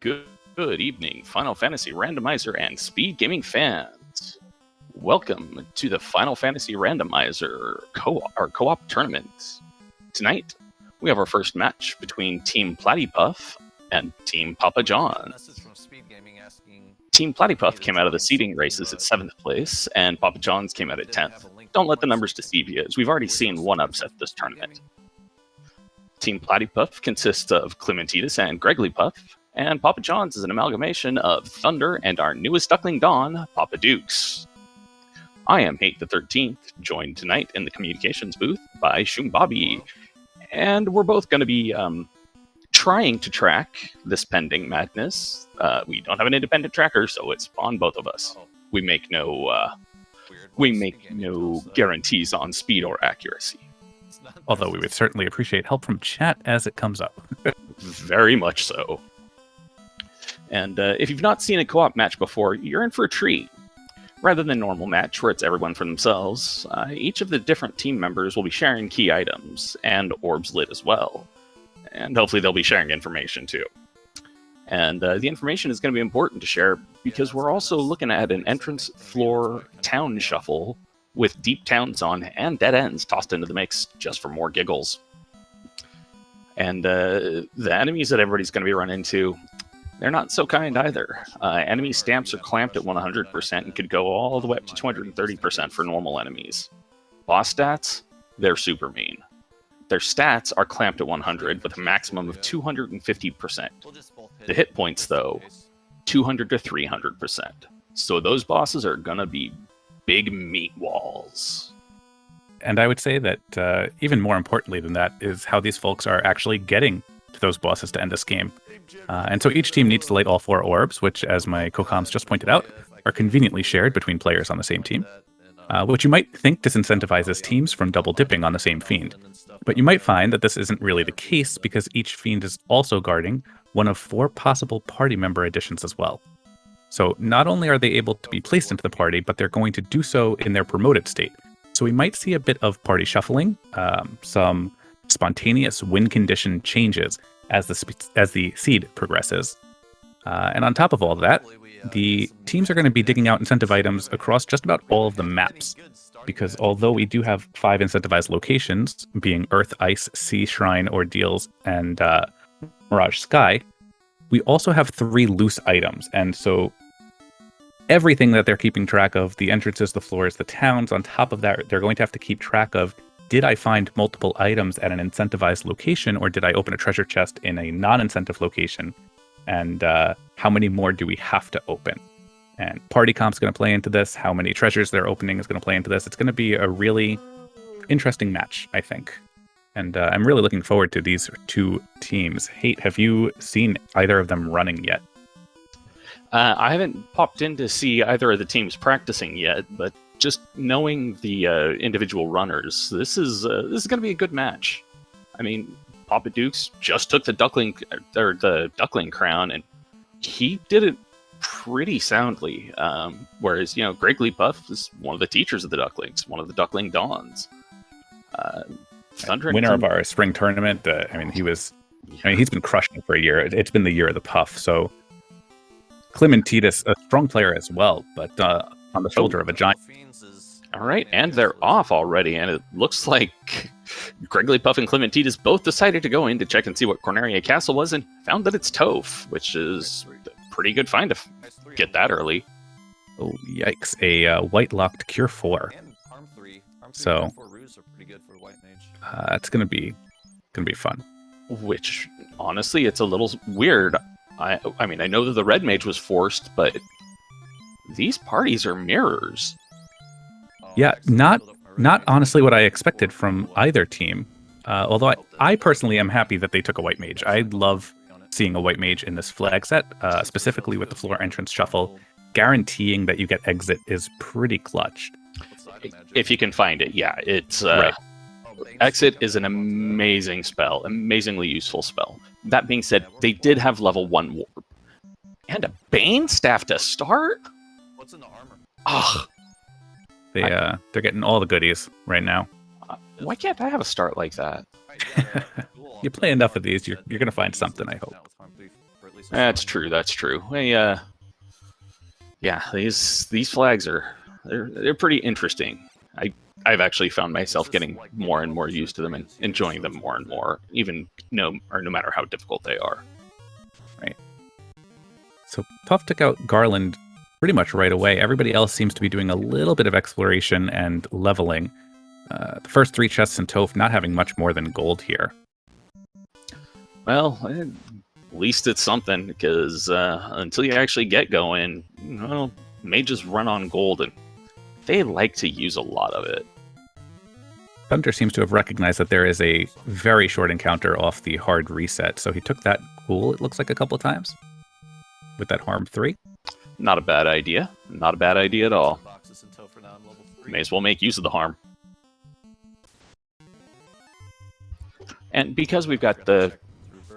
Good evening, Final Fantasy Randomizer and SpeedGaming fans. Welcome to the Final Fantasy Randomizer co-op tournament. Tonight, we have our first match between Team Platypuff and Team Poppa John. Team Platypuff came out of the seeding races at 7th place, and Poppa John's came out at 10th. Don't let the numbers deceive you, as we've already seen one upset this tournament. Team Platypuff consists of Clementitas and Gregglypuff, and Poppa John's is an amalgamation of Thunder and our newest duckling Dawn, Papa Dukes. I am Hate the 13th, joined tonight in the communications booth by Shumbabi, and we're both going to be trying to track this pending madness. We don't have an independent tracker, so it's on both of us. We make no guarantees on speed or accuracy. Although we would certainly appreciate help from chat as it comes up. Very much so. And if you've not seen a co-op match before, you're in for a treat. Rather than a normal match where it's everyone for themselves, each of the different team members will be sharing key items, and orbs lit as well. And hopefully they'll be sharing information too. And the information is going to be important to share because we're also looking at an entrance floor town shuffle with deep towns on and dead ends tossed into the mix just for more giggles. And the enemies that everybody's going to be running into, they're not so kind either. Enemy stamps are clamped at 100% and could go all the way up to 230% for normal enemies. Boss stats, they're super mean. Their stats are clamped at 100 with a maximum of 250%. The hit points, though, 200 to 300%. So those bosses are going to be big meat walls. And I would say that even more importantly than that is how these folks are actually getting to those bosses to end this game. And so each team needs to light all 4 orbs, which, as my co-coms just pointed out, are conveniently shared between players on the same team, which you might think disincentivizes teams from double dipping on the same fiend. But you might find that this isn't really the case because each fiend is also guarding one of 4 possible party member additions as well. So not only are they able to be placed into the party, but they're going to do so in their promoted state. So we might see a bit of party shuffling, some spontaneous win condition changes as the seed progresses. And on top of all of that, the teams are going to be digging out incentive items across just about all of the maps. Because although we do have 5 incentivized locations, being Earth, Ice, Sea, Shrine, Ordeals, and Mirage Sky, we also have 3 loose items. And so everything that they're keeping track of, the entrances, the floors, the towns, on top of that, they're going to have to keep track of, did I find multiple items at an incentivized location, or did I open a treasure chest in a non-incentive location? And how many more do we have to open? And party comp's going to play into this. How many treasures they're opening is going to play into this. It's going to be a really interesting match, I think. And I'm really looking forward to these 2 teams. Hate, have you seen either of them running yet? I haven't popped in to see either of the teams practicing yet, but just knowing the individual runners, this is going to be a good match. I mean, Papa Dukes just took the duckling crown, and he did it pretty soundly. Whereas, Gregglypuff is one of the teachers of the ducklings, one of the duckling dons. Thunder winner of our spring tournament. He's been crushing for a year. It's been the year of the Puff. So Clementitas, a strong player as well, but on the shoulder of a giant. All right, and they're off already, and it looks like Gregglypuff and Clementitas both decided to go in to check and see what Corneria Castle was, and found that it's Toph, which is a pretty good find to get that early. Oh, yikes. A white-locked Cure 4. So it's going to be fun. Which, honestly, it's a little weird. I know that the Red Mage was forced, but these parties are mirrors. Yeah, not honestly what I expected from either team. Although I personally am happy that they took a White Mage. I love seeing a White Mage in this flag set, specifically with the floor entrance shuffle. Guaranteeing that you get exit is pretty clutch. If you can find it, yeah. It's right. Exit is an amazing spell, amazingly useful spell. That being said, they did have level 1 warp. And a Bane Staff to start? What's in the armor? Ugh. They're getting all the goodies right now. Why can't I have a start like that? You play enough of these, you're going to find something, I hope. That's true. That's true. Yeah, these flags they're pretty interesting. I've actually found myself getting more and more used to them and enjoying them more and more, even no matter how difficult they are. Right. So Puff took out Garland pretty much right away. Everybody else seems to be doing a little bit of exploration and leveling. The first 3 chests in Toph not having much more than gold here. Well, at least it's something, because until you actually get going, well, mages run on gold, and they like to use a lot of it. Thunder seems to have recognized that there is a very short encounter off the hard reset, so he took that cool, it looks like, a couple of times with that harm 3. Not a bad idea. Not a bad idea at all. May as well make use of the harm. And because we've got the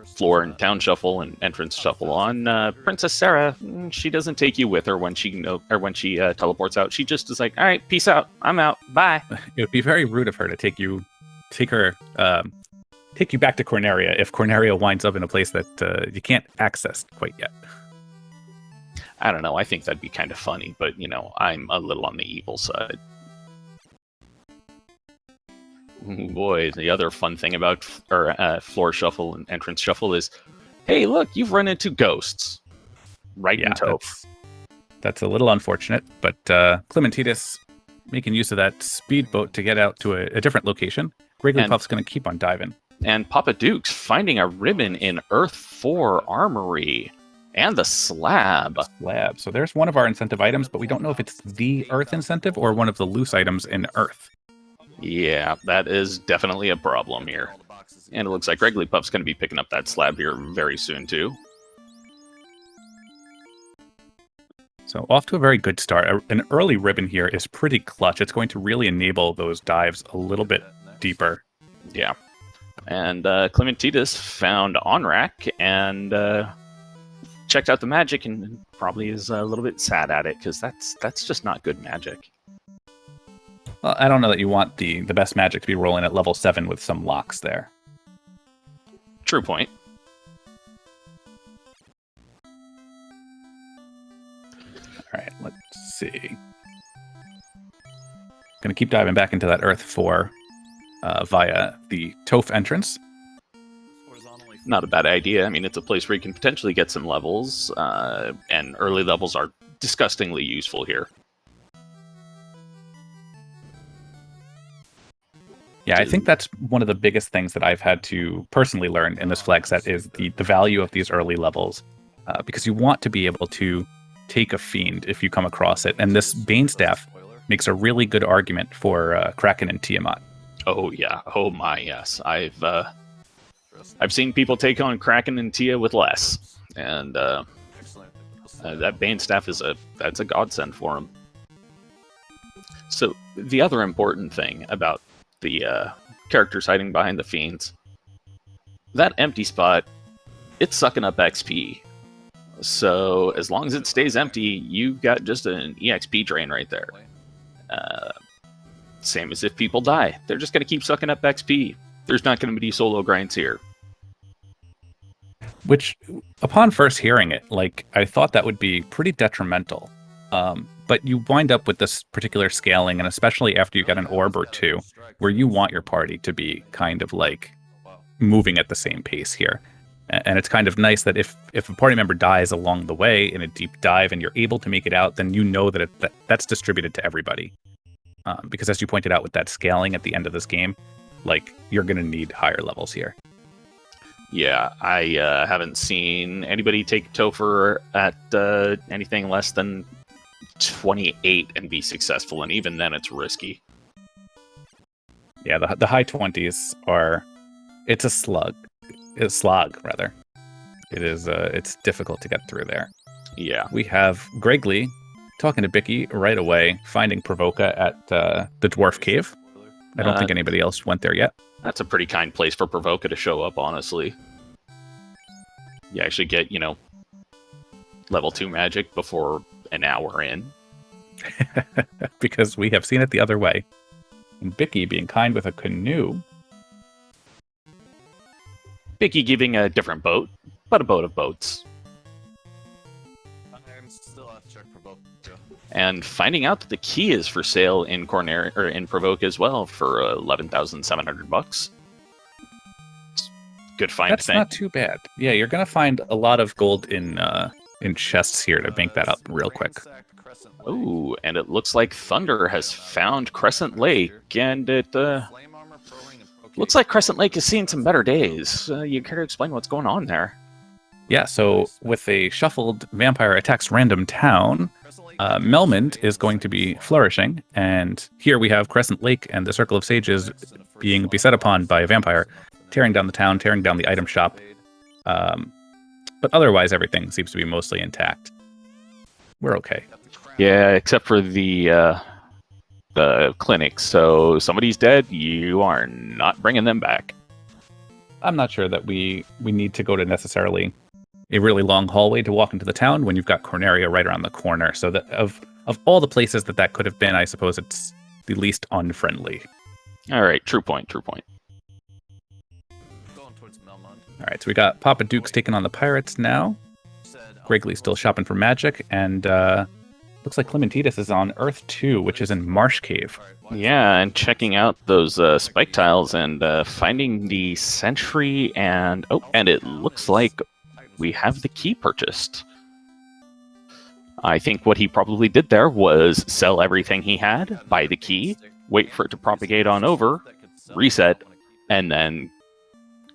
floor and town shuffle and entrance shuffle on, Princess Sarah, she doesn't take you with her when she teleports out. She just is like, all right, peace out, I'm out, bye. It would be very rude of her to take you back to Corneria if Corneria winds up in a place that you can't access quite yet. I don't know, I think that'd be kind of funny, but I'm a little on the evil side. Ooh, boy, the other fun thing about floor shuffle and entrance shuffle is, hey, look, you've run into ghosts right in Toph. That's a little unfortunate, but Clementitas making use of that speedboat to get out to a different location. Wigglypuff's going to keep on diving. And Papa Duke's finding a ribbon in Earth 4 Armory. And the slab. So there's one of our incentive items, but we don't know if it's the Earth incentive or one of the loose items in Earth. Yeah, that is definitely a problem here. And it looks like Wigglypuff's going to be picking up that slab here very soon, too. So off to a very good start. An early ribbon here is pretty clutch. It's going to really enable those dives a little bit deeper. Yeah. And Clementitas found Onrak and checked out the magic and probably is a little bit sad at it, because that's just not good magic. Well, I don't know that you want the best magic to be rolling at level 7 with some locks there. True point. All right, let's see. Going to keep diving back into that Earth 4 via the Toph entrance. Not a bad idea. I mean, it's a place where you can potentially get some levels, and early levels are disgustingly useful here. Yeah, I think that's one of the biggest things that I've had to personally learn in this flag set is the value of these early levels, because you want to be able to take a fiend if you come across it, and this Bane Staff makes a really good argument for Kraken and Tiamat. Oh yeah, oh my yes. I've seen people take on Kraken and Tia with less, and that Bane Staff that's a godsend for them. So the other important thing about the characters hiding behind the fiends, that empty spot, it's sucking up XP. So as long as it stays empty, you've got just an EXP drain right there. Same as if people die. They're just going to keep sucking up XP. There's not going to be solo grinds here. Which, upon first hearing it, I thought that would be pretty detrimental. But you wind up with this particular scaling, and especially after you get an orb or two, where you want your party to be kind of moving at the same pace here. And it's kind of nice that if a party member dies along the way in a deep dive and you're able to make it out, then you know that that's distributed to everybody. Because as you pointed out with that scaling at the end of this game, you're going to need higher levels here. Yeah, I haven't seen anybody take Topher at anything less than 28 and be successful, and even then it's risky. Yeah, the high 20s it's a slog. It's slog, rather. It is, it's difficult to get through there. Yeah. We have Gregley talking to Bicky right away, finding Provoca at the Dwarf Cave. I don't think anybody else went there yet. That's a pretty kind place for Provoca to show up, honestly. You actually get, level 2 magic before an hour in. Because we have seen it the other way. And Bicky being kind with a canoe. Bicky giving a different boat, but a boat of boats. And finding out that the key is for sale in Provoke as well for 11,700 bucks. Good find. That's not too bad. Yeah, you're gonna find a lot of gold in chests here to bank that up real quick. Oh, and it looks like Thunder has found Crescent Lake, and it looks like Crescent Lake is seeing some better days. You care to explain what's going on there? Yeah, so with a shuffled Vampire Attacks Random Town, Melmond is going to be flourishing, and here we have Crescent Lake and the Circle of Sages being beset upon by a vampire, tearing down the town, tearing down the item shop. But otherwise, everything seems to be mostly intact. We're okay. Yeah, except for the clinic. So somebody's dead. You are not bringing them back. I'm not sure that we need to go to necessarily a really long hallway to walk into the town when you've got Corneria right around the corner. So that of all the places that could have been, I suppose it's the least unfriendly. All right, true point, true point. All right, so we got Papa Duke's taking on the pirates now. Gregley's still shopping for magic, and looks like Clementitas is on Earth 2, which is in Marsh Cave. Yeah, and checking out those spike tiles and finding the sentry, and it looks like we have the key purchased. I think what he probably did there was sell everything he had, buy the key, wait for it to propagate on over, reset, and then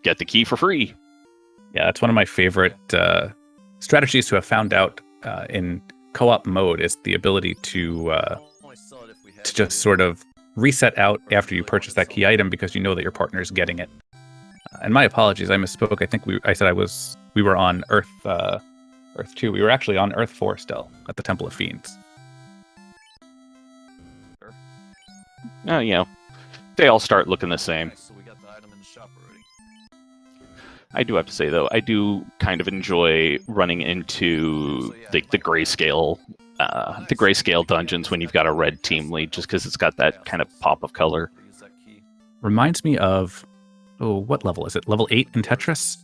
get the key for free. Yeah, that's one of my favorite strategies to have found out in co-op mode is the ability to just sort of reset out after you purchase that key item because you know that your partner is getting it. And my apologies, I misspoke. I think I said we were on Earth 2. We were actually on Earth 4 still at the Temple of Fiends. Oh, they all start looking the same. I do have to say, though, I do kind of enjoy running into the grayscale dungeons when you've got a red team lead, just because it's got that kind of pop of color. Reminds me of, what level is it? Level 8 in Tetris?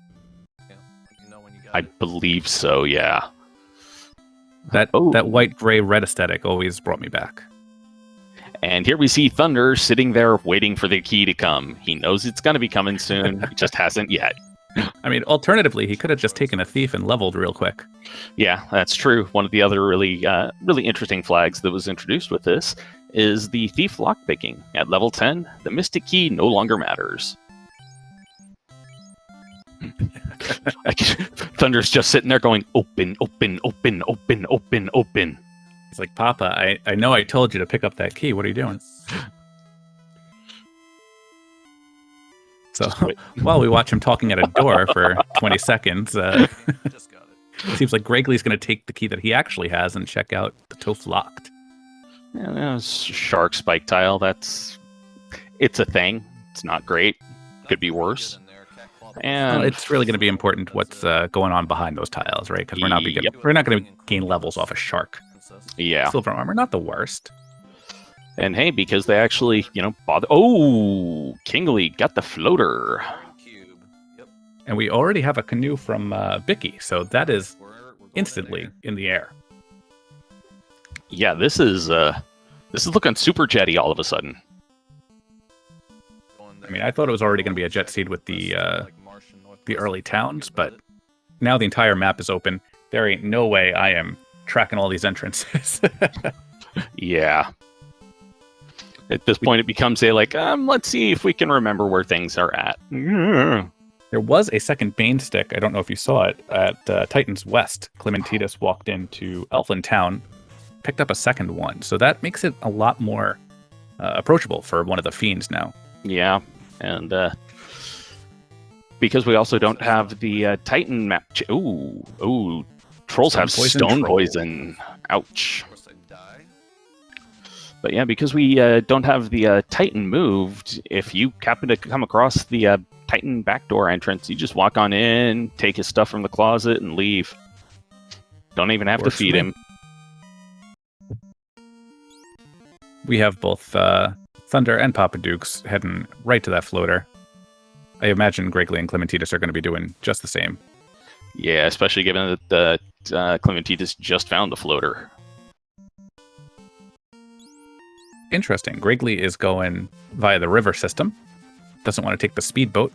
I believe so, yeah. That white, gray, red aesthetic always brought me back. And here we see Thunder sitting there waiting for the key to come. He knows it's going to be coming soon. He just hasn't yet. I mean, alternatively, he could have just taken a thief and leveled real quick. Yeah, that's true. One of the other really interesting flags that was introduced with this is the thief lockpicking. At level 10, the mystic key no longer matters. Thunder's just sitting there going, open, open, open, open, open, open. He's like, Papa, I know I told you to pick up that key. What are you doing? So while we watch him talking at a door for 20 seconds, it seems like Gregley's going to take the key that he actually has and check out the Toph Locked. Yeah, shark spike tile. It's a thing. It's not great. Could be worse. And it's really going to be important what's going on behind those tiles, right? Because we're not going to gain levels off a shark. Yeah. Silver armor, not the worst. And hey, because they actually, bother. Oh, Kingly got the floater. And we already have a canoe from Bicky, so that is instantly in the air. Yeah, this is looking super jetty all of a sudden. I mean, I thought it was already going to be a jet seed with the early towns, but now the entire map is open. There ain't no way I am tracking all these entrances. Yeah. At this point, it becomes let's see if we can remember where things are at. There was a second Bane stick. I don't know if you saw it at Titans West. Clementitas walked into Elfland Town, picked up a second one. So that makes it a lot more approachable for one of the fiends now. Yeah, and because we also don't have the Titan map. Ooh, trolls have stone poison. Ouch. But yeah, because we don't have the Titan moved, if you happen to come across the Titan backdoor entrance, you just walk on in, take his stuff from the closet, and leave. Don't even have to feed him. We have both Thunder and Papa Dukes heading right to that floater. I imagine Gregley and Clementitas are going to be doing just the same. Yeah, especially given that Clementitas just found the floater. Interesting. Griggly is going via the river system. Doesn't want to take the speedboat.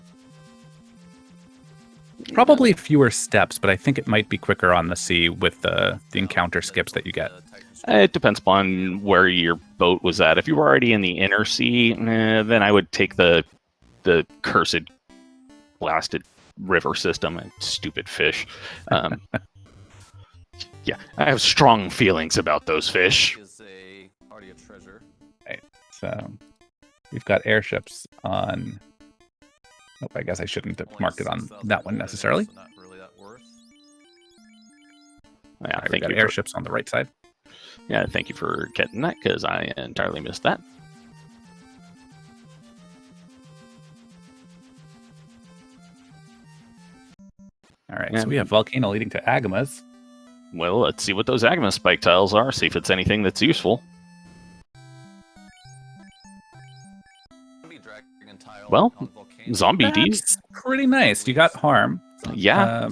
Probably fewer steps, but I think it might be quicker on the sea with the encounter skips that you get. It depends upon where your boat was at. If you were already in the inner sea, then I would take the cursed blasted river system and stupid fish. Yeah, I have strong feelings about those fish. Right, so we've got airships on. Oh, I guess I shouldn't have marked it on that one necessarily. Yeah, Right, we've got airships on the right side. Yeah, thank you for getting that, because I entirely missed that. All right, so we have Volcano leading to Agamas. Well, let's see what those Agama spike tiles are, see if it's anything that's useful. Well, zombie D's. That's pretty nice. You got harm. Yeah.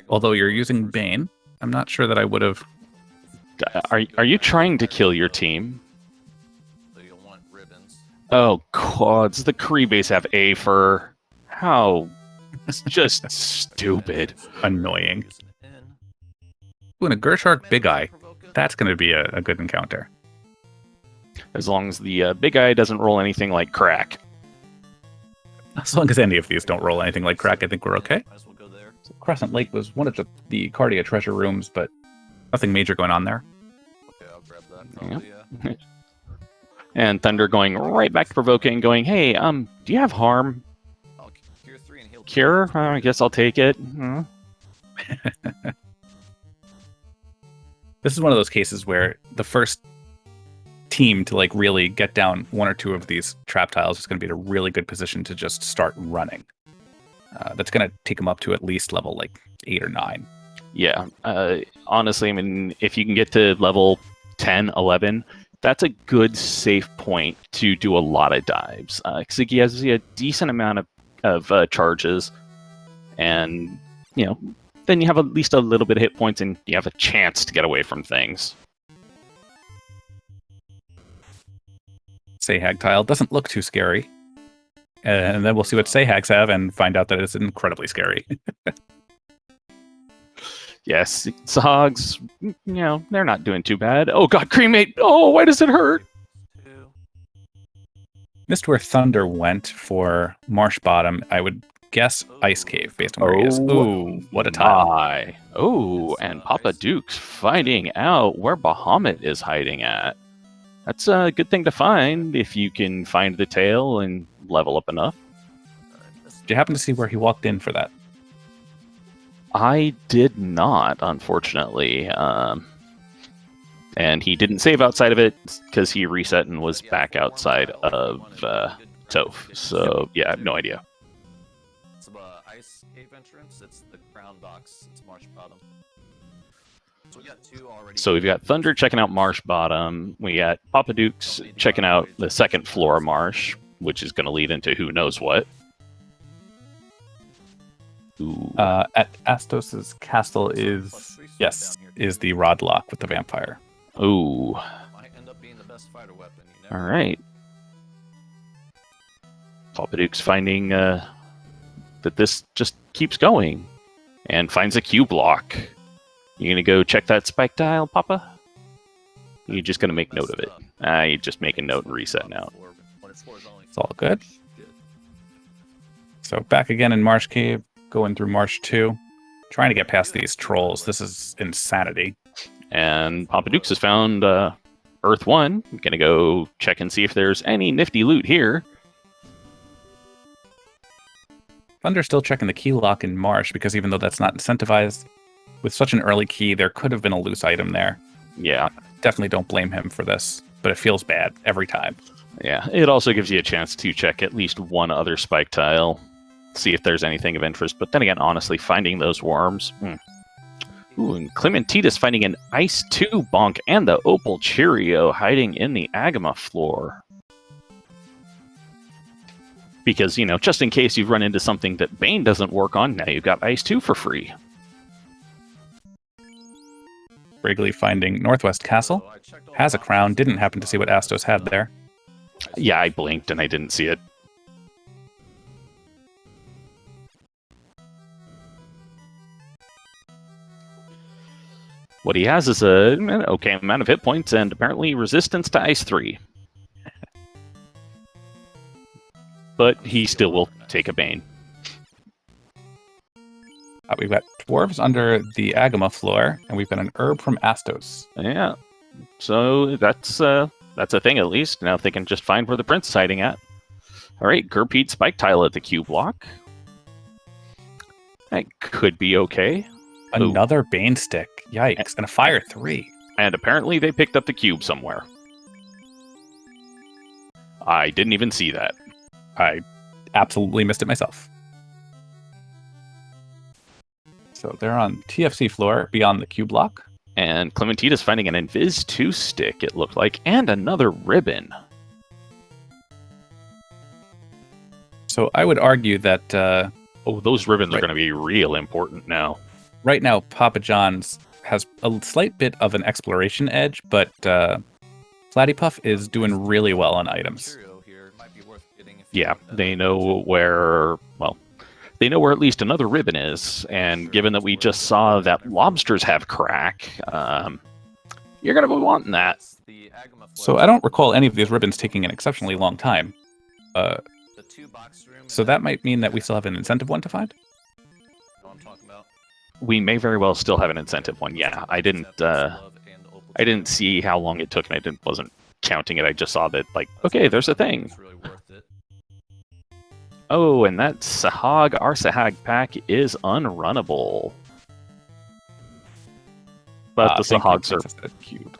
Although you're using Bane, I'm not sure that I would have. Are you trying to kill your team? Oh, quads. The Kree base have Afer. How? It's just stupid. Annoying. Ooh, and a Gershark Big Eye. That's going to be a good encounter. As long as the Big Eye doesn't roll anything like crack. As long as any of these don't roll anything like crack, I think we're okay. So Crescent Lake was one of the Cardia treasure rooms, but nothing major going on there. Okay, I'll grab that. Yeah. And Thunder going right back to Provoking, going, hey, do you have harm? Cure 3 and heal 2. Cure? I guess I'll take it. This is one of those cases where the first team to like really get down one or two of these trap tiles is going to be in a really good position to just start running. That's going to take them up to at least level like 8 or 9. Yeah. Honestly, I mean, if you can get to level 10, 11, that's a good safe point to do a lot of dives. Because it gives you a decent amount of charges, and then you have at least a little bit of hit points, and you have a chance to get away from things. Sahag tile doesn't look too scary. And then we'll see what Sahags have and find out that it's incredibly scary. Yes, Sahags, they're not doing too bad. Oh god, Cremate! Oh, why does it hurt? Missed where Thunder went for Marsh Bottom. I would guess Ice Cave based on where he is. Ooh, what a tile. Oh, and Papa Duke's finding out where Bahamut is hiding at. That's a good thing to find if you can find the tail and level up enough. Did you happen to see where he walked in for that? I did not, unfortunately. And he didn't save outside of it because he reset and was back outside of Toph. So, yeah, I have no idea. It's Ice Cave entrance. It's the Crown Docks. It's Marsh Bottom. So we got 2 already. So we've got Thunder checking out Marsh Bottom. We got Papa Dukes checking out the second floor Marsh, which is going to lead into who knows what. Ooh. At Astos's castle is the rod lock with the vampire. Ooh. Might end up being the best fighter weapon. All right. Papa Duke's finding that this just keeps going and finds a Q block. You gonna go check that spike tile, Papa? You're just gonna make note of it. You just make a note and reset now. It's all good. So back again in Marsh Cave, going through Marsh 2, trying to get past these trolls. This is insanity. And Papa Dukes has found Earth 1. I'm gonna go check and see if there's any nifty loot here. Thunder's still checking the key lock in Marsh because even though that's not incentivized, with such an early key, there could have been a loose item there. Yeah. Definitely don't blame him for this, but it feels bad every time. Yeah, it also gives you a chance to check at least one other spike tile, see if there's anything of interest. But then again, honestly, finding those worms... Ooh, and Clementitas finding an Ice 2 bonk and the Opal Cheerio hiding in the Agama floor. Because, just in case you've run into something that Bane doesn't work on, now you've got Ice 2 for free. Wrigley finding Northwest Castle. Has a crown. Didn't happen to see what Astos had there. Yeah, I blinked and I didn't see it. What he has is an okay amount of hit points and apparently resistance to Ice 3. But he still will take a Bane. We've got dwarves under the Agama floor, and we've got an herb from Astos. Yeah, so that's a thing at least. Now if they can just find where the prince is hiding at. All right, Gerpede Spike Tile at the Q block. That could be okay. Another Bane Stick. Yikes. And a Fire 3. And apparently they picked up the cube somewhere. I didn't even see that. I absolutely missed it myself. So they're on TFC floor beyond the Q block. And Clementina's finding an Invis 2 stick, it looked like, and another ribbon. So I would argue that... oh, those ribbons are going to be real important now. Right now, Papa John's has a slight bit of an exploration edge, but Platypuff is doing really well on items. Yeah, they know where, well, they know where at least another ribbon is, and given that we just saw that lobsters have crack, you're going to be wanting that. So I don't recall any of these ribbons taking an exceptionally long time. So that might mean that we still have an incentive one to find? We may very well still have an incentive one. Yeah, I didn't see how long it took, and I wasn't counting it. I just saw that, like, okay, there's a thing. Oh, and that Sahag, our Sahag pack is unrunnable. But the Sahags are cube.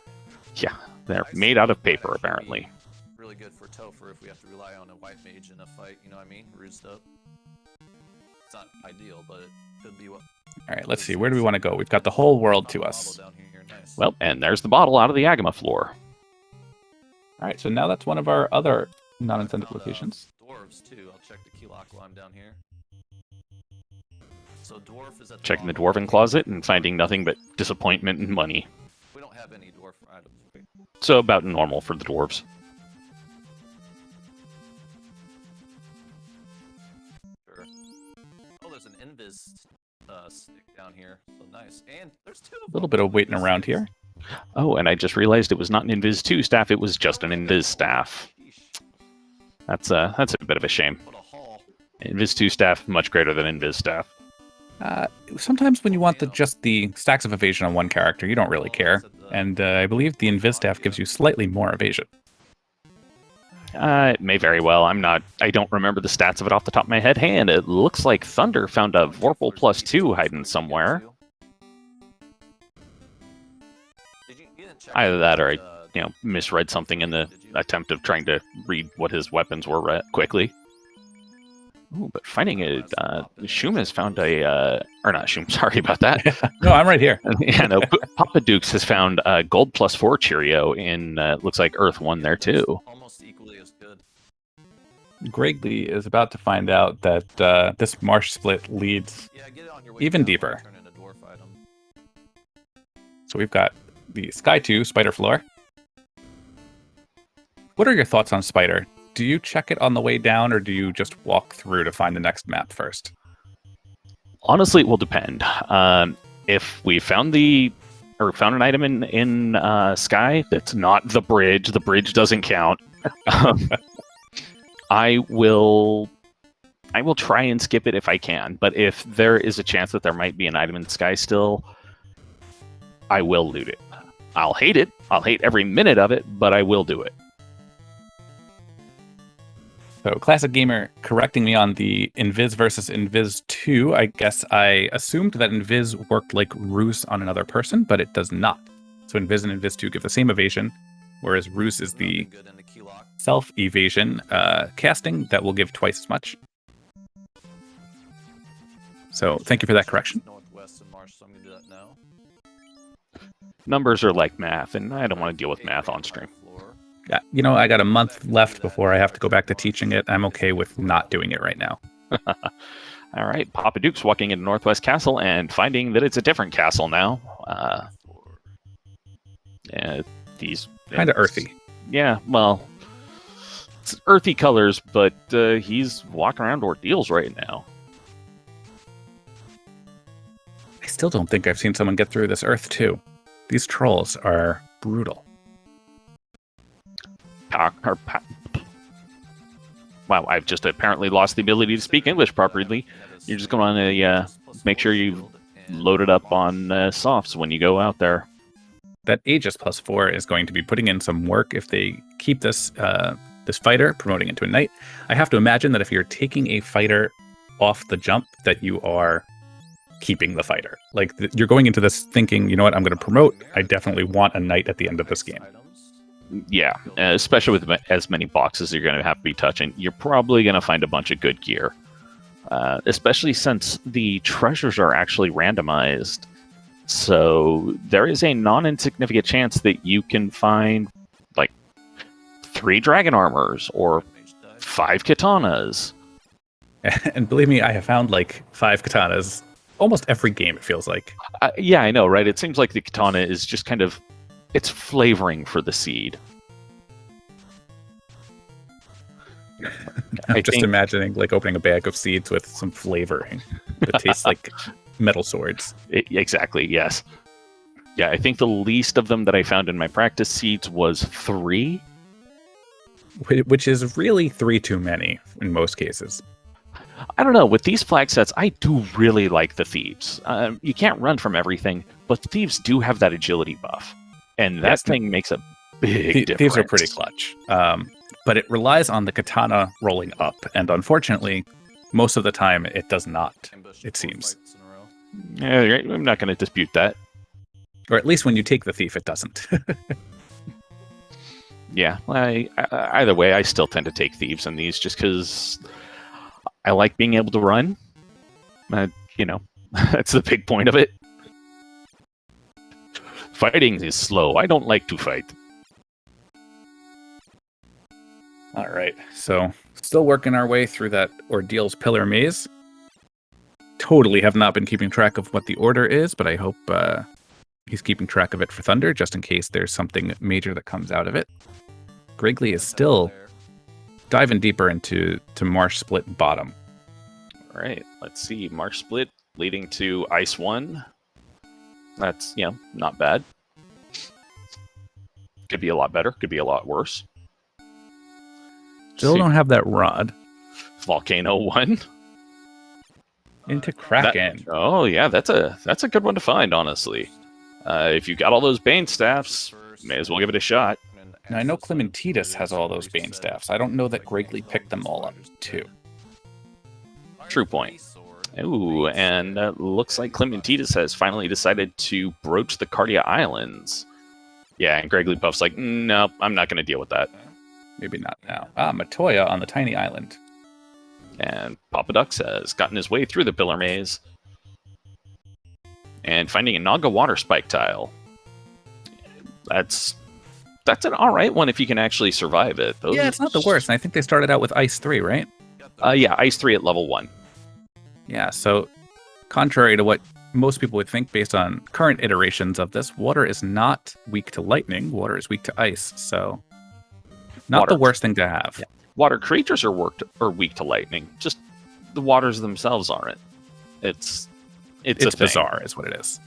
Yeah, they're made out of paper, apparently. Really good for Topher if we have to rely on a white mage in a fight, you know what I mean? Roosed up. It's not ideal, but it could be what... Alright, let's see. Where do we want to go? We've got the whole world to us. Nice. Well, and there's the bottle out of the Agama floor. Alright, so now that's one of our other non-incentive locations. Dwarves, too. I'll check the key lock while I'm down here. So dwarf is at Checking the dwarven closet and finding nothing but disappointment and money. We don't have any dwarf items. So about normal for the dwarves. Sure. Oh, there's an invis stick down here. So nice. And there's two of them. A little bit of waiting around here. Oh, and I just realized it was not an Invis 2 staff, it was just an Invis staff. That's a bit of a shame. Invis 2 staff, much greater than Invis staff. Sometimes when you want just the stacks of evasion on one character, you don't really care. And I believe the Invis staff gives you slightly more evasion. It may very well. I don't remember the stats of it off the top of my head. Hey, and it looks like Thunder found a Vorpal +2 hiding somewhere. Either that or I, misread something in the attempt of trying to read what his weapons were quickly. Ooh, but finding it, Shum has found or not Shum, sorry about that. No, I'm right here. Yeah, no, Papa Dukes has found a gold +4 Cheerio in, looks like Earth 1 there too. Almost equally as good. Gregley is about to find out that this marsh split leads even deeper. So we've got the Sky 2 Spider Floor. What are your thoughts on Spider? Do you check it on the way down, or do you just walk through to find the next map first? Honestly, it will depend. If we found found an item in Sky that's not the bridge doesn't count. I will try and skip it if I can. But if there is a chance that there might be an item in Sky still, I will loot it. I'll hate it. I'll hate every minute of it, but I will do it. So, Classic Gamer correcting me on the Invis versus Invis 2. I guess I assumed that Invis worked like Ruse on another person, but it does not. So Invis and Invis 2 give the same evasion, whereas Ruse is the self-evasion casting that will give twice as much. So, thank you for that correction. Numbers are like math, and I don't want to deal with math on stream. Yeah, I got a month left before I have to go back to teaching it. I'm okay with not doing it right now. All right, Papa Duke's walking into Northwest Castle and finding that it's a different castle now. These Kind of earthy. Yeah, well, it's earthy colors, but he's walking around ordeals right now. I still don't think I've seen someone get through this Earth 2. These trolls are brutal. Wow, I've just apparently lost the ability to speak English properly. You're just going to make sure you load it up on softs when you go out there. That Aegis +4 is going to be putting in some work if they keep this this fighter, promoting it to a knight. I have to imagine that if you're taking a fighter off the jump, that you are keeping the fighter. Like, you're going into this thinking, you know what, I'm going to promote. I definitely want a knight at the end of this game. Yeah, especially with as many boxes you're going to have to be touching, you're probably going to find a bunch of good gear. Especially since the treasures are actually randomized. So there is a non-insignificant chance that you can find, like, 3 dragon armors or 5 katanas. And believe me, I have found, like, 5 katanas almost every game, it feels like. Yeah, I know, right? It seems like the katana is just kind of... It's flavoring for the seed. I'm just imagining, like, opening a bag of seeds with some flavoring that tastes like metal swords. Exactly, yes. Yeah, I think the least of them that I found in my practice seeds was 3. Which is really 3 too many in most cases. I don't know. With these flag sets, I do really like the thieves. You can't run from everything, but thieves do have that agility buff. And that thing makes a big difference. Thieves are pretty clutch. But it relies on the katana rolling up. And unfortunately, most of the time, it does not, it seems. Yeah, I'm not going to dispute that. Or at least when you take the thief, it doesn't. Yeah, either way, I still tend to take thieves in these just because I like being able to run. You know, that's the big point of it. Fighting is slow. I don't like to fight. All right, so still working our way through that Ordeal's Pillar Maze. Totally have not been keeping track of what the order is, but I hope he's keeping track of it for Thunder, just in case there's something major that comes out of it. Griggly is still diving deeper into Marsh Split bottom. All right, let's see. Marsh Split leading to Ice 1. That's, not bad. Could be a lot better. Could be a lot worse. Still don't have that rod. Volcano 1. Into Kraken. Oh, yeah, that's a good one to find, honestly. If you got all those Bane Staffs, may as well give it a shot. Now, I know Clementitas has all those Bane Staffs. I don't know that Griggly picked them all up, too. True point. Ooh, and looks like Clementitas has finally decided to broach the Cardia Islands. Yeah, and Griggly Puff's like, no, I'm not going to deal with that. Maybe not now. Matoya on the tiny island. And Papa Ducks has gotten his way through the Pillar Maze. And finding a Naga Water Spike tile. That's an alright one if you can actually survive it. Yeah, it's not the worst. And I think they started out with Ice 3, right? Yeah, Ice 3 at level 1. Yeah, so contrary to what most people would think based on current iterations of this, water is not weak to lightning. Water is weak to ice, so not the worst thing to have. Yeah. Water creatures are weak to lightning. Just the waters themselves aren't. It's bizarre, is what it is.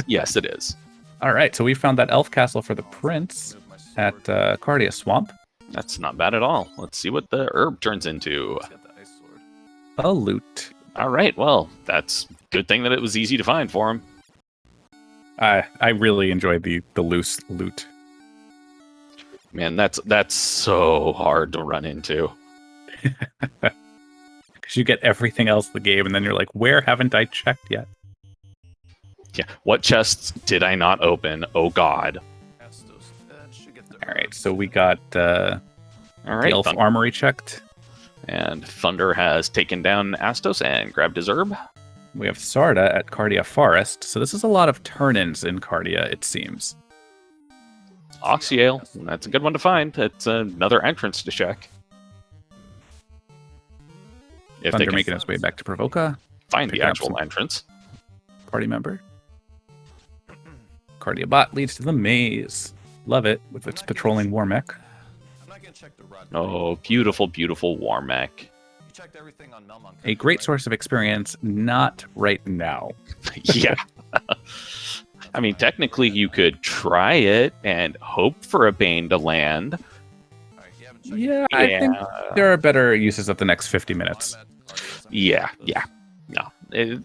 yes, it is. All right, so we found that elf castle for the prince at Cardia Swamp. That's not bad at all. Let's see what the herb turns into. A loot. All right, well, that's a good thing that it was easy to find for him. I really enjoyed the loose loot. Man, that's so hard to run into. Because you get everything else in the game, and then you're like, where haven't I checked yet? Yeah, what chests did I not open? Oh, God. All right, so we got the elf armory checked. And Thunder has taken down Astos and grabbed his herb. We have Sarda at Cardia Forest. So this is a lot of turn-ins in Cardia, it seems. Oxyale, that's a good one to find. It's another entrance to check. If Thunder making his way back to Provoca. Find the actual entrance. Party member. Cardia Bot leads to the maze. Love it with its patrolling war mech. I'm not gonna check the rod. Oh, beautiful, beautiful war mech. You checked everything on Melmon. A great source of experience, not right now. Yeah. I mean, technically, you could try it and hope for a Bane to land. Yeah, I think there are better uses of the next 50 minutes. Yeah. No,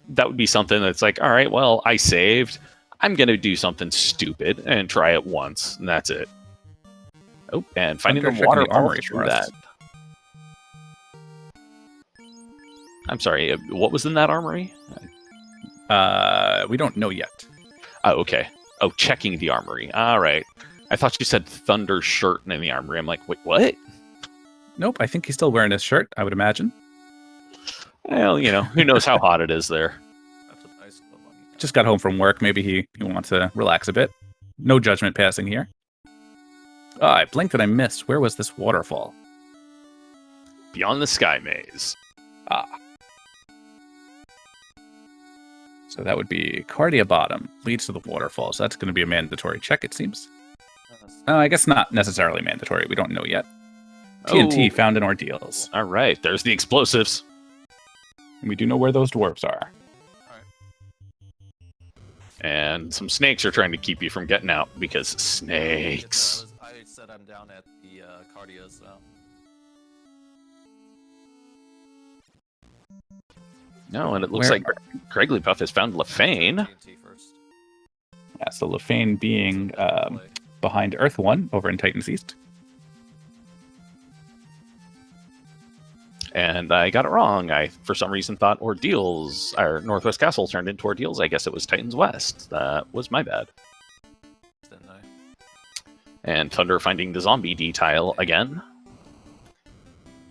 that would be something that's like, all right, well, I saved. I'm going to do something stupid and try it once, and that's it. Oh, and finding the water armory through that. I'm sorry, what was in that armory? We don't know yet. Oh, okay. Oh, checking the armory. All right. I thought you said Thunder shirt in the armory. I'm like, wait, what? Nope, I think he's still wearing his shirt, I would imagine. Well, who knows how hot it is there. Just got home from work. Maybe he wants to relax a bit. No judgment passing here. Oh, I blinked and I missed. Where was this waterfall? Beyond the Sky Maze. Ah. So that would be Cardia Bottom. Leads to the waterfall. So that's going to be a mandatory check, it seems. I guess not necessarily mandatory. We don't know yet. TNT found in Ordeals. All right. There's the explosives. And we do know where those dwarves are. And some snakes are trying to keep you from getting out because snakes. I said I'm down at the Cardias now. No, and it looks like Platypuff has found Lefane. Yeah, so Lefane being behind Earth 1 over in Titan's East. And I got it wrong. I, for some reason, thought Ordeals, or Northwest Castle turned into Ordeals. I guess it was Titan's West. That was my bad. Didn't I? And Thunder finding the zombie detail again.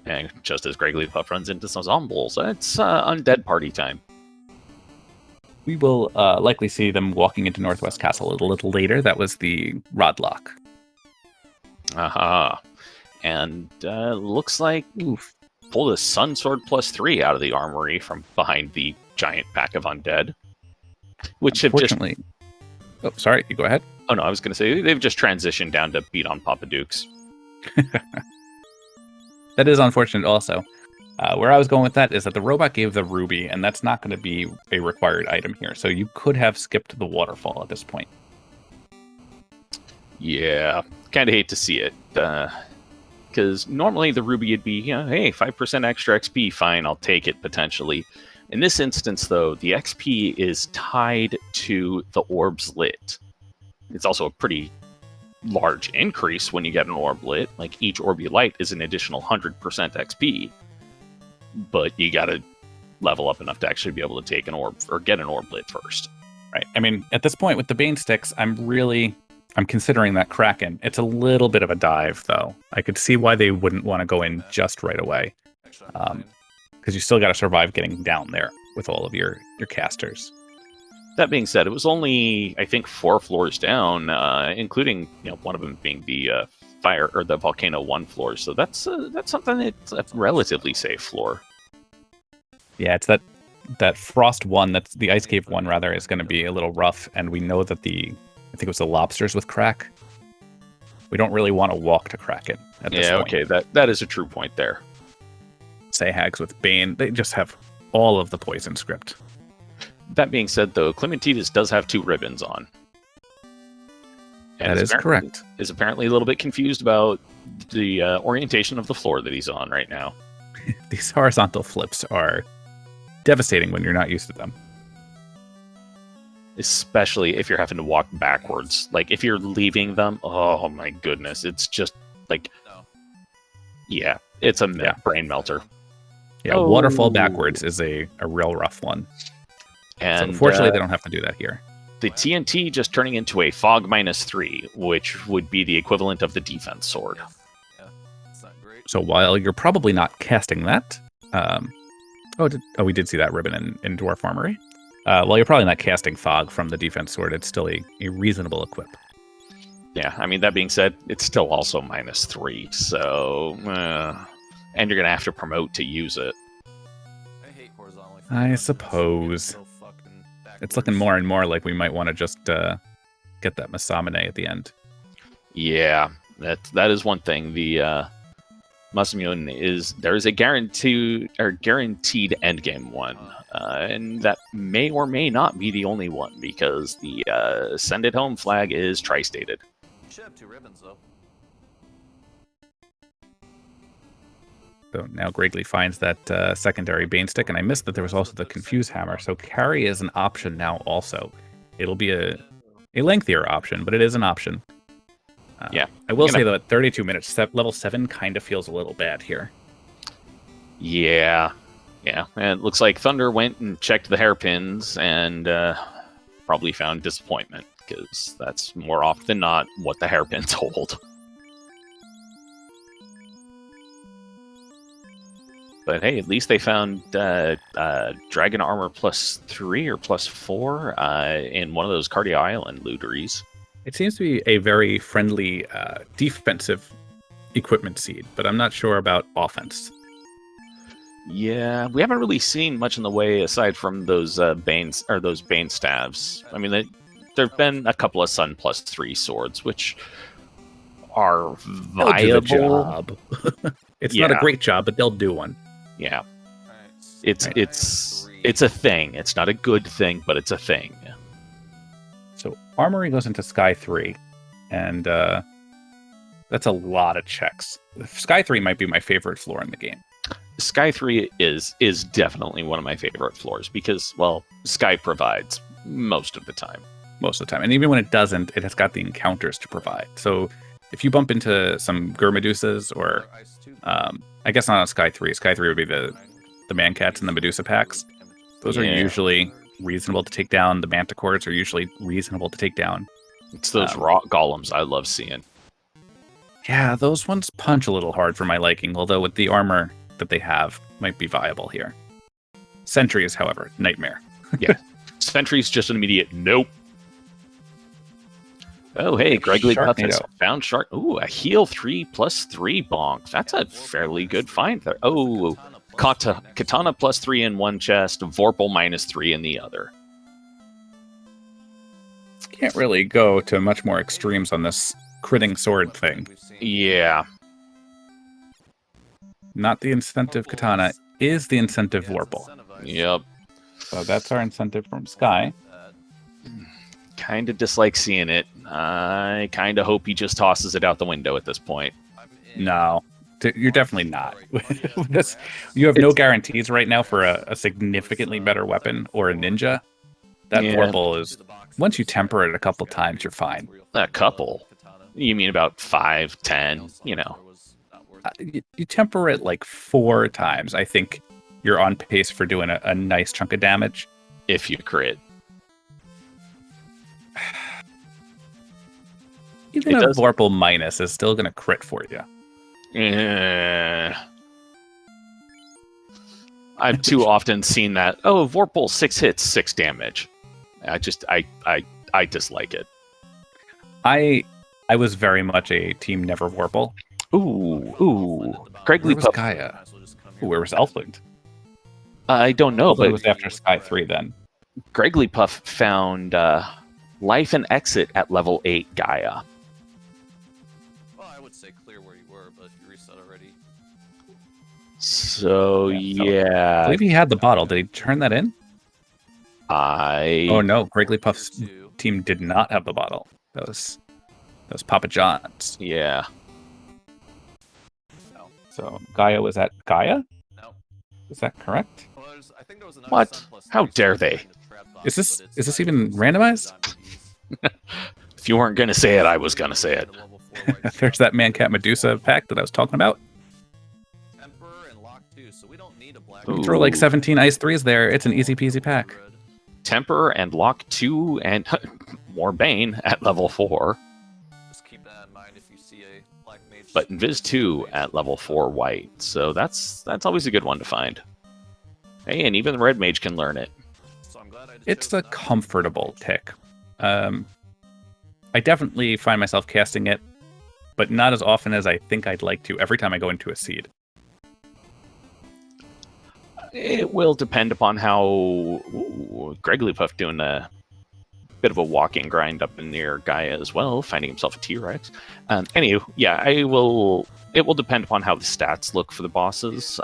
And just as Platypuff runs into some zombies, it's undead party time. We will likely see them walking into Northwest Castle a little later. That was the Rodlock. Aha. And looks like pulled a Sun Sword +3 out of the armory from behind the giant pack of undead. Which have just... Oh, sorry, you go ahead. Oh no, I was going to say, they've just transitioned down to beat on Poppa Dukes. That is unfortunate also. Where I was going with that is that the robot gave the ruby, and that's not going to be a required item here. So you could have skipped the waterfall at this point. Yeah, kind of hate to see it. Because normally the ruby would be, hey, 5% extra XP, fine, I'll take it potentially. In this instance, though, the XP is tied to the orbs lit. It's also a pretty large increase when you get an orb lit. Like, each orb you light is an additional 100% XP. But you gotta level up enough to actually be able to take an orb, or get an orb lit first. Right. I mean, at this point with the Bane Sticks, I'm considering that Kraken. It's a little bit of a dive, though. I could see why they wouldn't want to go in just right away. Because you still got to survive getting down there with all of your casters. That being said, it was only, I think, 4 floors down, including one of them being the fire or the Volcano 1 floor. So that's something that's a relatively safe floor. Yeah, it's that Frost 1, that's the Ice Cave 1 rather, is going to be a little rough, and we know that I think it was the lobsters with crack. We don't really want to walk to Kraken at this point. Okay, that is a true point there. Sahags with Bane, they just have all of the poison script. That being said, though, Clementitas does have 2 ribbons on. And that is correct. Is apparently a little bit confused about the orientation of the floor that he's on right now. These horizontal flips are devastating when you're not used to them. Especially if you're having to walk backwards. Like, if you're leaving them, oh my goodness, it's just like... Yeah, it's a brain melter. Yeah, waterfall backwards is a real rough one. And so unfortunately, they don't have to do that here. The TNT just turning into a fog -3, which would be the equivalent of the defense sword. Yeah, it's not great. So while you're probably not casting that... we did see that ribbon in Dwarf Armory. While you're probably not casting fog from the defense sword, it's still a reasonable equip. Yeah, I mean, that being said, it's still also -3, so... and you're going to have to promote to use it. I hate horizontally. I suppose. It's looking more and more like we might want to just get that Masamune at the end. Yeah, that is one thing. The Masamune there is a guaranteed endgame one, and that may or may not be the only one because the send it home flag is tri-stated. You should have 2 ribbons though. So now Gregley finds that secondary Bane Stick, and I missed that there was also the Confuse Hammer. So carry is an option now also. It'll be a lengthier option, but it is an option. Yeah. I will say, though, at 32 minutes, level 7 kind of feels a little bad here. Yeah. Yeah. And it looks like Thunder went and checked the hairpins and probably found disappointment, because that's more often than not what the hairpins hold. But hey, at least they found Dragon Armor +3 or +4 in one of those Cardia Island looteries. It seems to be a very friendly defensive equipment seed, but I'm not sure about offense. Yeah, we haven't really seen much in the way aside from those Bane staves. I mean, there've been a couple of Sun +3 swords, which are viable. They'll do the job. It's not a great job, but they'll do one. Yeah, Right. it's a thing. It's not a good thing, but it's a thing. So Armory goes into Sky 3, and that's a lot of checks. Sky 3 might be my favorite floor in the game. Sky 3 is definitely one of my favorite floors because, well, Sky provides most of the time. Most of the time. And even when it doesn't, it has got the encounters to provide. So if you bump into some Gurmedusas or, I guess not on Sky 3. Sky 3 would be the Mancats and the Medusa packs. Those are usually reasonable to take down. The Manticores are usually reasonable to take down. It's those rock golems I love seeing. Yeah, those ones punch a little hard for my liking, although with the armor that they have, might be viable here. Sentries, however, nightmare. Yeah. Sentry's just an immediate nope. Oh, hey, Gregley Puff has found Shark. Ooh, a heal 3+3 bonk. That's a fairly good find there. Oh, Katana +3 in one chest, Vorpal -3 in the other. Can't really go to much more extremes on this critting sword thing. Yeah. Not the incentive Katana, is the incentive Vorpal. Yep. So that's our incentive from Sky. Kind of dislike seeing it. I kind of hope he just tosses it out the window at this point. No, you're definitely not. You have no guarantees right now for a significantly better weapon or a ninja. That Vorpal is, once you temper it a couple times, you're fine. A couple? You mean about 5, 10, you know? You temper it like 4 times. I think you're on pace for doing a nice chunk of damage. If you crit. Even a Vorpal minus is still going to crit for you. I've too often seen that. Oh, Vorpal 6 hits, 6 damage. I dislike it. I was very much a team never Vorpal. Ooh. Gregley Puff. Gaia? Where was Elflinged? I don't know, but it was after Sky 3 then. Gregley Puff found Life and Exit at level 8 Gaia. Well, I would say clear where you were, but you reset already. So, yeah. I believe he had the bottle. Did he turn that in? Oh no, Gregley Puff's team did not have the bottle. That was Papa John's. Yeah. No. So Gaia was at Gaia? No. Is that correct? Well, I think there was another What? Sun +3 How dare they? Is this even randomized? If you weren't gonna say it, I was gonna say it. There's that Mancat Medusa pack that I was talking about. Temper and Lock 2, so we don't need a black. Ooh. Throw like 17 ice 3s there. It's an easy peasy pack. Temper and Lock 2 and more Bane at level 4. Just keep that in mind if you see a black mage. But Invis 2 at level 4 white. So that's always a good one to find. Hey, and even the red mage can learn it. So I'm glad I just It's chose a that. comfortable tick. I definitely find myself casting it, but not as often as I think I'd like to every time I go into a seed. It will depend upon how Gregley Puff doing bit of a walking grind up in near Gaia as well, finding himself a T-Rex. Anywho, yeah, I will. It will depend upon how the stats look for the bosses,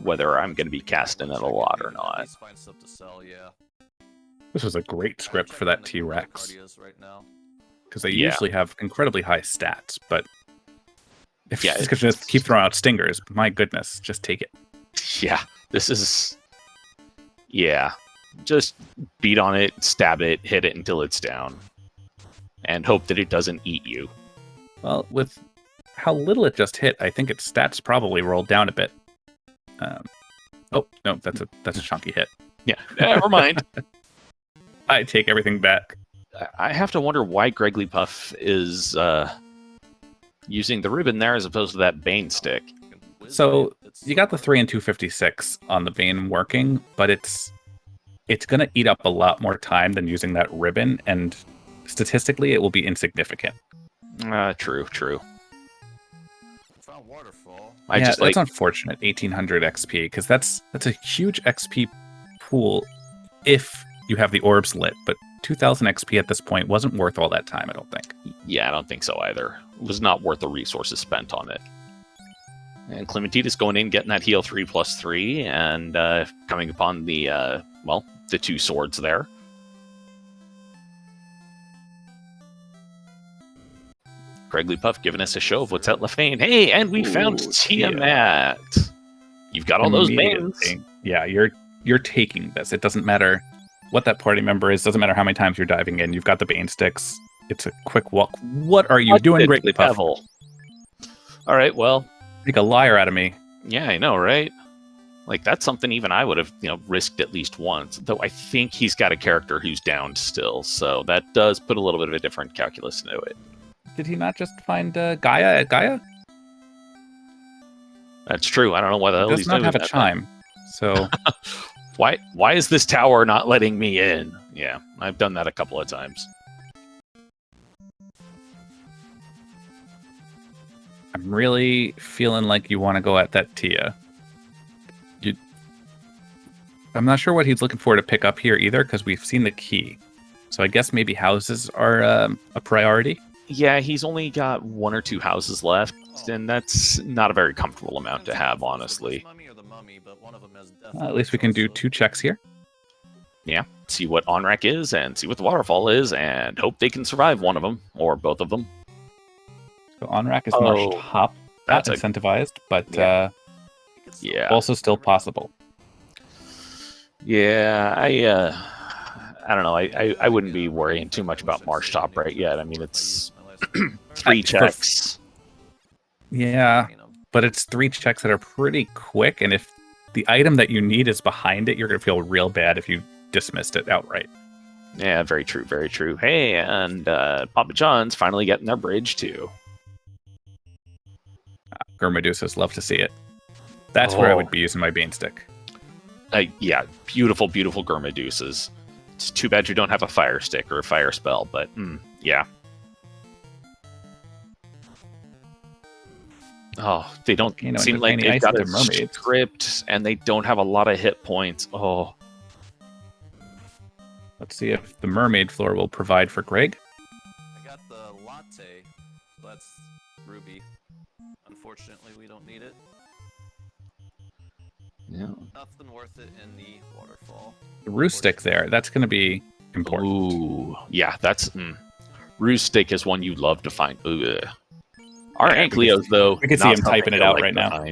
whether I'm going to be casting it a lot or not. Find stuff to sell, yeah. This was a great script for that T-Rex, Right now. because they Yeah. usually have incredibly high stats, but if Yeah, you just keep throwing out stingers, my goodness, just take it. Yeah, this is. Yeah, just beat on it, stab it, hit it until it's down, and hope that it doesn't eat you. Well, with how little it just hit, I think its stats probably rolled down a bit. Oh no, that's a chunky hit. Yeah, never mind. I take everything back. I have to wonder why Platypuff is using the ribbon there as opposed to that Bane stick. So you got the 3 and 256 on the Bane working, but it's going to eat up a lot more time than using that ribbon, and statistically, it will be insignificant. True. Found waterfall. That's unfortunate. 1800 XP, because that's a huge XP pool if you have the orbs lit, but 2000 XP at this point wasn't worth all that time, I don't think. Yeah, I don't think so either. It was not worth the resources spent on it. And Clementina's going in, getting that heal 3+3, and coming upon the the 2 swords there. Platypuff giving us a show of what's out Lefane. Hey, and we found Tiamat. You've got all those Immediately. banes. Yeah, you're taking this. It doesn't matter what that party member is. Doesn't matter how many times you're diving in. You've got the Bane sticks. It's a quick walk. What are you doing, Platypuff? All right, well, Make a liar out of me. yeah, I know, right? Like, that's something even I would have, risked at least once. Though I think he's got a character who's downed still, so that does put a little bit of a different calculus into it. Did he not just find Gaia at Gaia? That's true. I don't know why the hell He he's does not doing have a that. chime. So Why is this tower not letting me in? Yeah, I've done that a couple of times. I'm really feeling like you want to go at that Tia. I'm not sure what he's looking for to pick up here either, because we've seen the key. So I guess maybe houses are a priority. Yeah, he's only got 1 or 2 houses left, and that's not a very comfortable amount to have, honestly. At least we can do 2 checks here. Yeah, see what Onrak is, and see what the waterfall is, and hope they can survive one of them, or both of them. So Onrak is marched hop. Not that's incentivized, but Yeah. also still possible. Yeah, I don't know. I wouldn't be worrying too much about Marsh Top right yet. I mean, it's 3 checks. Yeah, but it's 3 checks that are pretty quick, and if the item that you need is behind it, you're going to feel real bad if you dismissed it outright. Yeah, very true, very true. Hey, and Papa John's finally getting their bridge, too. Gurmedusas, love to see it. That's where I would be using my Bane stick. Yeah, beautiful, beautiful Gurmedusas. It's too bad you don't have a fire stick or a fire spell, but yeah. Oh, they don't seem like they've got a script, and they don't have a lot of hit points. Oh. Let's see if the mermaid floor will provide for Greg. I got the latte. So that's Ruby. Unfortunately, we don't need it. Yeah. Nothing worth it in the waterfall. The roost stick there, that's going to be important. Ooh, yeah, that's... Roost stick is one you love to find. Ooh. Our Ankleos, though... We can see him typing it out right now.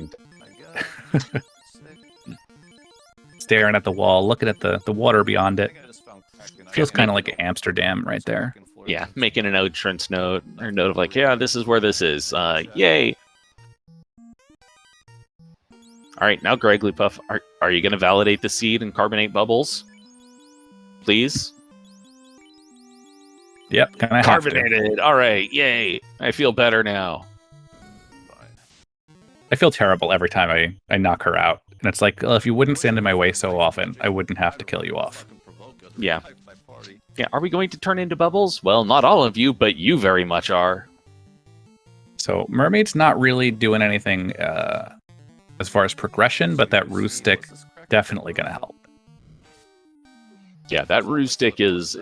Staring at the wall, looking at the water beyond it. Feels kind of like Amsterdam right there. Yeah, making an entrance note, or note of like, yeah, this is where this is. Yay! Alright, now Platypuff, are you going to validate the seed and carbonate bubbles? Please? Yep, can I Carbonated! Alright, yay! I feel better now. I feel terrible every time I knock her out. And it's like, well, if you wouldn't stand in my way so often, I wouldn't have to kill you off. Yeah. Yeah, are we going to turn into bubbles? Well, not all of you, but you very much are. So Mermaid's not really doing anything as far as progression, but that roost stick definitely going to help. Yeah, that ruse stick is,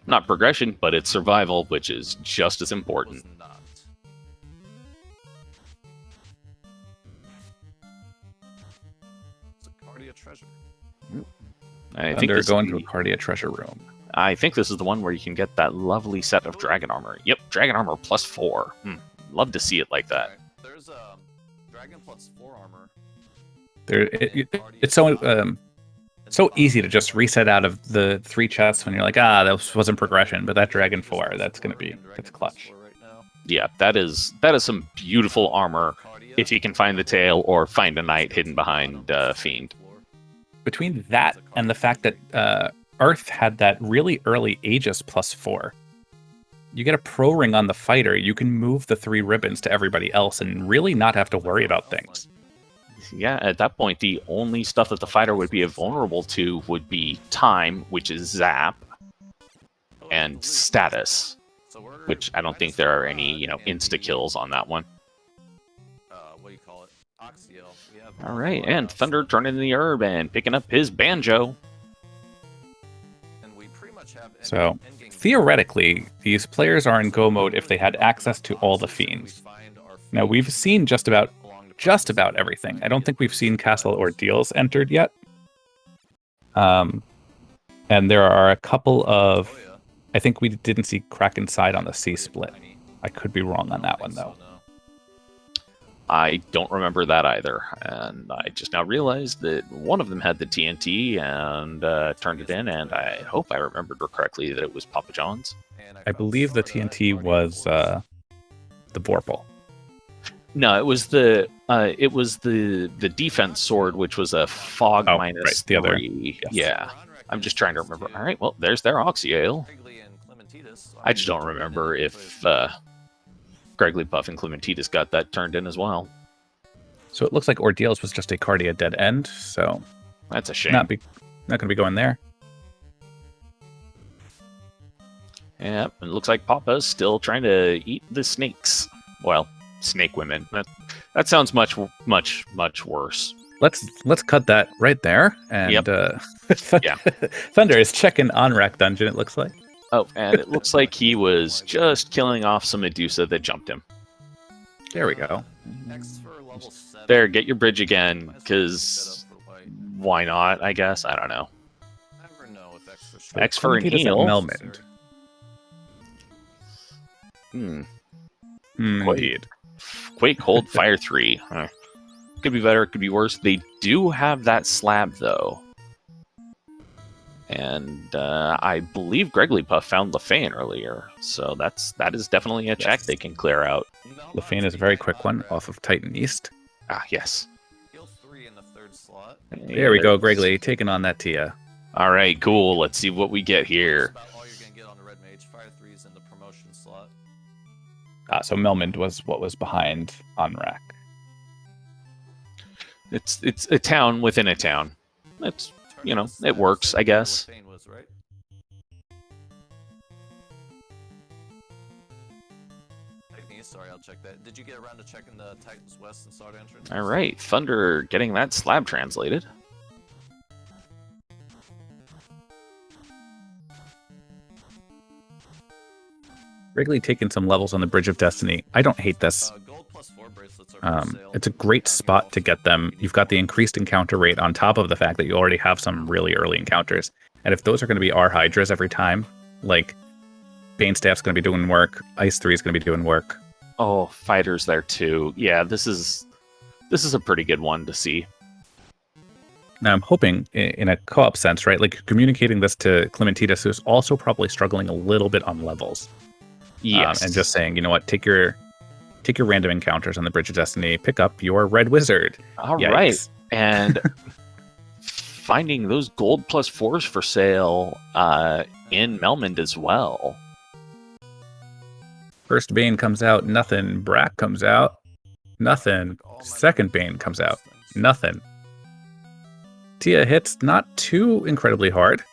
not progression, but it's survival, which is just as important. Was not. It's a Cardia treasure. I think Thunder this going is to a the- Cardia treasure room. I think this is the one where you can get that lovely set of dragon armor. Yep, dragon armor +4. Love to see it like that. Okay. There's Dragon plus 4 armor. It's so easy to just reset out of the 3 chests when you're like, that wasn't progression, but that Dragon 4, that's clutch. Yeah, that is some beautiful armor if you can find the tail or find a knight hidden behind Fiend. Between that and the fact that Earth had that really early Aegis +4, you get a pro ring on the fighter, you can move the 3 ribbons to everybody else and really not have to worry about things. Yeah, at that point, the only stuff that the fighter would be vulnerable to would be time, which is zap, and status, which I don't think there are any, insta-kills on that one. What do you call it? Oxio. All right, and Thunder turning the herb and picking up his banjo. And we pretty much have So, theoretically, these players are in go mode if they had access to all the fiends. Now, we've seen just about everything. I don't think we've seen Castle Ordeals entered yet. And there are a couple of... I think we didn't see Kraken Side on the C split. I could be wrong on that one, though. I don't remember that either, and I just now realized that one of them had the TNT and turned it in, and I hope I remembered correctly that it was Papa John's. I believe the TNT was the Vorpal. No, it was the defense sword, which was a fog minus right, the other. 3. Yes. Yeah, I'm just trying to remember. All right, well, there's their Oxyale. I just don't remember if Platypuff and Clementitas got that turned in as well. So it looks like Ordeals was just a Cardia dead end, so That's a shame. not going to be going there. Yeah, it looks like Poppa's still trying to eat the snakes. Well, snake women. That sounds much worse. Let's cut that right there. And Yeah. Thunder is checking on-rack dungeon, it looks like. Oh, and it looks like he was just killing off some Medusa that jumped him. There we go. There, get your bridge again, because why not, I guess? I don't know. X for an Clementitas heal. at Melmond. Quake, Cold, Fire 3. Could be better, could be worse. They do have that slab, though. And I believe Platypuff found Lefane earlier, so that is definitely a check they can clear out. Lefane is a very quick one off of Titan East. Ah, yes. There we go, Gregley taking on that Tia. All right, cool. Let's see what we get here. So Melmond was what was behind on-rack. It's a town within a town. It's it works, I guess. Sorry, I'll check that. Did you get around to checking the Titans West and Start entrance? All right, Thunder getting that slab translated. Wrigley taking some levels on the Bridge of Destiny. I don't hate this. Gold +4 bracelets are for sale. It's a great spot to get them. You've got the increased encounter rate on top of the fact that you already have some really early encounters. And if those are going to be R Hydras every time, like Banestaff's going to be doing work, Ice 3 is going to be doing work. Oh, Fighter's there too. Yeah, this is a pretty good one to see. Now I'm hoping in a co-op sense, right? Like communicating this to Clementitas, who's also probably struggling a little bit on levels. Yes. And just saying, you know what, take your random encounters on the Bridge of Destiny, pick up your Red Wizard. All Yikes. right. And finding those gold +4s for sale in Melmond as well. First Bane comes out, nothing. Brack comes out, nothing. Second Bane comes out, nothing. Tia hits not too incredibly hard,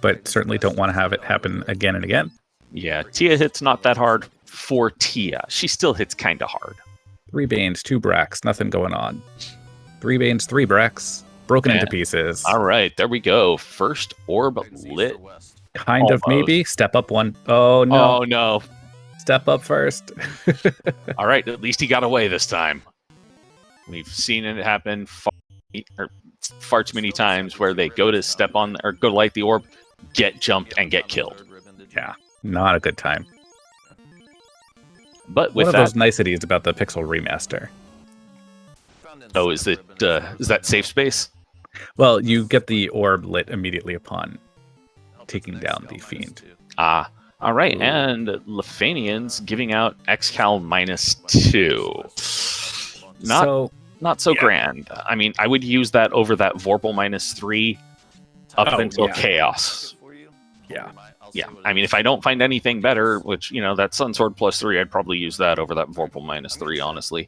but certainly don't want to have it happen again and again. Yeah, Tia hits not that hard for Tia. She still hits kind of hard. 3 Banes, 2 Bracks, nothing going on. 3 Banes, 3 Bracks, broken into And- pieces. All right, there we go. First orb East or lit. west? Kind of, Almost. maybe. Step up one. Oh, no. Oh no! Step up first. All right, at least he got away this time. We've seen it happen far too many times where they go to step on or go to light the orb, get jumped, and get killed. Yeah, not a good time. But One with of that, those niceties about the Pixel remaster. oh, is that safe space? Well, you get the orb lit immediately upon taking down the fiend. Ah, all right, Ooh. and Lefanians giving out Xcal -2. Not so yeah. grand. I mean, I would use that over that Vorpal -3 up Oh, until yeah. Chaos. Yeah. Yeah, I mean, if I don't find anything better, which, you know, that Sunsword +3, I'd probably use that over that Vorpal -3, honestly.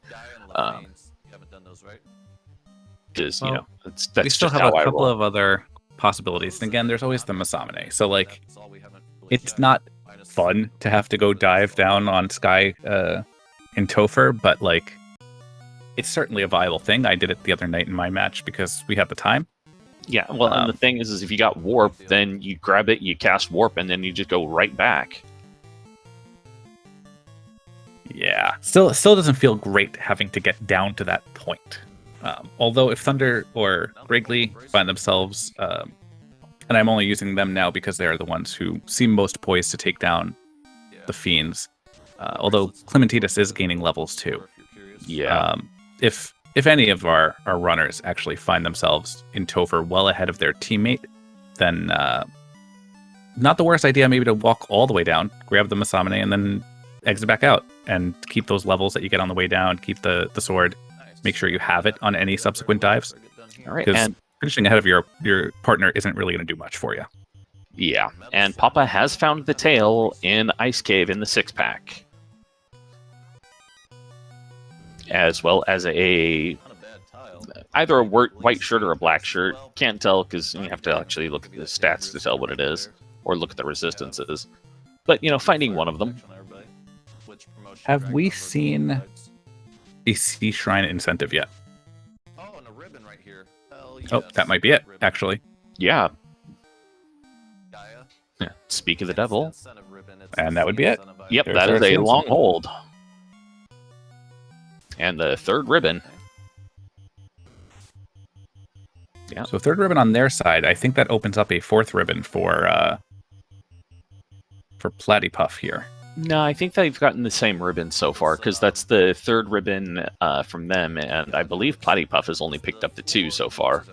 Because, you Well, know, we that's still just have how a I couple roll. of other possibilities. And again, there's always the Masamune. So, like, it's not fun to have to go dive down on Sky in Topher, but, like, it's certainly a viable thing. I did it the other night in my match because we had the time. Yeah, well, and the thing is if you got Warp, then you grab it, you cast Warp, and then you just go right back. Yeah, still doesn't feel great having to get down to that point. Although if Thunder or Wrigley find themselves, and I'm only using them now because they are the ones who seem most poised to take down the fiends. Although Clementitas is gaining levels too. Yeah. If any of our runners actually find themselves in Topher well ahead of their teammate, then not the worst idea maybe to walk all the way down, grab the Masamune, and then exit back out and keep those levels that you get on the way down, keep the sword, make sure you have it on any subsequent dives. All right, Because and finishing ahead of your partner isn't really going to do much for you. yeah, and Poppa has found the tail in Ice Cave in the 6-pack. As well as either a white shirt or a black shirt. Can't tell because you have to actually look at the stats to tell what it is, or look at the resistances. But, you know, finding one of them. Have we seen a Sea Shrine incentive yet? Oh, and a ribbon right here. Hell Oh, yes. that might be it, actually. Yeah. Gaia. Yeah. Speak of the devil. Incentive ribbon, it's And that would be it. Yep, There's that our is a season. long hold. And the third ribbon. Yeah. So third ribbon on their side, I think that opens up a fourth ribbon for Platypuff here. No, I think they've gotten the same ribbon so far, because that's the third ribbon from them, and I believe Platypuff has only picked up the 2 so far.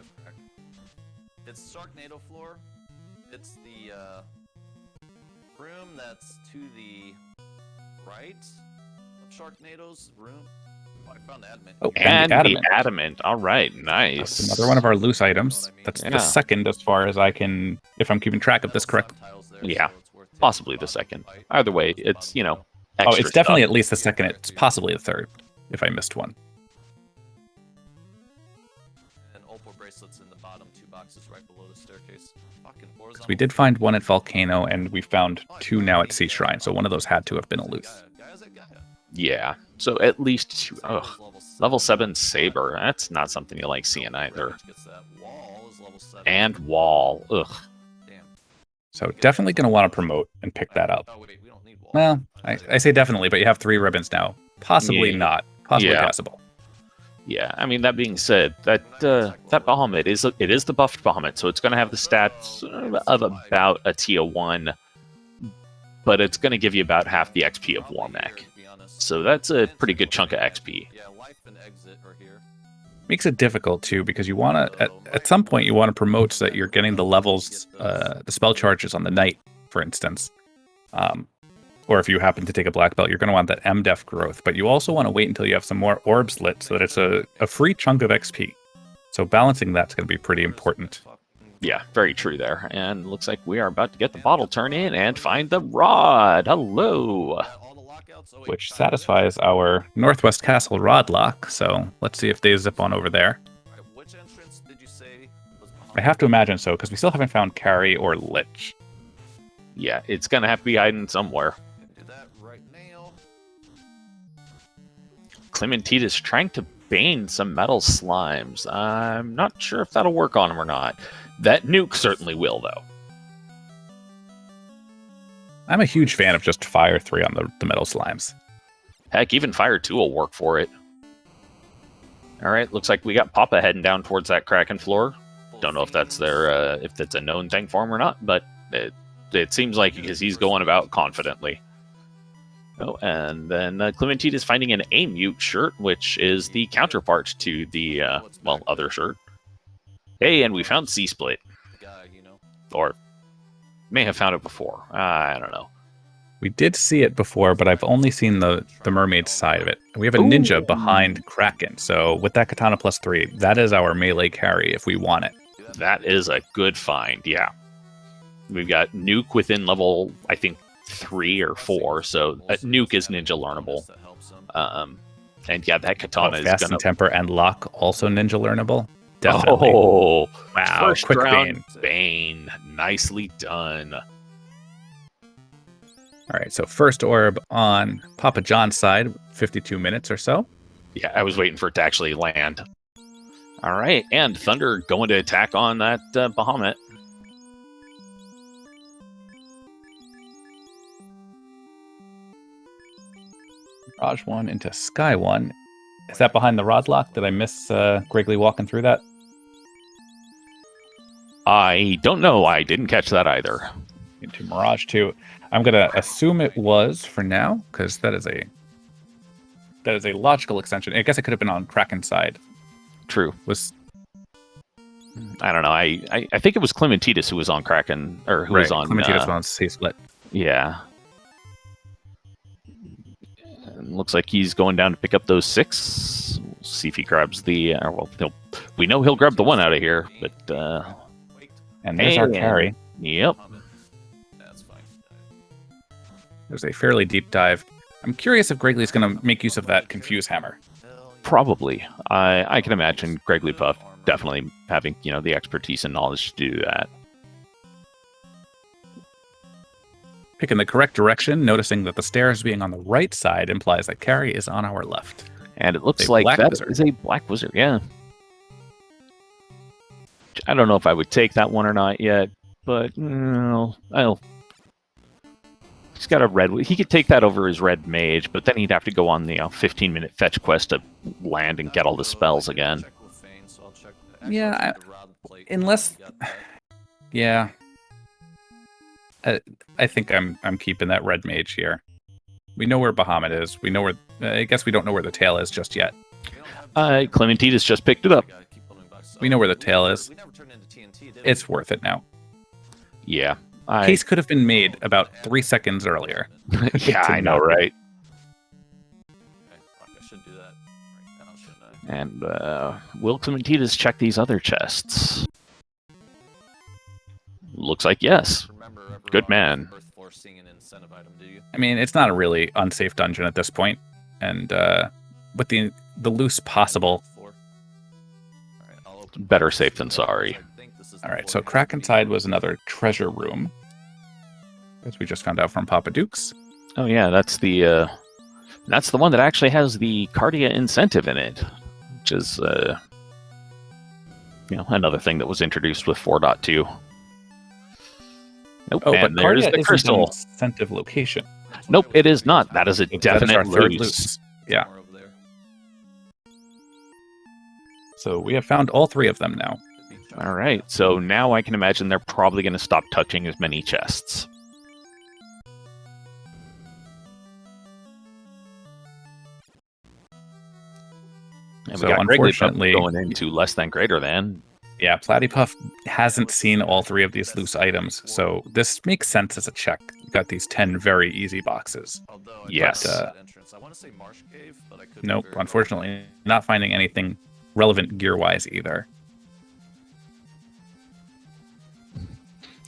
It's Sharknado floor. It's the room that's to the right of Sharknado's room. Oh, I found admin. Oh, And the the adamant. adamant. All right, nice. That's another one of our loose items. That's Yeah. the second as far as I can, if I'm keeping track of this correct. Yeah, possibly the second. Either way, it's, you know, Oh, extra it's definitely stuff. at least the second. It's possibly the third, if I missed one. And opal bracelets in the bottom 2 boxes right below the staircase. Fucking horizontal. We did find one at Volcano, and we found 2 now at Sea Shrine, so one of those had to have been a loose. Gaia's at Gaia. Yeah, so at least 2. Ugh. Level 7 Saber. That's not something you like seeing either. Gets that. Wall is level 7. And Wall. Ugh. Damn. So definitely going to want to promote and pick that up. Oh wait, we don't need wall. Well, I say definitely, but you have 3 ribbons now. Possibly Yeah. not. Possibly Yeah. passable. Yeah, I mean, that being said, that Bahamut is the buffed Bahamut, so it's going to have the stats of about a tier 1, but it's going to give you about half the XP of Warmac. So that's a pretty good chunk of XP. Yeah, life and exit are here. Makes it difficult too, because you want to at some point you want to promote so that you're getting the levels, the spell charges on the knight, for instance. Or if you happen to take a black belt, you're going to want that MDef growth, but you also want to wait until you have some more orbs lit so that it's a free chunk of XP. So balancing that's going to be pretty important. Yeah, very true there. And looks like we are about to get the bottle turn in and find the rod. Hello. Which satisfies our Northwest Castle rod lock, so let's see if they zip on over there. Which entrance did you say was behind? I have to imagine so, because we still haven't found Carrie or Lich. Yeah, it's going to have to be hiding somewhere. Do that right now. Clementita's trying to Bane some metal slimes. I'm not sure if that'll work on him or not. That nuke certainly will, though. I'm a huge fan of just Fire 3 on the metal slimes. Heck, even Fire 2 will work for it. All right, looks like we got Poppa heading down towards that Kraken floor. Don't know if that's if that's a known thing for him or not, but it seems like because he's going about confidently. Oh, and then Clementine is finding an A-Mute shirt, which is the counterpart to the, other shirt. Hey, and we found C-Split. Or may have found it before. I don't know. We did see it before, but I've only seen the mermaid side of it. We have a ninja behind Kraken, so with that katana +3, that is our melee carry if we want it. That is a good find, yeah. We've got Nuke within level, I think, 3 or 4, so Nuke is ninja learnable. And yeah, that katana is fast gonna... and temper and lock also ninja learnable. Definitely. Oh, wow! First Quick round Bane. Bane, nicely done. All right, so first orb on Papa John's side, 52 minutes or so. Yeah, I was waiting for it to actually land. All right, and Thunder going to attack on that Bahamut. Raj 1 into Sky 1. Is that behind the rod lock? Did I miss Griggly walking through that? I don't know. I didn't catch that either. Into Mirage 2. I'm going to assume it was for now, because that is a logical extension. I guess it could have been on Kraken's side. True. I don't know. I think it was Clementitis who was on Kraken, or who was on... Clementitis was on C-Split. Yeah. Looks like he's going down to pick up those 6. We'll see if he grabs the... we know he'll grab the 1 out of here, but... and there's our carry. Yep. There's a fairly deep dive. I'm curious if Griggly's going to make use of that Confuse Hammer. Probably. I can imagine Platypuff definitely having, the expertise and knowledge to do that. Picking the correct direction, noticing that the stairs being on the right side implies that carry is on our left. And it looks like that is a black wizard, yeah. I don't know if I would take that one or not yet, but he's got a red. He could take that over his red mage, but then he'd have to go on the 15-minute fetch quest to land and get all the spells again. Yeah, unless, yeah. I think I'm keeping that red mage here. We know where Bahamut is. We know where. I guess we don't know where the tail is just yet. Clementitis just picked it up. We know where the tail is. It's worth it now. Yeah. Case could have been made about 3 seconds earlier. Yeah, I know, right? I should do that right now, shouldn't I? And will Clementitis check these other chests? Looks like yes. Good man. I mean, it's not a really unsafe dungeon at this point, and with the loose possible. Better safe than sorry. All right, so Kraken's side was another treasure room, as we just found out from Papa Dukes. Oh yeah, that's the one that actually has the Cardia incentive in it, which is another thing that was introduced with 4.2. Nope, oh, and but there's Cardia the isn't crystal. an incentive location. Nope, it is not. That is a That is definite our third loose. loose. Yeah. So we have found all 3 of them now. All right, so now I can imagine they're probably going to stop touching as many chests. And So we got unfortunately, going into less than greater than. yeah, Platypuff hasn't seen all 3 of these loose items, so this makes sense as a check. We've got these 10 very easy boxes. Yes. Nope, unfortunately, not finding anything relevant gear-wise either.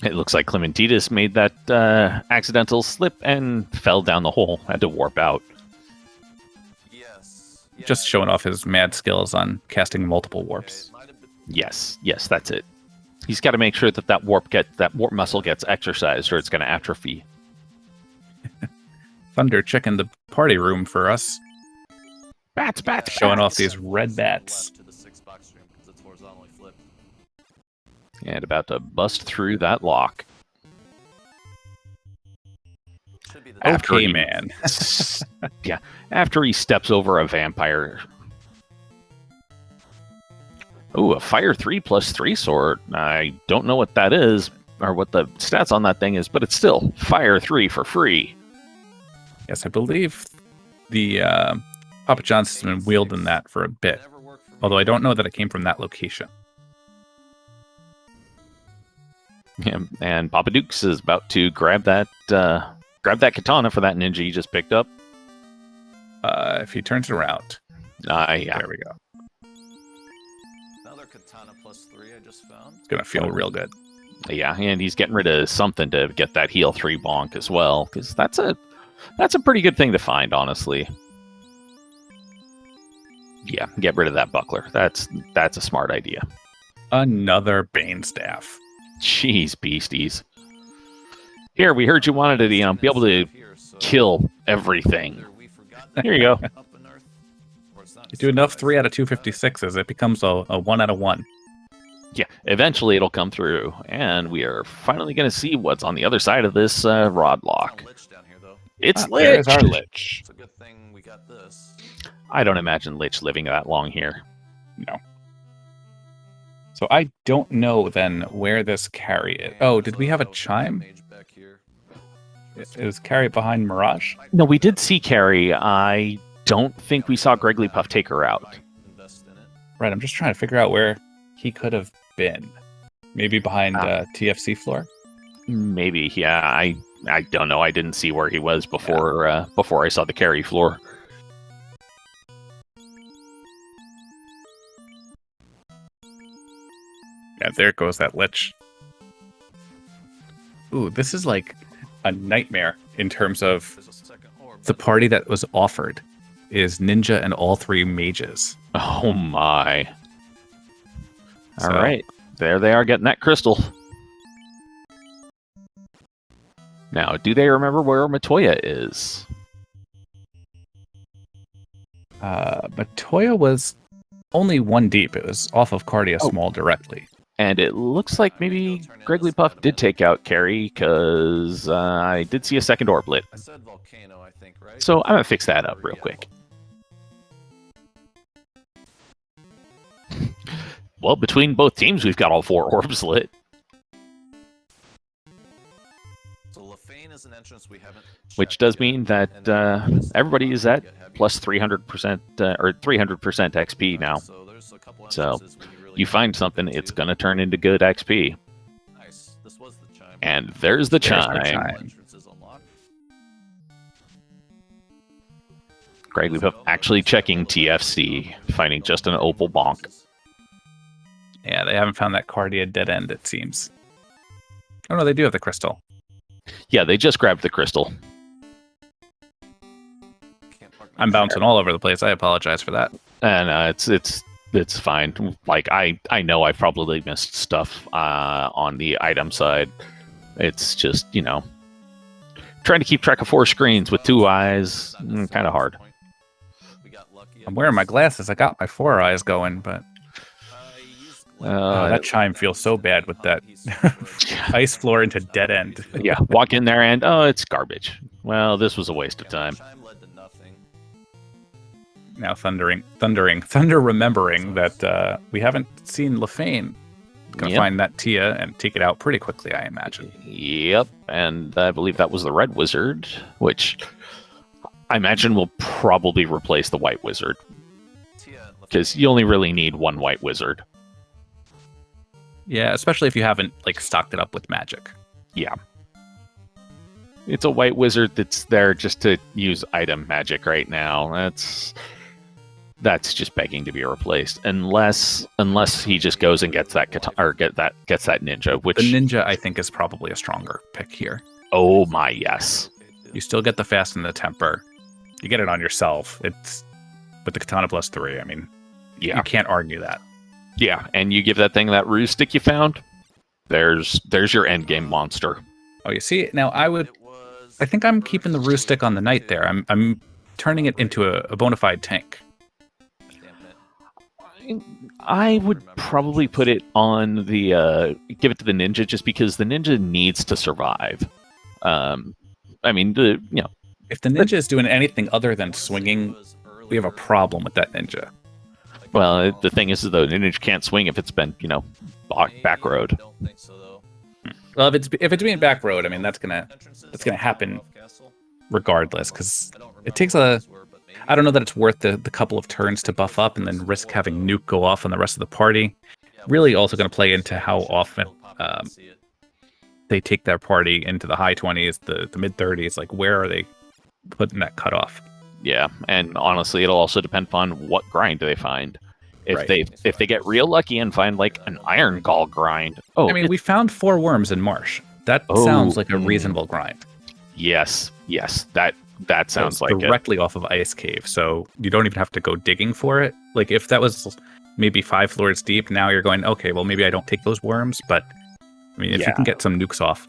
It looks like Clementitis made that accidental slip and fell down the hole. Had to warp out. Just showing off his mad skills on casting multiple warps. Yes, that's it. He's got to make sure that warp muscle gets exercised, or it's going to atrophy. Thunder checking the party room for us. Bats, bats, Showing off bats. these red bats. To the 6-box stream because it's horizontally flipped. And about to bust through that lock. Should be the After Okay, he- man. Yeah, after he steps over a vampire. Ooh, a Fire 3+3 sword. I don't know what that is, or what the stats on that thing is, but it's still Fire 3 for free. Yes, I believe the Papa John's has been wielding that for a bit. never worked for me. Although I don't know that it came from that location. Yeah, and Papa Dukes is about to grab that katana for that ninja he just picked up. If he turns it around. Yeah. There we go. Another katana +3 I just found. It's going to feel real good. Yeah, and he's getting rid of something to get that heal 3 bonk as well, because that's a pretty good thing to find, honestly. Yeah, get rid of that buckler. That's a smart idea. Another Bane Staff. Jeez, beasties. Here, we heard you wanted to, be able to kill everything. Here you go. You do enough 3 out of 256s, it becomes a 1 out of 1. Yeah, eventually it'll come through, and we are finally going to see what's on the other side of this rod lock. It's There's Lich! our Lich. It's a good thing we got this. I don't imagine Lich living that long here. No. So I don't know then where this carry is. Oh, did we have a chime? Is carry behind Mirage? No, we did see Carrie. I don't think we saw Puff take her out. Right, I'm just trying to figure out where he could have been. Maybe behind TFC floor? Maybe, yeah. I don't know. I didn't see where he was before I saw the Carrie floor. Yeah, there goes that Lich. Ooh, this is like a nightmare in terms of the party that was offered is Ninja and all 3 mages. Oh my. So- All right. There they are getting that crystal. Now, do they remember where Matoya is? Matoya was only 1 deep. It was off of Cardia Small directly. And it looks like maybe Puff did take out Carrie, because I did see a second orb lit. I said volcano, I think, right? So I'm going to fix that up real quick. Well, between both teams, we've got all 4 orbs lit. So Lefane is an entrance we haven't Which checked does yet. mean that And then everybody is at get heavy. plus 300% or 300% XP now. So there's a couple So, entrances we really You find need to something, get it's to. going to turn into good XP. Nice. This was the chime. And there's the There's our chime. chime. Entrances unlocked. Puff actually checking TFC, finding just an opal bonk. Yeah, they haven't found that Cardia dead end, it seems. Oh no, they do have the crystal. Yeah, they just grabbed the crystal. Can't park my I'm car. bouncing all over the place. I apologize for that. And it's fine. Like, I know I probably missed stuff on the item side. It's just, trying to keep track of 4 screens with 2 eyes, kind of hard. We got lucky. I'm wearing my glasses. I got my 4 eyes going, but that chime feels so bad with that ice floor into dead end. Yeah, walk in there and, oh, it's garbage. Well, this was a waste of time. Chime led to nothing. Now Thunder remembering that we haven't seen Lefane. Gonna Yep. find that Tia and take it out pretty quickly, I imagine. Yep, and I believe that was the red wizard, which I imagine will probably replace the white wizard, Tia, because you only really need 1 white wizard. Yeah, especially if you haven't stocked it up with magic. Yeah. It's a white wizard that's there just to use item magic right now. That's just begging to be replaced, unless he just goes and gets that gets that ninja, which The ninja, I think, is probably a stronger pick here. oh my yes. You still get the fast and the temper. You get it on yourself. It's with the katana +3. I mean, Yeah. you can't argue that. Yeah, and you give that thing that ruse stick you found, there's your end game monster. Oh, you see, now I think I'm keeping the ruse stick on the knight there. I'm turning it into a bona fide tank. I would probably put it on the give it to the ninja just because the ninja needs to survive. I mean, If the ninja is doing anything other than swinging, we have a problem with that ninja. well, the thing is though, the ninja can't swing if it's been back road. Don't think so though. Well, if it's being back road, I mean that's gonna happen regardless, because it takes a. I don't know that it's worth the couple of turns to buff up and then risk having nuke go off on the rest of the party. Really, also going to play into how often they take their party into the high 20s, the mid 30s. Like, where are they putting that cutoff? Yeah, and honestly, it'll also depend on what grind do they find. If Right. they get real lucky and find like an iron gall grind. Oh, I mean, we found 4 worms in Marsh. That sounds like a reasonable grind. yes, that sounds like directly off of Ice Cave, so you don't even have to go digging for it. Like, if that was maybe 5 floors deep, now you're going, okay, well, maybe I don't take those worms, but I mean, if you can get some nukes off.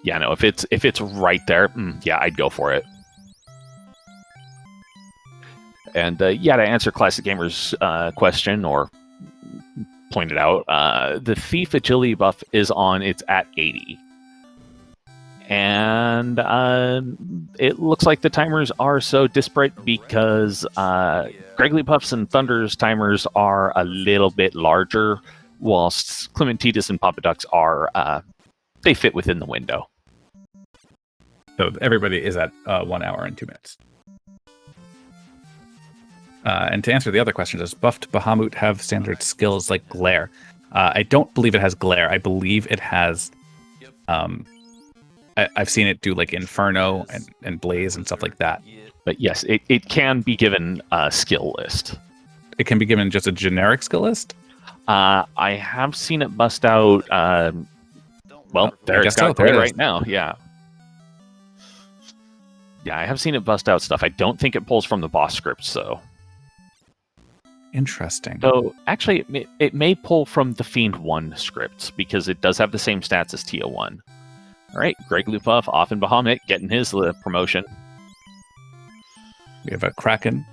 Yeah, no, if it's right there, yeah, I'd go for it. And to answer Classic Gamer's question or point it out, the Thief agility buff is on. It's at 80. And it looks like the timers are so disparate because Gregglypuff's and Thunder's timers are a little bit larger, whilst Clementitas and Poppaducks are, they fit within the window. So everybody is at 1 hour and 2 minutes. And to answer the other question, does buffed Bahamut have standard skills like Glare? I don't believe it has Glare. I believe it has... I've seen it do like Inferno and Blaze and stuff like that. But yes, it can be given a skill list. It can be given just a generic skill list? I have seen it bust out. Well, there it's got it right now. Yeah. Yeah, I have seen it bust out stuff. I don't think it pulls from the boss scripts, though. Interesting. So, actually, it may pull from the Fiend 1 scripts, because it does have the same stats as Tia 1. All right, Gregglypuff off in Bahamut, getting his promotion. We have a Kraken.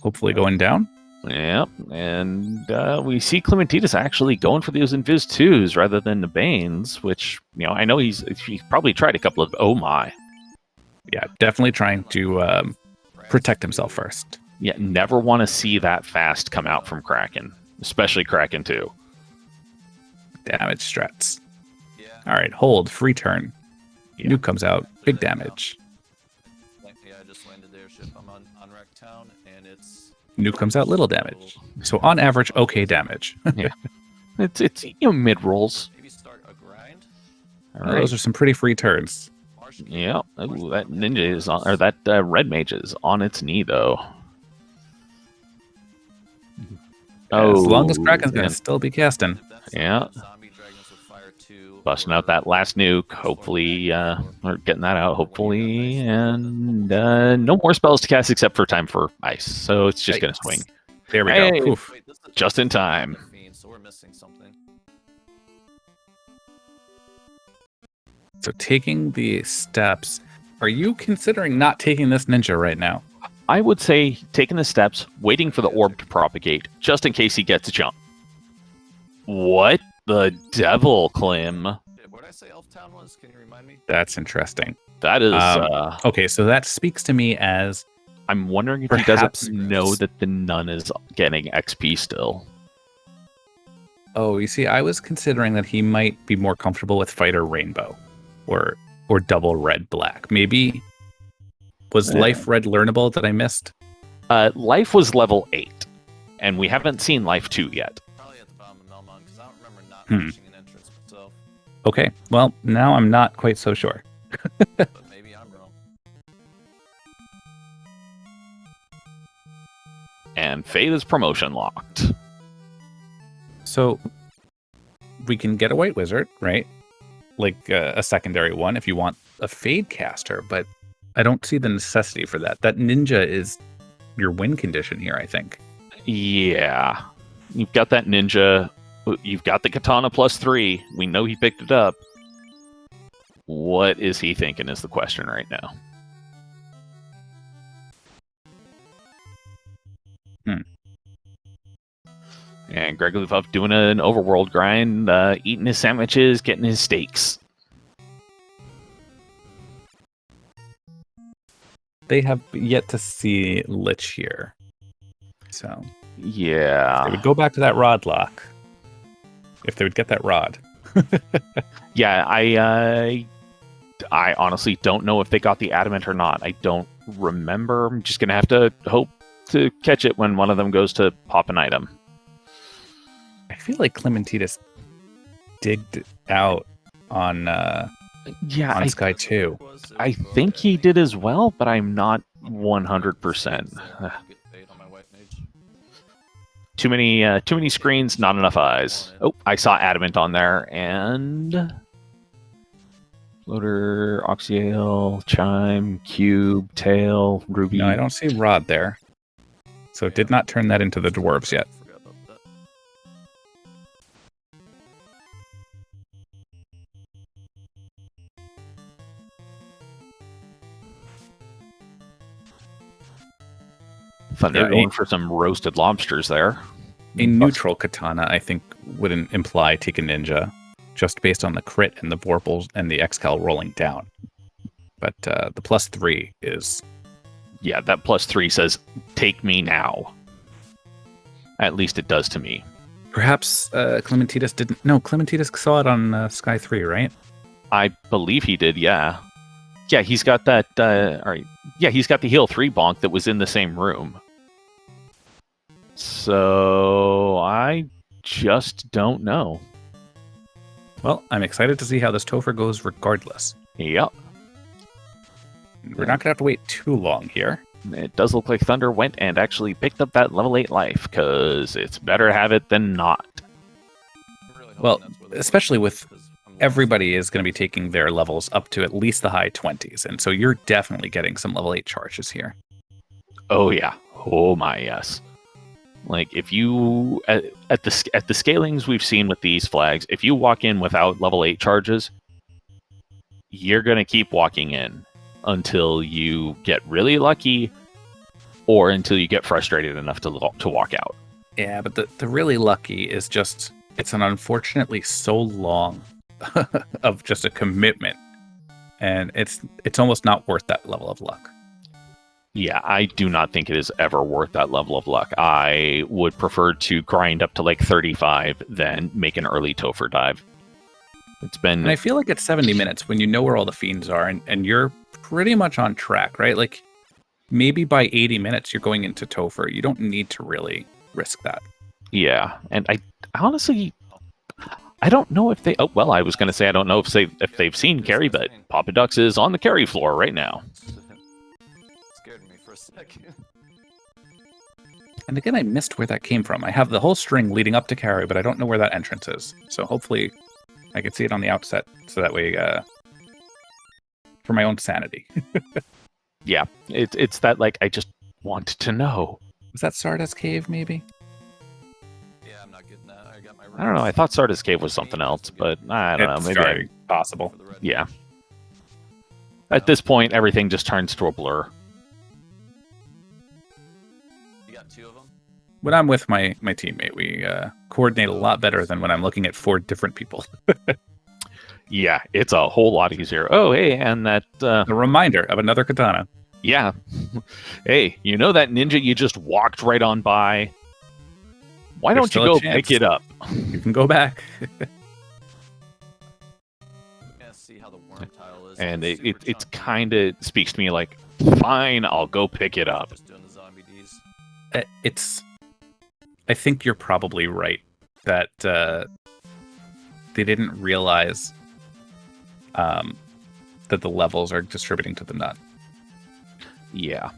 Hopefully going down. Yep, and we see Clementitas actually going for those Invis 2s rather than the Banes, which, I know he's probably tried a couple of, oh my. Yeah, definitely trying to protect himself first. Yeah, never want to see that fast come out from Kraken, especially Kraken 2. Damage strats. All right, hold, free turn. Nuke comes out, big damage. Yeah, I just landed their ship. I'm on Wreck Town, and it's... Nuke comes out, little damage. So on average, okay damage. Yeah, it's mid rolls. Maybe start a grind. All right. Those are some pretty free turns. Yeah, ooh, that ninja is on, or that red mage is on its knee though. As long as Kraken's gonna still be casting. Yeah. Busting out that last nuke, hopefully, or getting that out, hopefully, and no more spells to cast except for time for ice. So it's just going to swing. There we go. Oof. Wait, Just in time. So we're missing something. So taking the steps, are you considering not taking this ninja right now? I would say taking the steps, waiting for the orb to propagate, just in case he gets a jump. What the devil, Clem? What did I say Elf Town was? Can you remind me? That's interesting. That is... okay, so that speaks to me as... I'm wondering if he doesn't know that the nun is getting XP still. Oh, you see, I was considering that he might be more comfortable with Fighter Rainbow. Or double red black. Maybe... Was Life Red learnable that I missed? Life was level 8. And we haven't seen Life 2 yet. Probably at the bottom of Melmon, because I don't remember not reaching an entrance myself. Okay, well, now I'm not quite so sure. But maybe I'm wrong. And Fade is promotion locked. So, we can get a White Wizard, right? Like a secondary one if you want a Fade caster, but I don't see the necessity for that. That ninja is your win condition here, I think. Yeah. You've got that ninja. You've got the katana +3. We know he picked it up. What is he thinking is the question right now. And Platypuff doing an overworld grind, eating his sandwiches, getting his steaks. They have yet to see Lich here. So Yeah. they would go back to that rod lock. If they would get that rod. Yeah, I honestly don't know if they got the adamant or not. I don't remember. I'm just going to have to hope to catch it when one of them goes to pop an item. I feel like Clementitas digged out on Yeah, Sky 2. I think he did as well, but I'm not 100%. Too many screens, not enough eyes. Oh, I saw adamant on there, and floater, oxyale, chime, cube, tail, ruby. No, I don't see rod there. So it did not turn that into the dwarves yet. Thunder Yeah, going for some roasted lobsters there. A neutral katana, I think, wouldn't imply Tika Ninja, just based on the crit and the Vorpals and the Excal rolling down. But the +3 is... Yeah, that +3 says, take me now. At least it does to me. Perhaps Clementitas didn't... No, Clementitas saw it on Sky 3, right? I believe he did, yeah. Yeah, he's got that... all right. Yeah, he's got the heal 3 bonk that was in the same room. So I just don't know. Well, I'm excited to see how this Topher goes regardless. Yep. We're not going to have to wait too long here. It does look like Thunder went and actually picked up that level 8 life, because it's better to have it than not. Well, especially with everybody is going to be taking their levels up to at least the high 20s, and so you're definitely getting some level 8 charges here. Oh yeah. Oh my, yes. Like, if you at the scalings we've seen with these flags, if you walk in without level 8 charges, you're going to keep walking in until you get really lucky, or until you get frustrated enough to walk out. Yeah, but the really lucky is just, it's an unfortunately so long of just a commitment, and it's almost not worth that level of luck. Yeah, I do not think it is ever worth that level of luck. I would prefer to grind up to like 35 than make an early Topher dive. It's been... And I feel like at 70 minutes, when you know where all the fiends are, and you're pretty much on track, right? Like, maybe by 80 minutes, you're going into Topher. You don't need to really risk that. Yeah, and I honestly... I don't know if they... Oh, well, I was going to say I don't know if they've seen Carrie, but Papa Dux is on the Carrie floor right now. Scared me for a second. And again, I missed where that came from. I have the whole string leading up to Carrie, but I don't know where that entrance is. So hopefully I can see it on the outset, so that way, for my own sanity. Yeah, it's that, like, I just want to know. Was that Sardas Cave, maybe? Yeah, I'm not getting that. I got my... I don't know, I thought Sardis Cave was something else, but I don't know. Maybe very possible. Yeah. At this point, everything just turns to a blur. You got 2 of them? When I'm with my teammate, we coordinate a lot better than when I'm looking at 4 different people. Yeah, it's a whole lot easier. Oh, hey, and that... A reminder of another katana. Yeah. Hey, you know that ninja you just walked right on by? Why There's don't you still go a pick chance. it up? You can go back. Yeah, see how the worm tile is. And It's it's super chunky. kind of speaks to me like, fine, I'll go pick it up. Just doing the zombie Ds. I think you're probably right that they didn't realize that the levels are distributing to the nut. Yeah.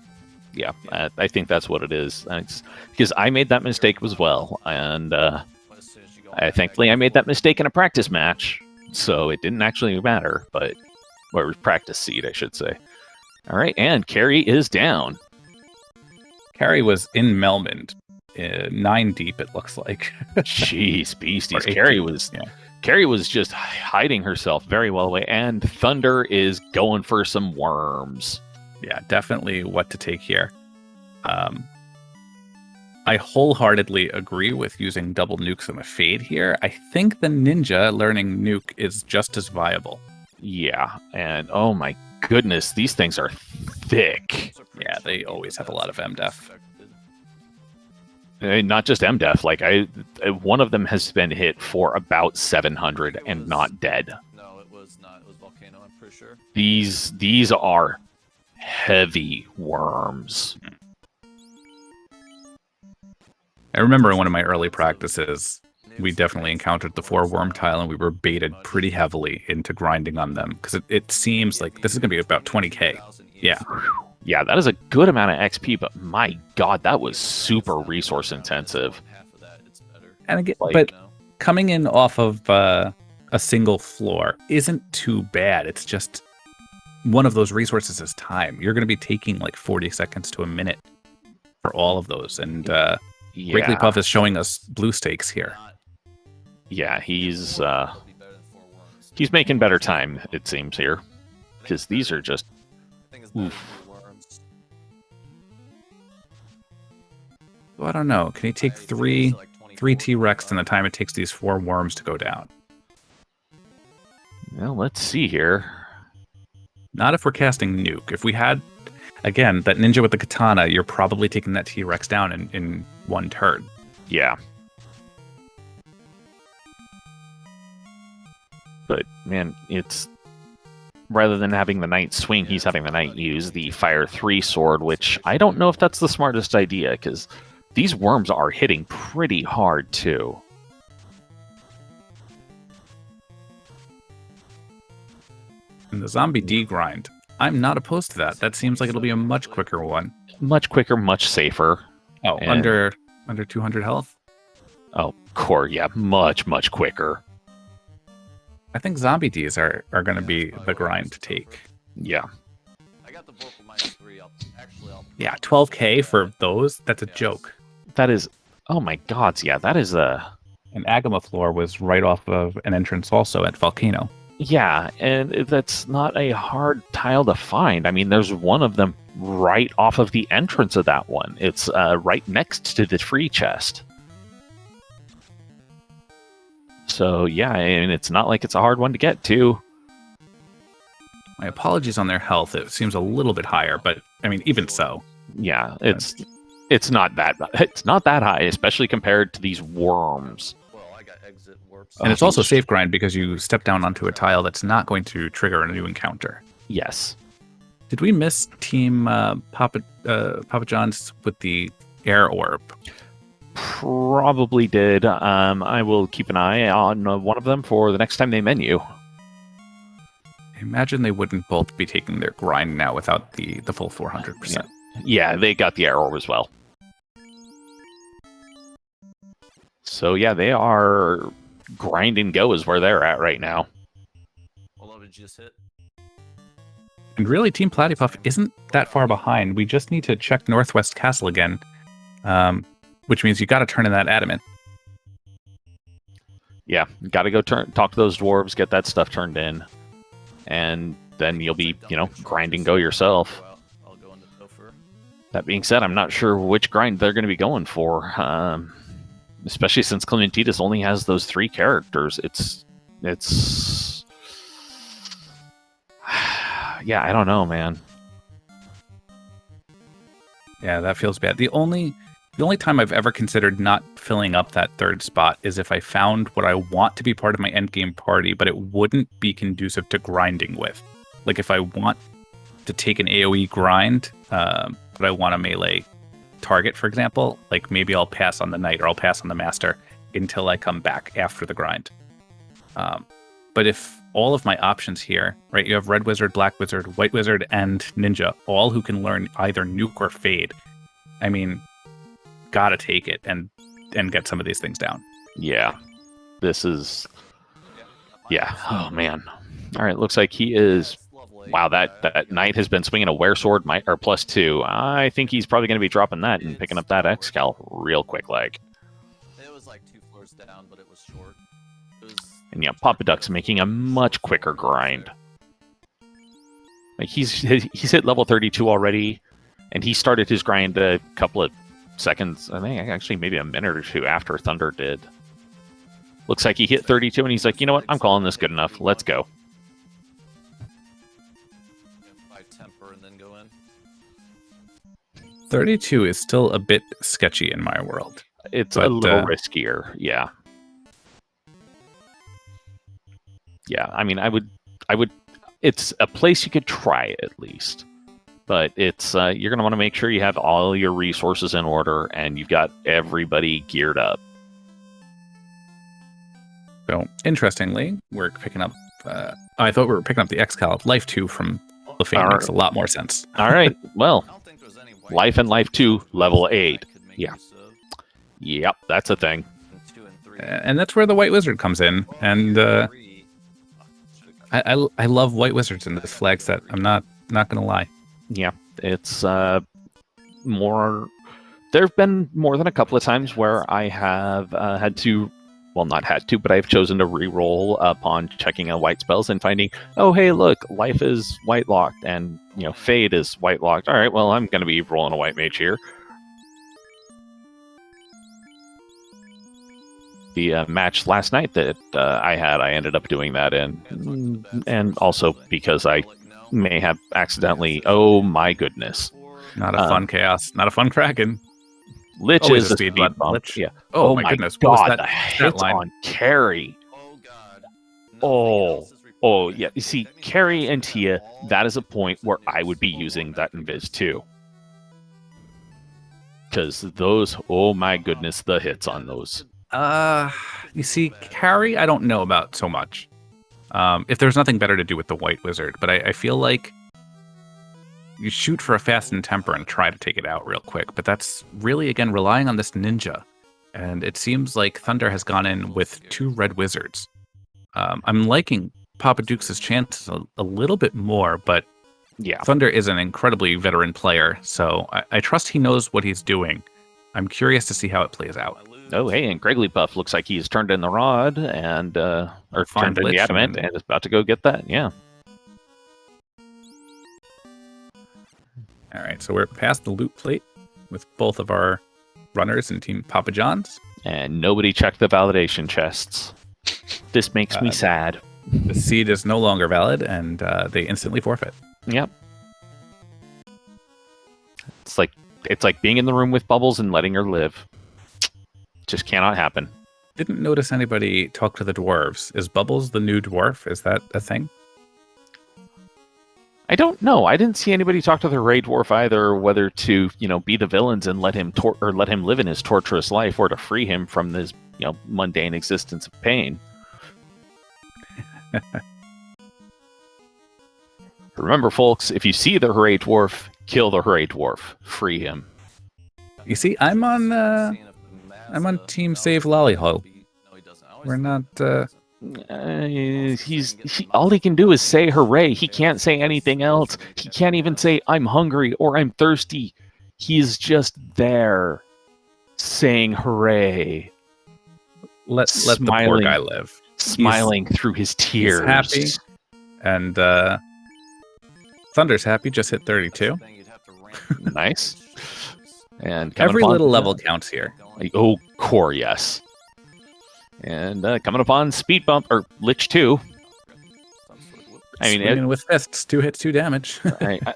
Yeah, I think that's what it is. It's because I made that mistake as well, and As soon as you go back, thankfully I made that mistake in a practice match, so it didn't actually matter, but... Or practice seed, I should say. All right, and Carrie is down. Carrie was in Melmond, 9 deep, it looks like. Jeez, beasties. Or 8 Carrie deep, was... yeah. Carrie was just hiding herself very well away, and Thunder is going for some worms. Yeah, definitely what to take here. I I wholeheartedly agree with using double nukes and a fade here. I think the ninja learning nuke is just as viable. Yeah, and oh my goodness, these things are thick. Yeah, they always have a lot of MDef. Not just MDef, like one of them has been hit for about 700 and not dead. No, it was not. It was Volcano, I'm pretty sure. These are heavy worms. I remember in one of my early practices, we definitely encountered the 4 worm tile, and we were baited pretty heavily into grinding on them, because it seems like this is going to be about 20k. Yeah. Yeah, that is a good amount of XP, but my god, that was super resource intensive. And again, but coming in off of a single floor isn't too bad. It's just one of those resources is time. You're going to be taking like 40 seconds to a minute for all of those, and Wigglypuff is showing us blue stakes here. Yeah, he's making better time, it seems, here, because these are just oof. So I don't know. Can he take three T-Rex in the time it takes these 4 worms to go down? Well, let's see here. Not if we're casting nuke. If we had, again, that ninja with the katana, you're probably taking that T-Rex down in one turn. Yeah. But, man, it's... Rather than having the knight swing, he's having the knight use the Fire 3 sword, which I don't know if that's the smartest idea, because these worms are hitting pretty hard, too. And the zombie D grind, I'm not opposed to that. That seems like it'll be a much quicker one. Much quicker, much safer. Oh, and under 200 health? Oh, core, yeah, much, much quicker. I think zombie Ds are going to be the grind to take. Yeah. I got the vocal -3. Yeah, 12k for those? That's a joke. That is... Oh my god, yeah, that is a... And Agama floor was right off of an entrance also at Volcano. Yeah, and that's not a hard tile to find. I mean, there's one of them right off of the entrance of that one. It's right next to the free chest. So, yeah, and it's not like it's a hard one to get to. My apologies on their health. It seems a little bit higher, but, I mean, even so. Yeah, it's not that high, especially compared to these worms. And it's also safe grind because you step down onto a tile that's not going to trigger a new encounter. Yes. Did we miss Team Papa John's with the air orb? Probably did. I will keep an eye on one of them for the next time they menu. I imagine they wouldn't both be taking their grind now without the full 400%. Yeah, they got the air orb as well. So yeah, they are grind and go is where they're at right now. Just hit. And really, Team Platypuff isn't that far behind. We just need to check Northwest Castle again, which means you got to turn in that adamant. Yeah, got to go talk to those dwarves, get that stuff turned in, and then you'll be, grind and go yourself. I'll go into Topher. That being said, I'm not sure which grind they're going to be going for. Especially since Clementitas only has those 3 characters. It's yeah, I don't know, man. Yeah, that feels bad. The only time I've ever considered not filling up that 3rd spot is if I found what I want to be part of my endgame party, but it wouldn't be conducive to grinding with. Like if I want to take an AoE grind, but I want a melee target, for example, like maybe I'll pass on the knight or I'll pass on the master until I come back after the grind. But if all of my options here, right, you have red wizard, black wizard, white wizard, and ninja, all who can learn either nuke or fade, I mean, gotta take it and get some of these things down. Yeah, this is, yeah, oh man. All right, looks like he is, wow, that knight has been swinging a wear sword, or +2. I think he's probably going to be dropping that and picking up that X-Cal real quick, like. It was like 2 floors down, but it was short. And yeah, Papa Duck's making a much quicker grind. Like he's hit level 32 already, and he started his grind a couple of seconds. I think actually maybe a minute or two after Thunder did. Looks like he hit 32, and he's like, you know what? I'm calling this good enough. Let's go. Buy temper and then go in. 32 is still a bit sketchy in my world. It's a little riskier, yeah. Yeah, I mean, I would. It's a place you could try at least, but it's you're gonna want to make sure you have all your resources in order and you've got everybody geared up. So, interestingly, we're picking up. I thought we were picking up the Xcal. Life 2 from Lefane makes a lot more sense. All right, well, I don't think there's any Life and Life 2, level 8. Yeah. use of. Yep, that's a thing. And 2 and 3. And that's where the White Wizard comes in. And I love White Wizards in this flag set. I'm not gonna lie. Yeah, it's more. There have been more than a couple of times where I have had to. Well, not had to, but I've chosen to re-roll upon checking a white spells and finding, oh, hey, look, Life is white locked and, Fade is white locked. All right, well, I'm going to be rolling a white mage here. The match last night that I ended up doing that in. And also because I may have accidentally, oh my goodness. Not a fun chaos. Not a fun Kraken. Lich Always is a a speed speed bump. Lich. Yeah. Oh my goodness. What was God, that, the that hits line? on carry. Oh god. Oh, yeah. You see, carry and Tia, that is a point where I would be using that invis too. Because those, oh my goodness, the hits on those. You see, carry, I don't know about so much. If there's nothing better to do with the White Wizard, but I feel like you shoot for a fast and temper and try to take it out real quick. But that's really, again, relying on this ninja. And it seems like Thunder has gone in with 2 red wizards. I'm liking Papa Dukes' chances a little bit more, but Yeah. Thunder is an incredibly veteran player, so I trust he knows what he's doing. I'm curious to see how it plays out. Oh, hey, and Puff looks like he's turned in the rod and, or turned in the Lich adamant and is about to go get that. Yeah. All right, so we're past the loot plate with both of our runners in Team Papa John's. And nobody checked the validation chests. This makes me sad. The seed is no longer valid, and they instantly forfeit. Yep. It's like being in the room with Bubbles and letting her live. Just cannot happen. Didn't notice anybody talk to the dwarves. Is Bubbles the new dwarf? Is that a thing? I don't know. I didn't see anybody talk to the Ray Dwarf either, whether to, be the villains and let him let him live in his torturous life, or to free him from this, mundane existence of pain. Remember, folks, if you see the Hooray Dwarf, kill the Hooray Dwarf. Free him. You see, I'm on Team Save Lollyhole. We're not. All he can do is say hooray. He can't say anything else. He can't even say I'm hungry or I'm thirsty. He's just there saying hooray. Let the poor guy live. Smiling through his tears. He's happy. And Thunder's happy, just hit 32. Nice. And every little level counts here. Oh, core, yes. And coming upon Speed Bump, or Lich 2. I mean, with fists, 2 hits, 2 damage.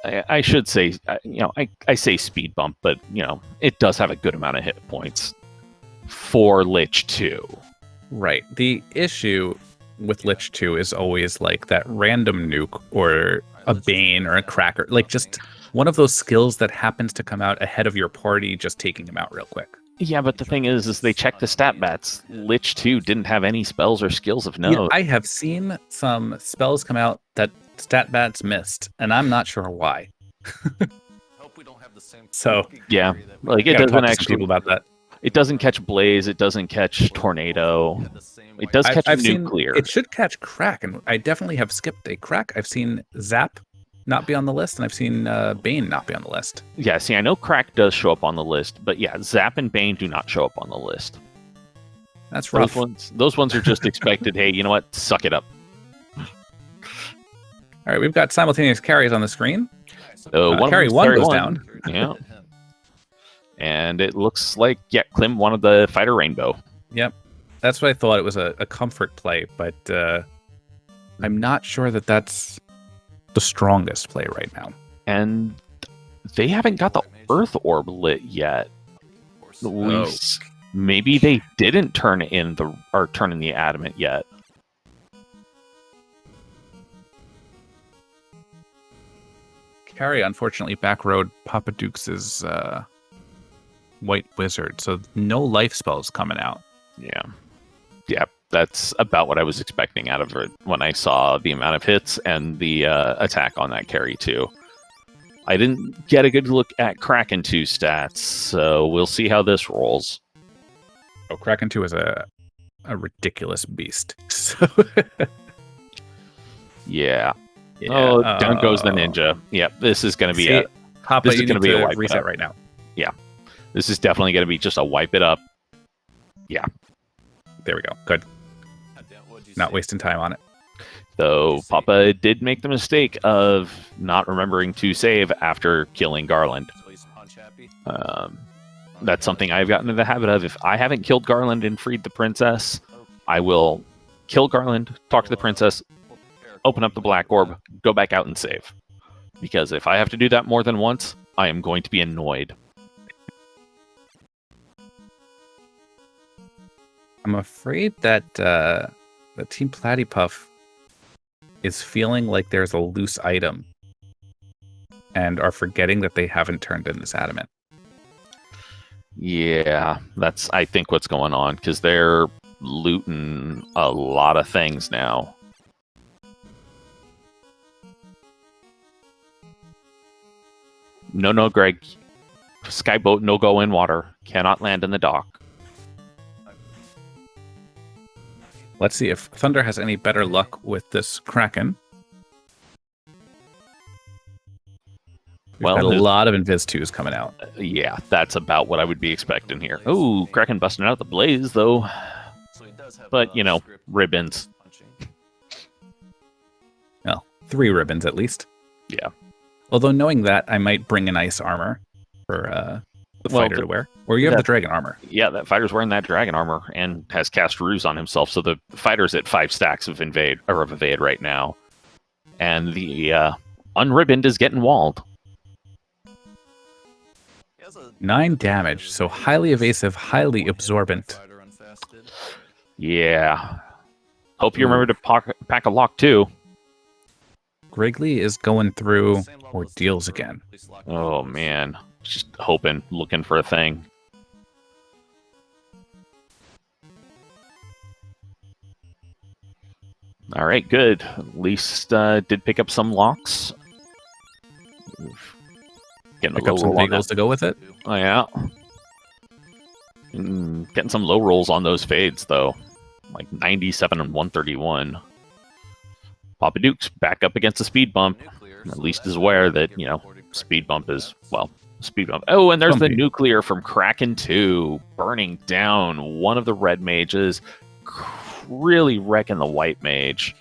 I should say, I say Speed Bump, but, it does have a good amount of hit points for Lich 2. Right. The issue with Lich 2 is always like that random nuke or a Bane or a Cracker. Like just one of those skills that happens to come out ahead of your party, just taking them out real quick. Yeah, but the thing is they checked the stat bats. Lich 2 didn't have any spells or skills of note. Yeah, I have seen some spells come out that stat bats missed, and I'm not sure why. So yeah, like it doesn't actually people about that. It doesn't catch Blaze. It doesn't catch Tornado. It does catch Nuclear. It should catch Crack, and I definitely have skipped a Crack. I've seen Zap not be on the list, and I've seen Bane not be on the list. Yeah, see, I know Crack does show up on the list, but yeah, Zap and Bane do not show up on the list. That's rough. Those ones are just expected, hey, you know what? Suck it up. All right, we've got simultaneous carries on the screen. Carry 1 goes down. Yeah. And it looks like, yeah, Klim wanted the Fighter Rainbow. Yep. That's what I thought. It was a comfort play, but I'm not sure that that's the strongest play right now. And they haven't got the Earth Orb lit yet. At least maybe they didn't turn in the Adamant yet. Carry, unfortunately, backroad Papa Dukes' White Wizard, so no life spells coming out. Yeah, that's about what I was expecting out of it when I saw the amount of hits and the attack on that carry too. I didn't get a good look at Kraken 2 stats, so we'll see how this rolls. Oh, Kraken 2 is a ridiculous beast. So yeah. Oh, down goes the ninja. Yep, this is going to be Poppa, this is going to be a wipe reset right now. Yeah, this is definitely going to be just a wipe it up. Yeah. There we go. Good. Not wasting time on it. Though Poppa did make the mistake of not remembering to save after killing Garland. That's something I've gotten into the habit of. If I haven't killed Garland and freed the princess, I will kill Garland, talk to the princess, open up the black orb, go back out and save. Because if I have to do that more than once, I am going to be annoyed. I'm afraid that the Team Platypuff is feeling like there's a loose item and are forgetting that they haven't turned in this Adamant. Yeah, that's, I think, what's going on, because they're looting a lot of things now. No, Greg. Skyboat, no go in water. Cannot land in the dock. Let's see if Thunder has any better luck with this Kraken. We've got a lot of Invis 2s coming out. Yeah, that's about what I would be expecting here. Oh, Kraken busting out the blaze, though. But, you know, ribbons. Well, 3 ribbons at least. Yeah. Although knowing that, I might bring an ice armor for the fighter to wear. Or you have the dragon armor. Yeah, that fighter's wearing that dragon armor and has cast ruse on himself. So the fighter's at 5 stacks of evade right now. And the unribboned is getting walled. 9 damage, so highly evasive, highly absorbent. Yeah. Hope you remember to pack a lock too. Griggly is going through ordeals again. Oh man. Just hoping, looking for a thing. All right, good. At least did pick up some locks. Getting Pick up some bagels to go with it. Oh yeah. Getting some low rolls on those fades though, like 97 and 131. Papa Duke's back up against the speed bump. At least is aware that, you know, speed bump is, well, speed bump. Oh, and there's the nuclear from Kraken 2 burning down one of the red mages, really wrecking the white mage.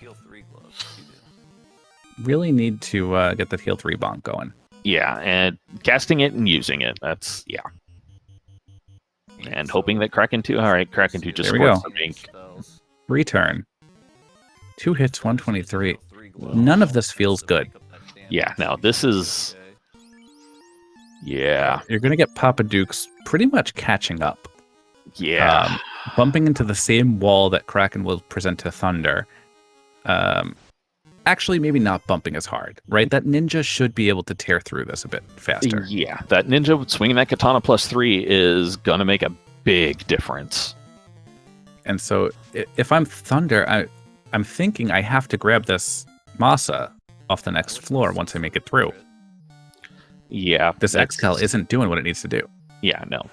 Really need to get the heal 3 bonk going. Yeah, and casting it and using it. That's, yeah. And hoping that Kraken 2, all right, Kraken 2 just scored some ink. Return. 2 hits, 123. None of this feels good. Yeah, no, this is... Yeah. You're going to get Papa Dukes pretty much catching up. Yeah. Bumping into the same wall that Kraken will present to Thunder. Actually, maybe not bumping as hard, right? That ninja should be able to tear through this a bit faster. Yeah, that ninja swinging that katana +3 is going to make a big difference. And so if I'm Thunder, I'm thinking I have to grab this Masa off the next floor once I make it through. Yeah. This Excal isn't doing what it needs to do. Yeah, no.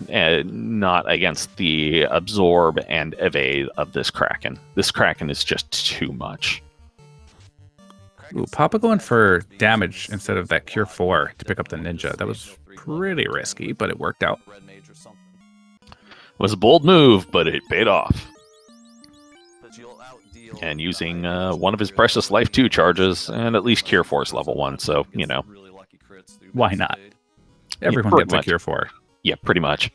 Not against the absorb and evade of this Kraken. This Kraken is just too much. Ooh, Poppa going for damage instead of that Cure 4 to pick up the ninja. That was pretty risky, but it worked out. It was a bold move, but it paid off. And using one of his precious Life 2 charges, and at least Cure 4's level 1, so, you know. Why not? Everyone gets a Cure 4. Yeah, pretty much.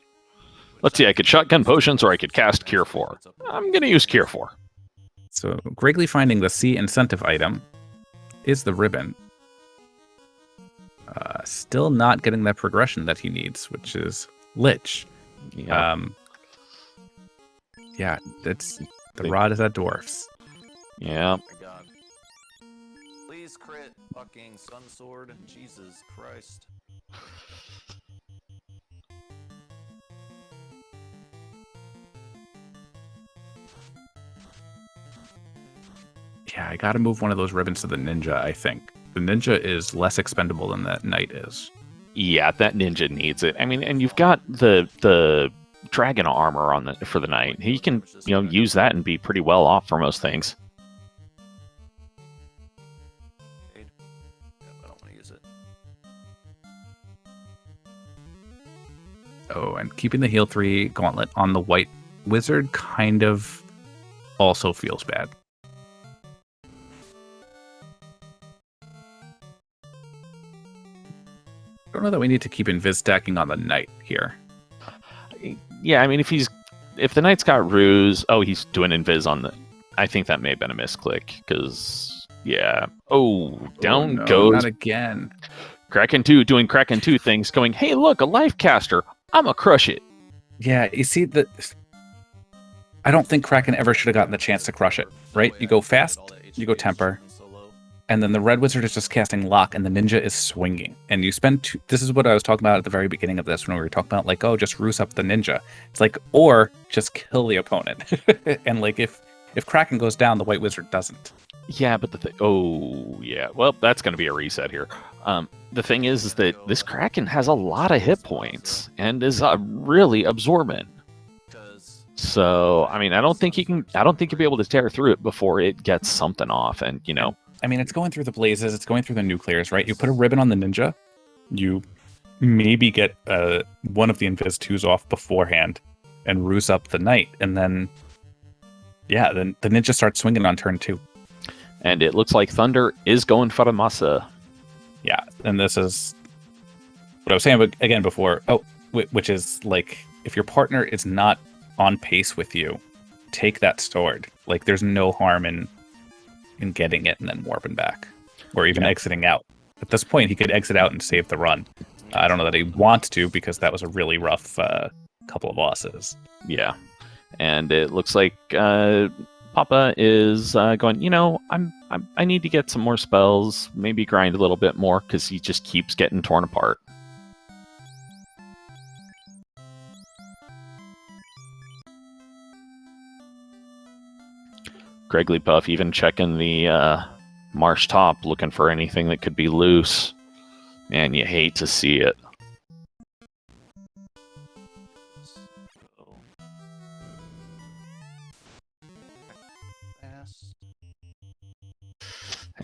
Let's see, I could shotgun potions or I could cast Cure 4. I'm going to use Cure 4. So Gregory finding the C incentive item is the ribbon. Still not getting that progression that he needs, which is Lich. Yeah. Yeah, that's the rod is at dwarfs. Yeah. Oh my god. Please crit fucking Sun Sword. Jesus Christ. Yeah, I gotta move one of those ribbons to the ninja, I think. The ninja is less expendable than that knight is. Yeah, that ninja needs it. I mean, and you've got the dragon armor on for the knight. He can, use that and be pretty well off for most things. Yeah, I don't want to use it. Oh, and keeping the heal 3 gauntlet on the white wizard kind of also feels bad. I don't know that we need to keep invis stacking on the knight here. Yeah, I mean, if the knight's got ruse, he's doing invis on the. I think that may have been a misclick because down goes not again. Kraken 2 doing Kraken 2 things, going, hey, look, a life caster. I'ma crush it. Yeah, you see that. I don't think Kraken ever should have gotten the chance to crush it. Right? You go fast, you go temper. And then the red wizard is just casting lock, and the ninja is swinging. And you spend this is what I was talking about at the very beginning of this when we were talking about just ruse up the ninja. It's like, or just kill the opponent. And if Kraken goes down, the white wizard doesn't. Yeah, but well, that's going to be a reset here. The thing is that this Kraken has a lot of hit points and is really absorbent. So I mean, I don't think you'll be able to tear through it before it gets something off, and I mean, it's going through the blazes, it's going through the nuclears, right? You put a ribbon on the ninja, you maybe get one of the invis 2s off beforehand and ruse up the knight, and then then the ninja starts swinging on turn 2. And it looks like Thunder is going Faramasa. Yeah, and this is what I was saying again before, which is if your partner is not on pace with you, take that sword. There's no harm in getting it and then warping back, or even exiting out. At this point, he could exit out and save the run. I don't know that he wants to because that was a really rough couple of losses. Yeah, and it looks like Poppa is going. I need to get some more spells, maybe grind a little bit more because he just keeps getting torn apart. Platypuff even checking the marsh top, looking for anything that could be loose. Man, you hate to see it.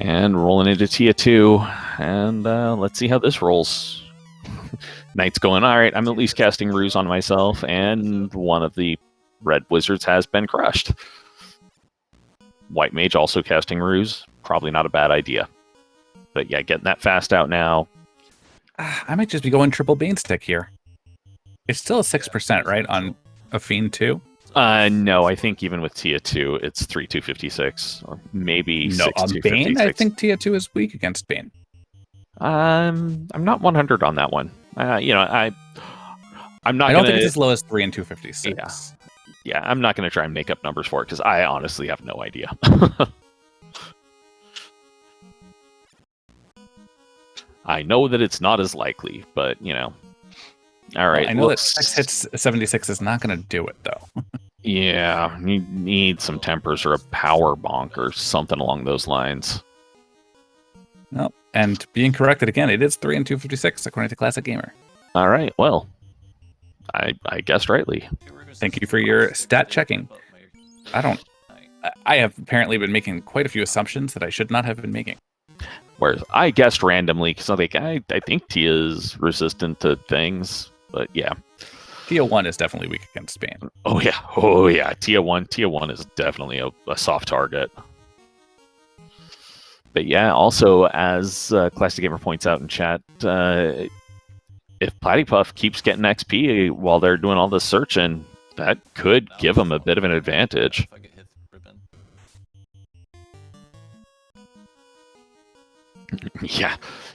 And rolling into Tia 2, and let's see how this rolls. Knight's going, all right, I'm at least casting ruse on myself, and one of the red wizards has been crushed. White mage also casting ruse. Probably not a bad idea. But yeah, getting that fast out now. I might just be going triple Bane stick here. It's still a 6%, right, on a Fiend 2? No, I think even with Tia 2, it's 3,256, or maybe no, on Bane, I think Tia 2 is weak against Bane. I'm not 100 on that one. I'm not. I don't think it's as low as 3 and 256. Yeah. Yeah, I'm not going to try and make up numbers for it because I honestly have no idea. I know that it's not as likely, but All right. I know that 6 hits 76 is not going to do it, though. Yeah, you need some tempers or a power bonk or something along those lines. No, and being corrected again, it is 3 and 256 according to Classic Gamer. All right. Well, I guessed rightly. Thank you for your stat checking. I have apparently been making quite a few assumptions that I should not have been making. Whereas I guessed randomly because I think Tia's resistant to things, but yeah. Tia 1 is definitely weak against Bane. Oh yeah. Tia 1 is definitely a soft target. But yeah, also as Classic Gamer points out in chat, if Platypuff keeps getting XP while they're doing all this searching, that could give them a bit of an advantage. If I get hit ribbon.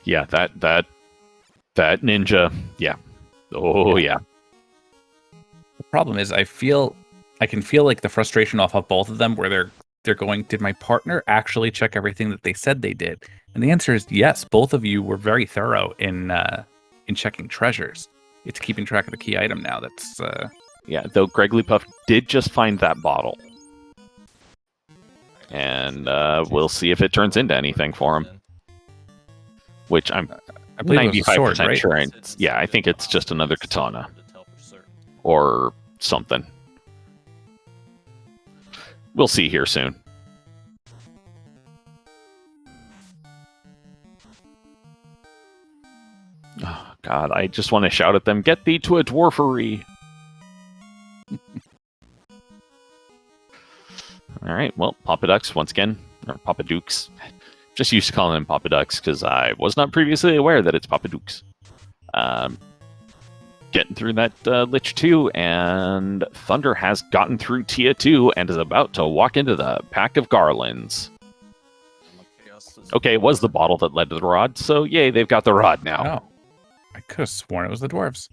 Yeah, that ninja, yeah. Oh yeah. The problem is I can feel like the frustration off of both of them where they're going, did my partner actually check everything that they said they did? And the answer is yes, both of you were very thorough in checking treasures. It's keeping track of the key item now. That's Yeah, though Puff did just find that bottle. And we'll see if it turns into anything for him. Which I'm I believe it was a 95% sword, right? sure. Yeah, I think it's just another katana. Or something. We'll see here soon. Oh, God, I just want to shout at them, get thee to a dwarfery! Alright, well, Papa Ducks, once again, or Papa Dukes. Just used to calling him Papa Ducks, because I was not previously aware that it's Papa Dukes. Getting through that Lich 2, and Thunder has gotten through Tia 2 and is about to walk into the pack of garlands. Okay, it was the bottle that led to the rod, so yay, they've got the rod now. Oh, I could have sworn it was the dwarves.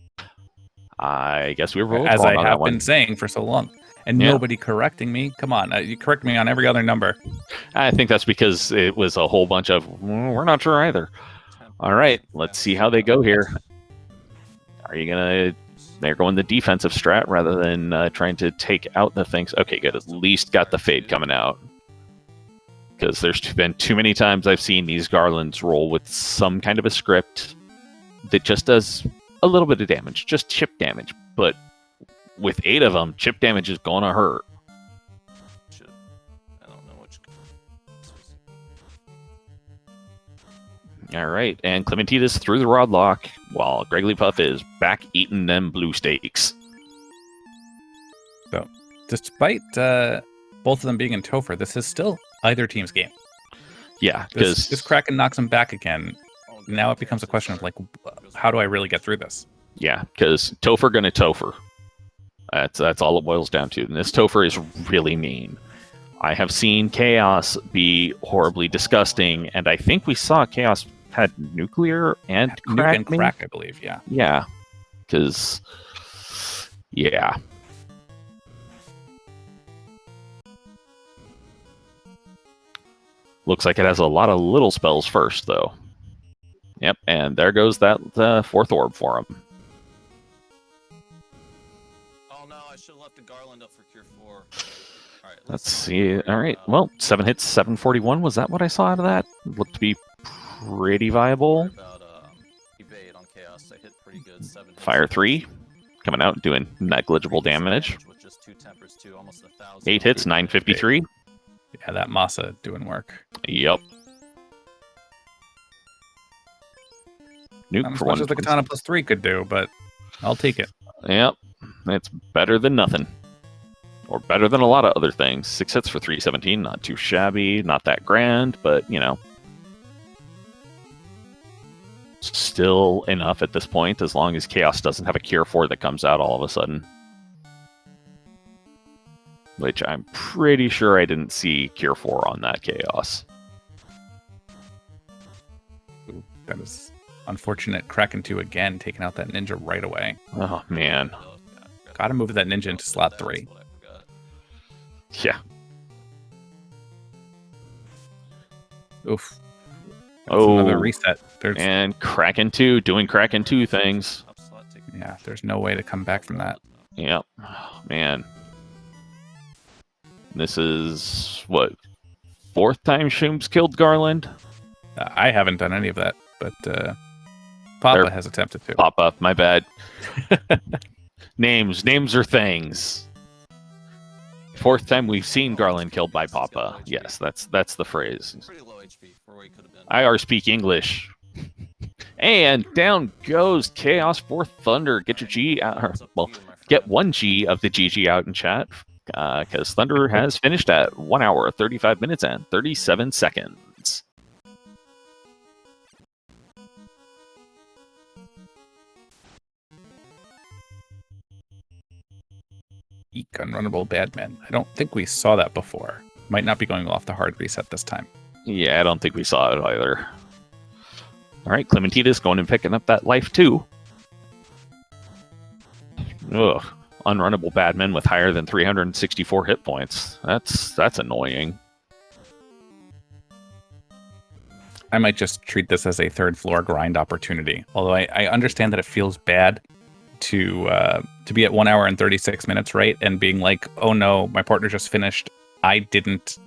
I guess we were both As wrong I on have that one. been saying for so long. And Yeah. nobody correcting me. Come on, you correct me on every other number. I think that's because it was a whole bunch of, we're not sure either. All right, let's see how they go here. Are you going to... They're going the defensive strat rather than trying to take out the things. Okay, good. At least got the fade coming out. Because there's been too many times I've seen these garlands roll with some kind of a script that just does a little bit of damage. Just chip damage. But with 8 of them, chip damage is going to hurt. I don't know which. All right, and Clementina's through the rod lock, while Puff is back eating them blue steaks. So, despite both of them being in Topher, this is still either team's game. Yeah, This because Kraken knocks him back again. Now it becomes a question of, like, how do I really get through this? Topher gonna Topher. That's all it boils down to. And this Topher is really mean. I have seen Chaos be horribly disgusting, and I think we saw Chaos had nuclear and Nuke crack. and crack, I believe, yeah. Yeah, because yeah. Looks like it has a lot of little spells first, though. Yep, and there goes that 4th orb for him. Oh no, I should have left the garland up for Cure 4. Alright, Let's see. All right, well, 7 hits, 741. Was that what I saw out of that? Looked to be pretty viable. About evade on Chaos. I hit pretty good. 7 hits. Fire 3, coming out doing negligible damage. With just 2 tempers, too, almost 1,000. 8 hits, 953. Yeah, that Masa doing work. Yep. Nuke Not as for much one. as the Katana plus 3 could do, but I'll take it. Yep, it's better than nothing. Or better than a lot of other things. 6 hits for 317, not too shabby, not that grand, but, you know. Still enough at this point, as long as Chaos doesn't have a Cure 4 that comes out all of a sudden. Which I'm pretty sure I didn't see Cure 4 on that Chaos. Ooh, that is unfortunate. Kraken 2 again, taking out that ninja right away. Oh, man. Gotta move that ninja into slot 3. Yeah. Oof. Oh, Another reset. and Kraken 2 doing Kraken 2 things. Yeah, there's no way to come back from that. Yep. Oh, man. This is, what, 4th time Shoom's killed Garland? I haven't done any of that, but Poppa has attempted to. Pop up, my bad. Names are things. 4th time we've seen Garland killed by Poppa. Yes, that's the phrase. Pretty low HP for where he could have been. I speak English. And down goes Chaos for Thunder. Get your G out. Well, get 1 G of the GG out in chat. Because Thunder has finished at 1 hour, 35 minutes, and 37 seconds. Eek, unrunnable Badman. I don't think we saw that before. Might not be going off the hard reset this time. Yeah, I don't think we saw it either. All right, Clementitas going and picking up that life too. Ugh, unrunnable Badman with higher than 364 hit points. That's annoying. I might just treat this as a third floor grind opportunity. Although I understand that it feels bad to be at 1 hour and 36 minutes, right? And being like, oh no, my partner just finished. I didn't.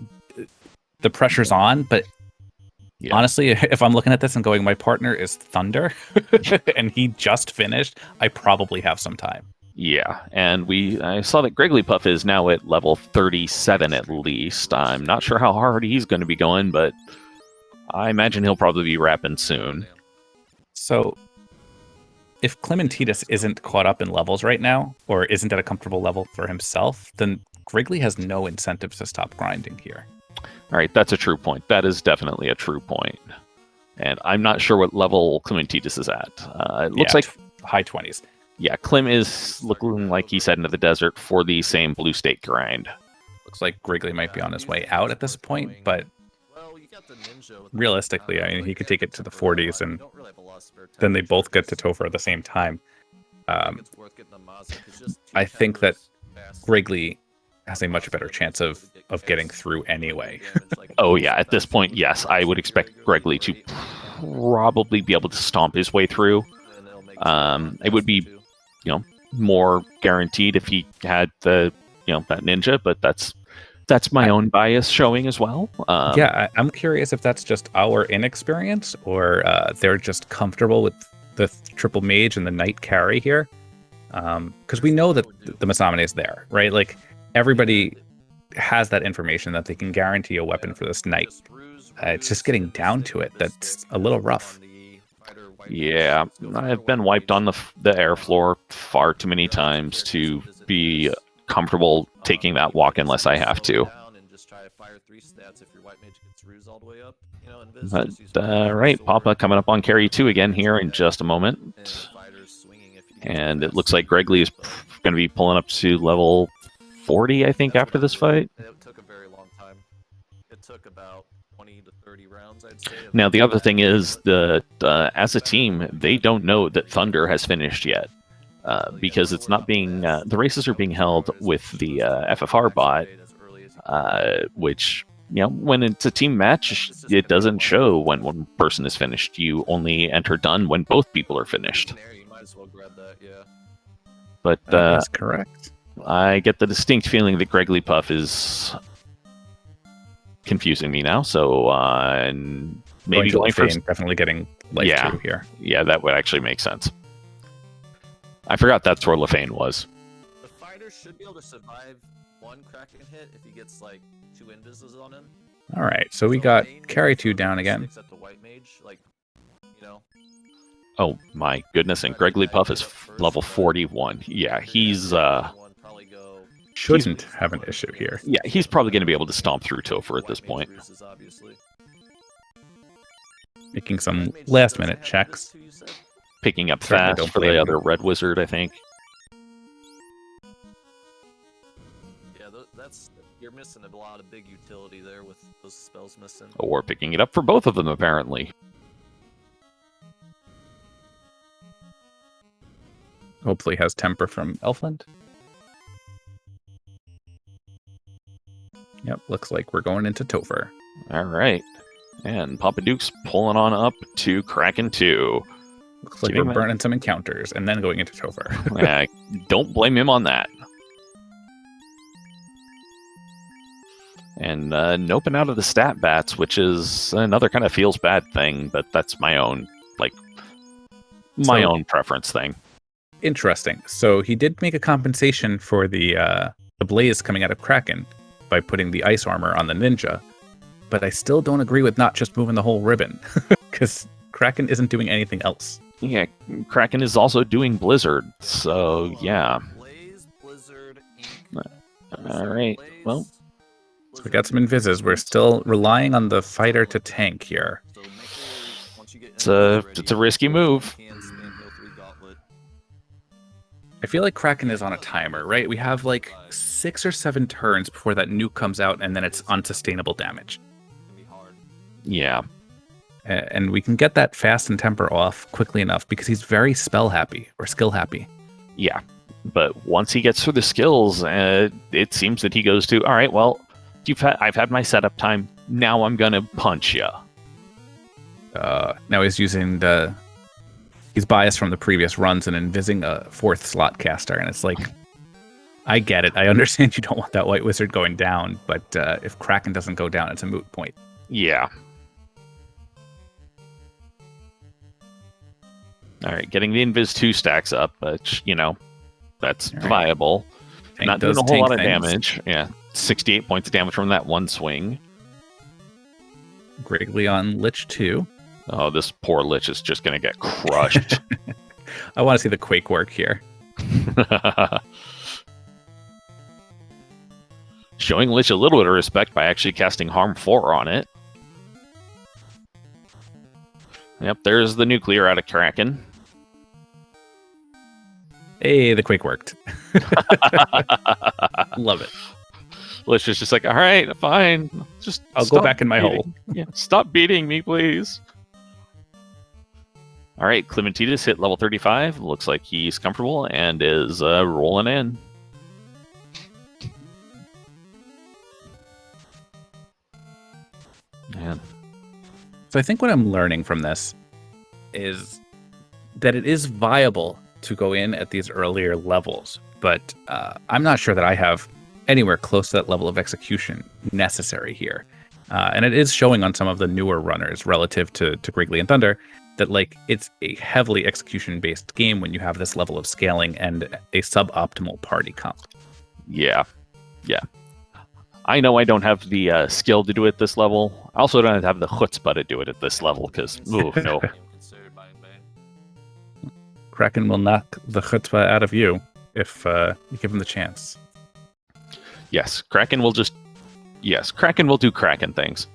The pressure's on, but Yeah. honestly, if I'm looking at this and going, my partner is Thunder, and he just finished, I probably have some time. Yeah, and I saw that Grigglypuff is now at level 37 at least. I'm not sure how hard he's going to be going, but I imagine he'll probably be wrapping soon. So, if Clementitas isn't caught up in levels right now, or isn't at a comfortable level for himself, then Griggly has no incentive to stop grinding here. All right, that's a true point. That is definitely a true point. And I'm not sure what level Clementitas is at. It looks like high 20s. Yeah, Clem is looking like he's heading to the desert for the same blue state grind. Looks like Griggly might be on his way out at this point, but realistically, I mean, he could take it to the 40s, and then they both get to Topher at the same time. I think that Griggly has a much better chance of getting through anyway. Oh yeah, at this point, yes, I would expect Griggly to probably be able to stomp his way through. It would be, more guaranteed if he had the, that ninja, but that's my own bias showing as well. I'm curious if that's just our inexperience, or they're just comfortable with the triple mage and the knight carry here. Because we know that the Masamune is there, right? Like, everybody has that information that they can guarantee a weapon for this knight. It's just getting down to it that's a little rough. Yeah, I've been wiped on the air floor far too many times to be comfortable taking that walk unless I have to. But, right, Poppa coming up on carry 2 again here in just a moment. And it looks like Griggly is going to be pulling up to level 40, I think, after this fight. It took a very long time. It took about 20 to 30 rounds, I'd say. Now, the other thing is that as a team, they don't know that Thunder has finished yet. Because it's not being... the races are being held with the FFR bot, which, when it's a team match, it doesn't show when one person is finished. You only enter done when both people are finished. But that's correct. I get the distinct feeling that Grigglypuff is confusing me now, so maybe going for definitely getting life 2 here. Yeah, that would actually make sense. I forgot that's where LaFane was. The fighter should be able to survive one Kraken hit if he gets like 2 invises on him. All right, so we got carry 2 down again. The white mage, Oh my goodness, and Grigglypuff is level 41. Yeah, he's shouldn't have an issue here. Yeah, he's probably going to be able to stomp through Topher at this point. Making some last-minute checks. Picking up fast for the other red wizard, I think. Yeah, you're missing a lot of big utility there with those spells missing. Or picking it up for both of them, apparently. Hopefully has temper from Elfland. Yep, looks like we're going into Topher. All right. And Papa Duke's pulling on up to Kraken 2. Looks like we're burning some encounters and then going into Topher. Yeah, don't blame him on that. And noping out of the stat bats, which is another kind of feels bad thing, but that's my own, own preference thing. Interesting. So he did make a compensation for the blaze coming out of Kraken by putting the ice armor on the ninja, but I still don't agree with not just moving the whole ribbon, because Kraken isn't doing anything else. Yeah, Kraken is also doing Blizzard, so yeah. All right, well. So we got some invises. We're still relying on the fighter to tank here. It's a risky move. I feel like Kraken is on a timer, right? We have like 6 or 7 turns before that nuke comes out, and then it's unsustainable damage. Yeah. And we can get that fast and temper off quickly enough because he's very spell happy or skill happy. Yeah. But once he gets through the skills, it seems that he goes to, all right, well, I've had my setup time. Now I'm going to punch you. Now he's using he's biased from the previous runs and envisaging a 4th slot caster. And it's like, I get it. I understand you don't want that White Wizard going down, but if Kraken doesn't go down, it's a moot point. Yeah. All right, getting the Invis 2 stacks up, but, that's All right. viable. Tank Not doing does a whole lot of tank things. damage. Yeah, 68 points of damage from that one swing. Griggly on Lich 2. Oh, this poor Lich is just going to get crushed. I want to see the Quake work here. Showing Lich a little bit of respect by actually casting Harm 4 on it. Yep, there's the nuclear out of Kraken. Hey, the Quake worked. Love it. Lich is just like, all right, fine. Just I'll go stop back in my beating- hole. Yeah, stop beating me, please. All right, Clementitas hit level 35. Looks like he's comfortable and is rolling in. Man. So I think what I'm learning from this is that it is viable to go in at these earlier levels, but I'm not sure that I have anywhere close to that level of execution necessary here. And it is showing on some of the newer runners relative to Griggly and Thunder that like it's a heavily execution-based game when you have this level of scaling and a suboptimal party comp. Yeah. Yeah. I know I don't have the skill to do it at this level. I also don't have the chutzpah to do it at this level because, ooh, no. Kraken will knock the chutzpah out of you if you give him the chance. Yes, Kraken will just... Yes, Kraken will do Kraken things.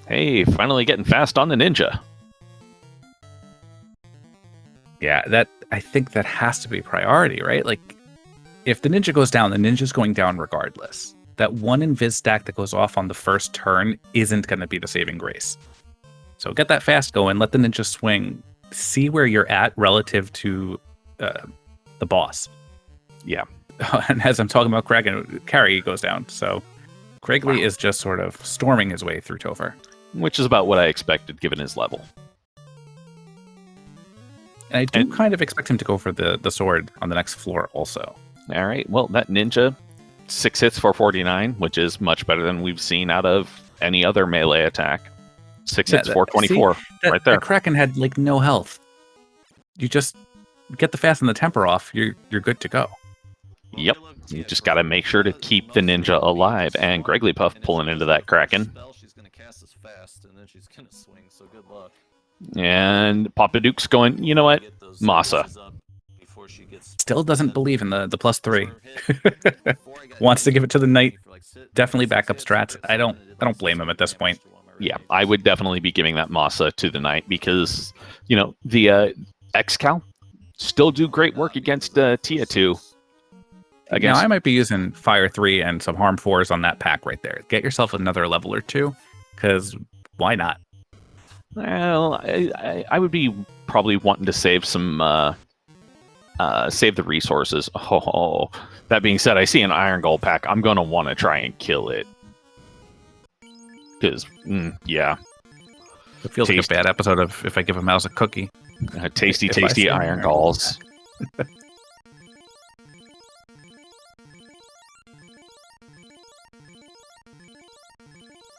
Hey, finally getting fast on the ninja. Yeah, I think that has to be priority, right? Like, if the ninja goes down, the ninja's going down regardless. That one invis stack that goes off on the first turn isn't going to be the saving grace. So get that fast going, let the ninja swing, see where you're at relative to the boss. Yeah. And as I'm talking about Kraken, Carry goes down. So Griggly is just sort of storming his way through Topher. Which is about what I expected given his level. And I do kind of expect him to go for the sword on the next floor also. All right, well, that ninja, 6 hits for 49, which is much better than we've seen out of any other melee attack. 6 hits for 24, right there. That Kraken had like no health. You just get the fast and the temper off, you're good to go. Yep, you just got to make sure to keep the ninja alive. And Platypuff pulling into that Kraken. She's gonna cast as fast, and then she's gonna swing. So good luck. And Papa Duke's going, you know what? Masa. Still doesn't believe in the +3. Wants to give it to the knight. Definitely backup strats. I don't blame him at this point. Yeah, I would definitely be giving that Masa to the knight because, the X-Cal still do great work against Tia 2. Now, I might be using Fire 3 and some Harm 4s on that pack right there. Get yourself another level or two, because why not? Well, I would be probably wanting to save some, save the resources. Oh, that being said, I see an Iron Gold pack. I'm going to want to try and kill it. Because, yeah. It feels like a bad episode of If I Give a Mouse a Cookie. Tasty Iron Galls.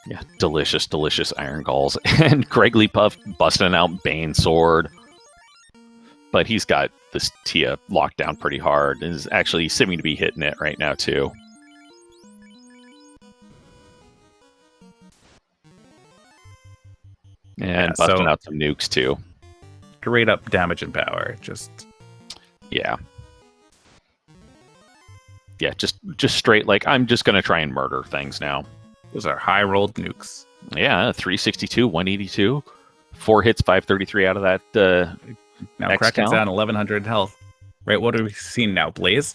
Yeah, delicious Iron Galls. And Platypuff busting out Bane Sword. But he's got this Tia locked down pretty hard. And is actually seeming to be hitting it right now, too. And busting out some nukes, too. Straight up damage and power. Yeah. Yeah, just straight, like, I'm just going to try and murder things now. Those are high-rolled nukes. Yeah, 362, 182. 4 hits, 533 out of that. Now X Kraken's count? down 1100 health. Right, what have we seen now? Blaze?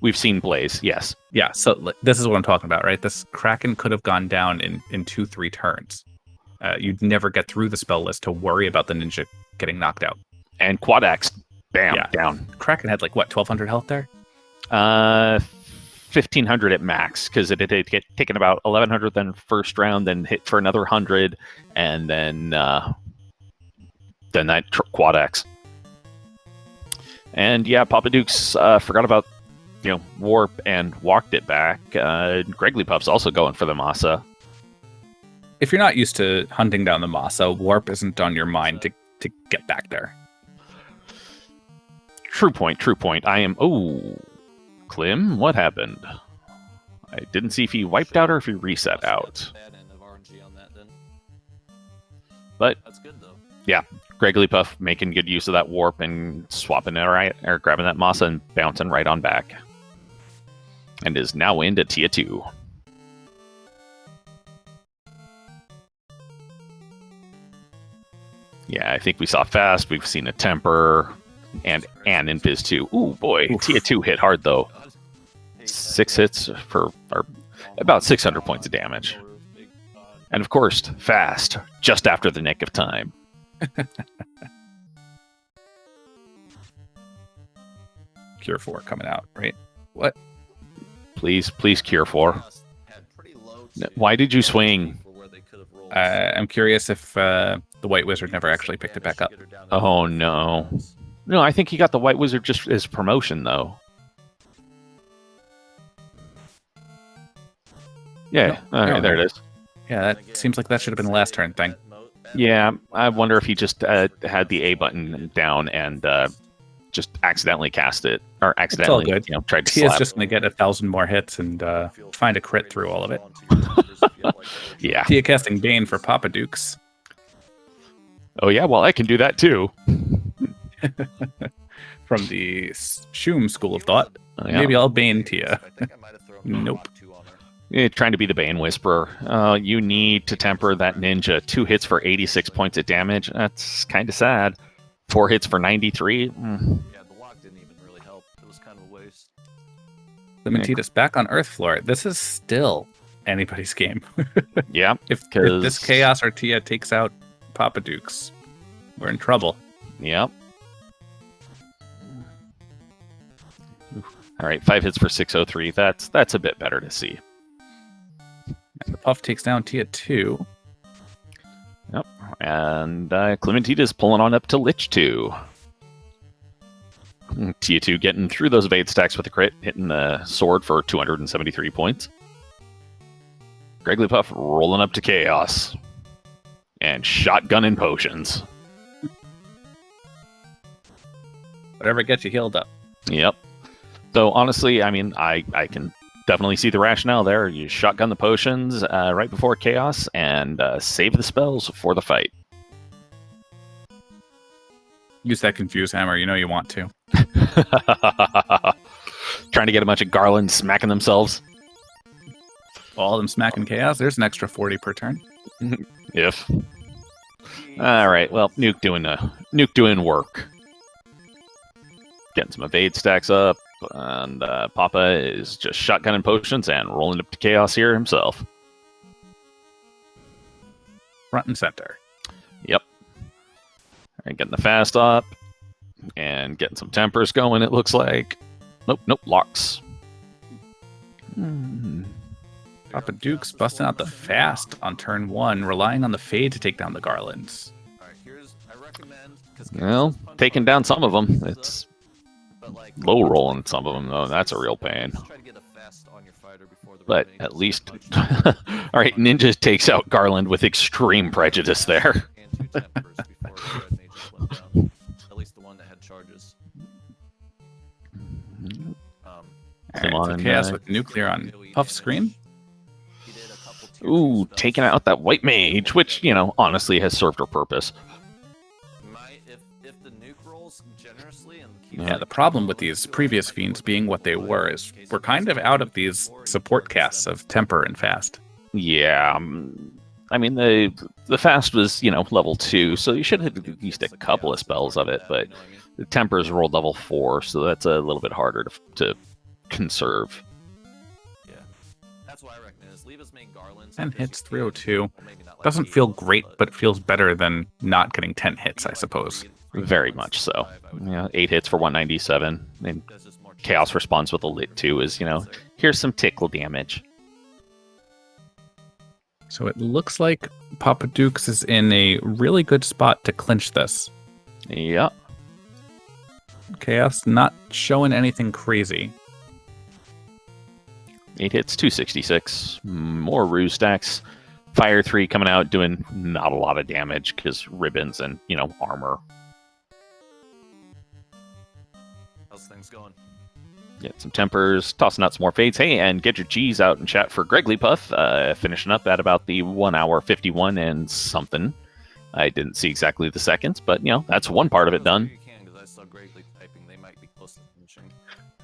We've seen Blaze, yes. Yeah, so this is what I'm talking about, right? This Kraken could have gone down in 2-3 turns. You'd never get through the spell list to worry about the ninja getting knocked out. And Quad Axe, bam, Yeah. down. Kraken had 1200 health there? 1500 at max, because it had taken about 1100 then first round, then hit for another 100, and then that Quad Axe. And yeah, Papa Dukes forgot about Warp and walked it back. Puff's also going for the Masa. If you're not used to hunting down the Masa, Warp isn't on your mind to get back there. True point. I am... Oh, Klim, what happened? I didn't see if he wiped out or if he reset out. But That's good though. yeah, Puff making good use of that warp and swapping it right, or grabbing that Masa and bouncing right on back. And is now into Tier 2. Yeah, I think we saw Fast, we've seen a Temper, and Invis too. Ooh, boy, Tier 2 hit hard though. 6 hits for about 600 points of damage. And of course, Fast, just after the nick of time. Cure 4 coming out, right? What? Please Cure 4. Why did you swing? I'm curious if the White Wizard never actually picked it back up. Oh, no. No, I think he got the White Wizard just as promotion, though. Yeah, No, okay, no. there it is. Yeah, that seems like that should have been the last turn thing. Yeah, I wonder if he just had the A button down and just accidentally cast it, or accidentally good. Tried to Tia's slap. just going to get 1,000 more hits and find a crit through all of it. Yeah. Tia casting Bane for Papa Dukes. Oh yeah, well I can do that too. From the Shum school of thought. Oh, yeah. Maybe I'll Bane Tia. Nope. Trying to be the Bane Whisperer. You need to temper that ninja. 2 hits for 86 points of damage. That's kind of sad. 4 hits for 93. Yeah, the lock didn't even really help. It was kind of a waste. Clementitas back on Earth Floor. This is still anybody's game. Yeah. If 'Cause- this Chaos or Tia takes out Papa Dukes, we're in trouble. Yep. All right, 5 hits for 603. That's a bit better to see. And the Puff takes down Tia 2. Yep. And Clementita's pulling on up to Lich 2. Tia 2 getting through those evade stacks with a crit, hitting the sword for 273 points. Puff rolling up to Chaos. And shotgunning potions. Whatever gets you healed up. Yep. Though, honestly, I mean, I can definitely see the rationale there. You shotgun the potions right before Chaos and save the spells for the fight. Use that Confuse Hammer. You know you want to. Trying to get a bunch of garlands smacking themselves. All of them smacking Chaos. There's an extra 40 per turn. If. All right. Well, Nuke doing work. Getting some evade stacks up, and Poppa is just shotgunning potions and rolling up to Chaos here himself. Front and center. Yep. And getting the fast up, and getting some tempers going. It looks like. Nope. Locks. Papa Dukes busting out the fast on turn 1, relying on the fade to take down the garlands. All right, I recommend. Well, taking down some of them. It's low rolling some of them, though. That's a real pain. But at least... Alright, Ninja takes out Garland with extreme prejudice there. At least the one that had charges. Come on, Chaos with nuclear on Puff screen. Ooh, taking out that white mage, which, honestly has served her purpose. If the nuke rolls generously and Yeah, the problem with these previous fiends being what they were is we're kind of out of these support casts of temper and fast. Yeah, I mean, the fast was, level 2, so you should have at least a couple of spells of it, but the tempers rolled level 4, so that's a little bit harder to conserve. Yeah. That's what I reckon is leave as many garlands. 10 hits, 302. Doesn't feel great, but it feels better than not getting 10 hits, I suppose. Very much so. 8 hits for 197. And Chaos responds with a lit 2 is, here's some tickle damage. So it looks like Papa Dukes is in a really good spot to clinch this. Yep. Chaos not showing anything crazy. 8 hits, 266. More ruse stacks. Fire 3 coming out doing not a lot of damage because ribbons and, armor. How's things going? Get some tempers, tossing out some more fades. Hey, and get your G's out and chat for Platypuff. Finishing up at about the 1 hour 51 and something. I didn't see exactly the seconds, but, that's one part of it done.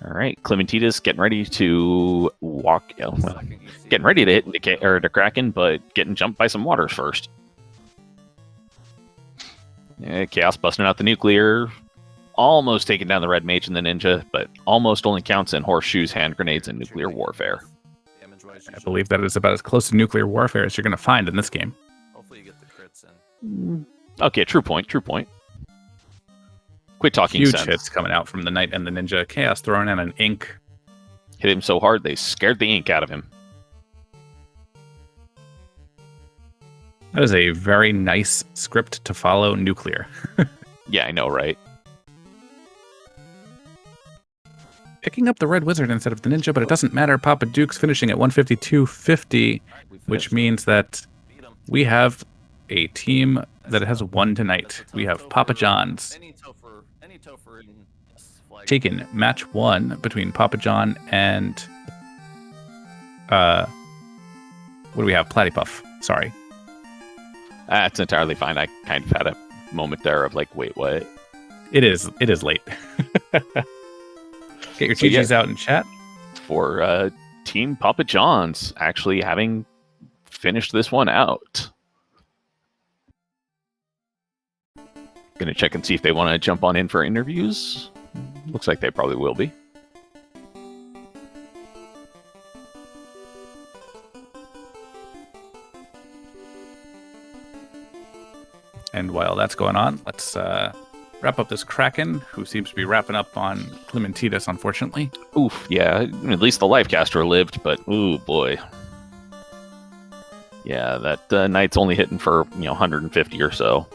All right, Clementitas getting ready to walk, getting ready to hit the Kraken, but getting jumped by some waters first. Chaos busting out the nuclear, almost taking down the red mage and the ninja, but almost only counts in horseshoes, hand grenades, and nuclear warfare. I believe that is about as close to nuclear warfare as you're going to find in this game. Hopefully you get the crits in. Okay, true point. Quit talking Huge sense. hits coming out from the knight and the ninja. Chaos throwing in an ink. Hit him so hard they scared the ink out of him. That is a very nice script to follow nuclear. Yeah, I know, right? Picking up the red wizard instead of the ninja, but it doesn't matter. Papa Duke's finishing at 152.50, which means that we have a team that has won tonight. We have Papa John's taken match 1 between Papa John and what do we have? Platypuff. Sorry. That's entirely fine. I kind of had a moment there of like, wait, what? It is late. Get your GGs out in chat. For Team Papa John's actually having finished this one out. Gonna check and see if they want to jump on in for interviews. Looks like they probably will be. And while that's going on, let's wrap up this Kraken, who seems to be wrapping up on Clementitas, unfortunately. Oof, yeah, at least the Lifecaster lived, but ooh boy. Yeah, that knight's only hitting for, 150 or so.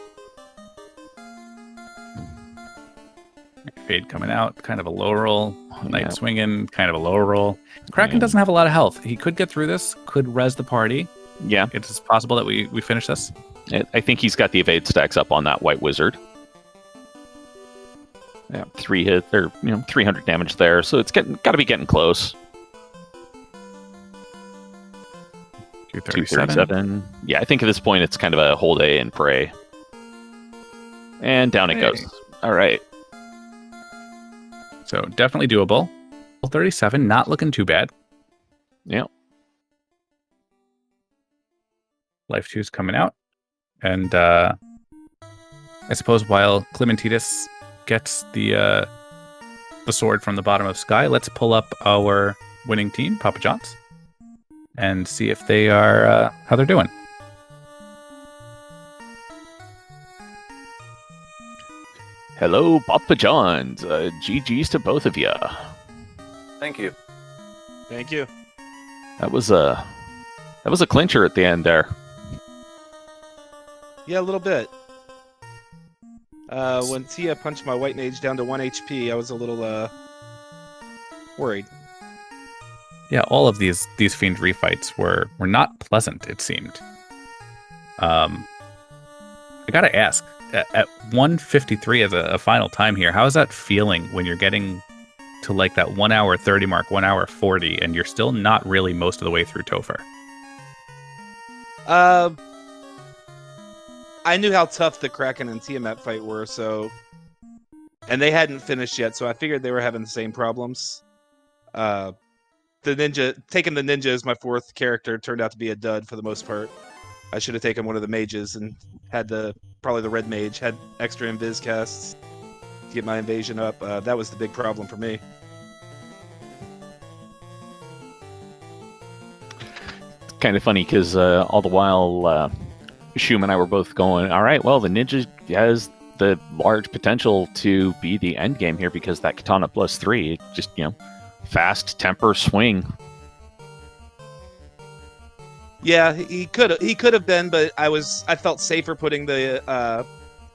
Fade coming out, kind of a low roll. Knight swinging, kind of a low roll. Kraken doesn't have a lot of health. He could get through this, could res the party. Yeah. It's possible that we finish this. I think he's got the evade stacks up on that white wizard. Yeah, 3 hit or 300 damage there, so it's got to be getting close. 237. Yeah, I think at this point it's kind of a hold A and pray. And down it goes. All right. So definitely doable. 37, not looking too bad. Yeah. Life 2's coming out. And I suppose while Clementitas gets the sword from the bottom of sky, let's pull up our winning team, Papa John's, and see if they are how they're doing. Hello, Papa John's. GG's to both of you. Thank you. Thank you. That was a clincher at the end there. Yeah, a little bit. When Tia punched my white mage down to 1 HP, I was a little worried. Yeah, all of these Fiend refights were not pleasant, it seemed. I gotta ask, at 153 as a final time here, how is that feeling when you're getting to like that 1 hour 30 mark, 1 hour 40, and you're still not really most of the way through Topher? I knew how tough the Kraken and Tiamat fight were, so... And they hadn't finished yet, so I figured they were having the same problems. The ninja... Taking the ninja as my 4th character turned out to be a dud for the most part. I should have taken one of the mages and had probably the red mage, had extra invis casts to get my invasion up. That was the big problem for me. Kind of funny because all the while, Shum and I were both going, all right, well, the ninja has the large potential to be the end game here because that katana +3, just, fast temper swing. Yeah, he could have been, but I felt safer putting the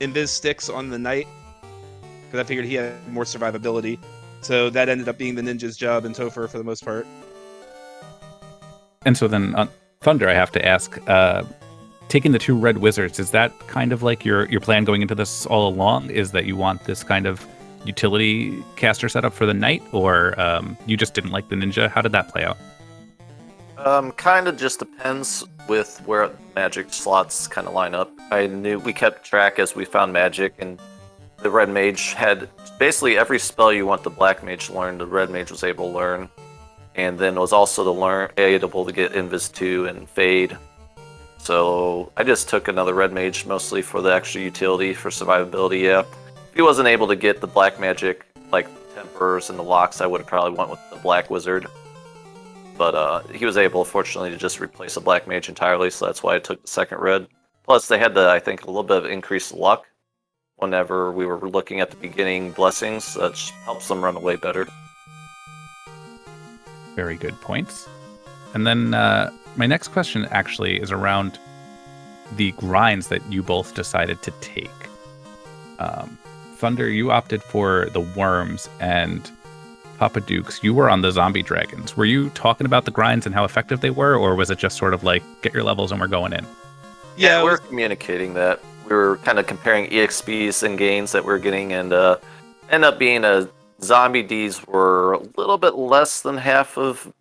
invis sticks on the knight because I figured he had more survivability. So that ended up being the ninja's job in Topher for the most part. And so then on Thunder, I have to ask, taking the 2 red wizards, is that kind of like your plan going into this all along? Is that you want this kind of utility caster setup for the knight, or you just didn't like the ninja? How did that play out? Kind of just depends with where magic slots kind of line up. I knew we kept track as we found magic, and the red mage had basically every spell you want the black mage to learn, the red mage was able to learn. And then was also able to get Invis 2 and Fade. So I just took another red mage mostly for the extra utility for survivability, yeah. If he wasn't able to get the black magic, like Tempers and the locks, I would have probably went with the black wizard. But he was able, fortunately, to just replace a black mage entirely, so that's why I took the second red. Plus, they had, I think, a little bit of increased luck whenever we were looking at the beginning blessings. That helps them run away better. Very good points. And then my next question actually is around the grinds that you both decided to take. Thunder, you opted for the worms, and Papa Dukes, you were on the zombie dragons. Were you talking about the grinds and how effective they were, or was it just sort of like, get your levels and we're going in? Yeah, we're communicating that. We were kind of comparing EXPs and gains that we're getting, and end up being a zombie Ds were a little bit less than half of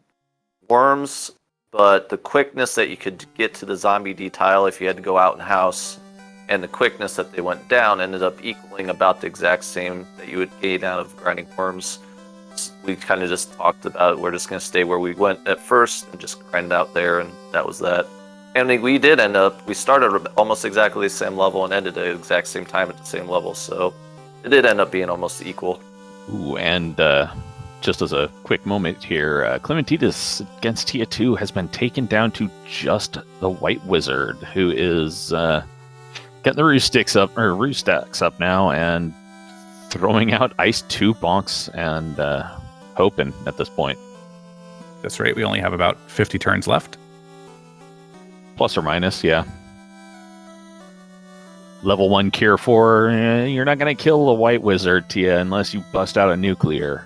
worms, but the quickness that you could get to the zombie D tile if you had to go out in house, and the quickness that they went down ended up equaling about the exact same that you would gain out of grinding worms. We kind of just talked about we're just going to stay where we went at first and just grind out there, and that was that. And we did end up, we started almost exactly the same level and ended at the exact same time at the same level, so it did end up being almost equal. Ooh, and just as a quick moment here, Clementitas against Tia 2 has been taken down to just the White Wizard, who is getting the roost stacks up now and throwing out Ice 2 bonks and hoping at this point. That's right, we only have about 50 turns left. Plus or minus, yeah. Level 1 Cure 4, you're not going to kill the White Wizard, Tia, unless you bust out a nuclear.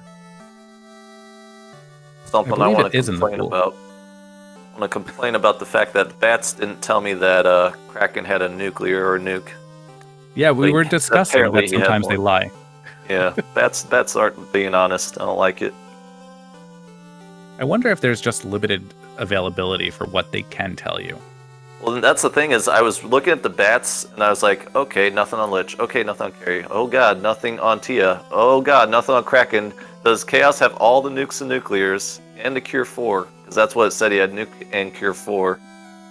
Something I want to complain about. I want to complain about the fact that Bats didn't tell me that Kraken had a nuclear or nuke. Yeah, we were discussing that sometimes they lie. Yeah, Bats aren't being honest. I don't like it. I wonder if there's just limited availability for what they can tell you. Well, that's the thing is I was looking at the Bats, and I was like, okay, nothing on Lich. Okay, nothing on Carry. Oh god, nothing on Tia. Oh god, nothing on Kraken. Does Chaos have all the nukes and nuclears and the Cure 4? Because that's what it said, he had nuke and Cure 4.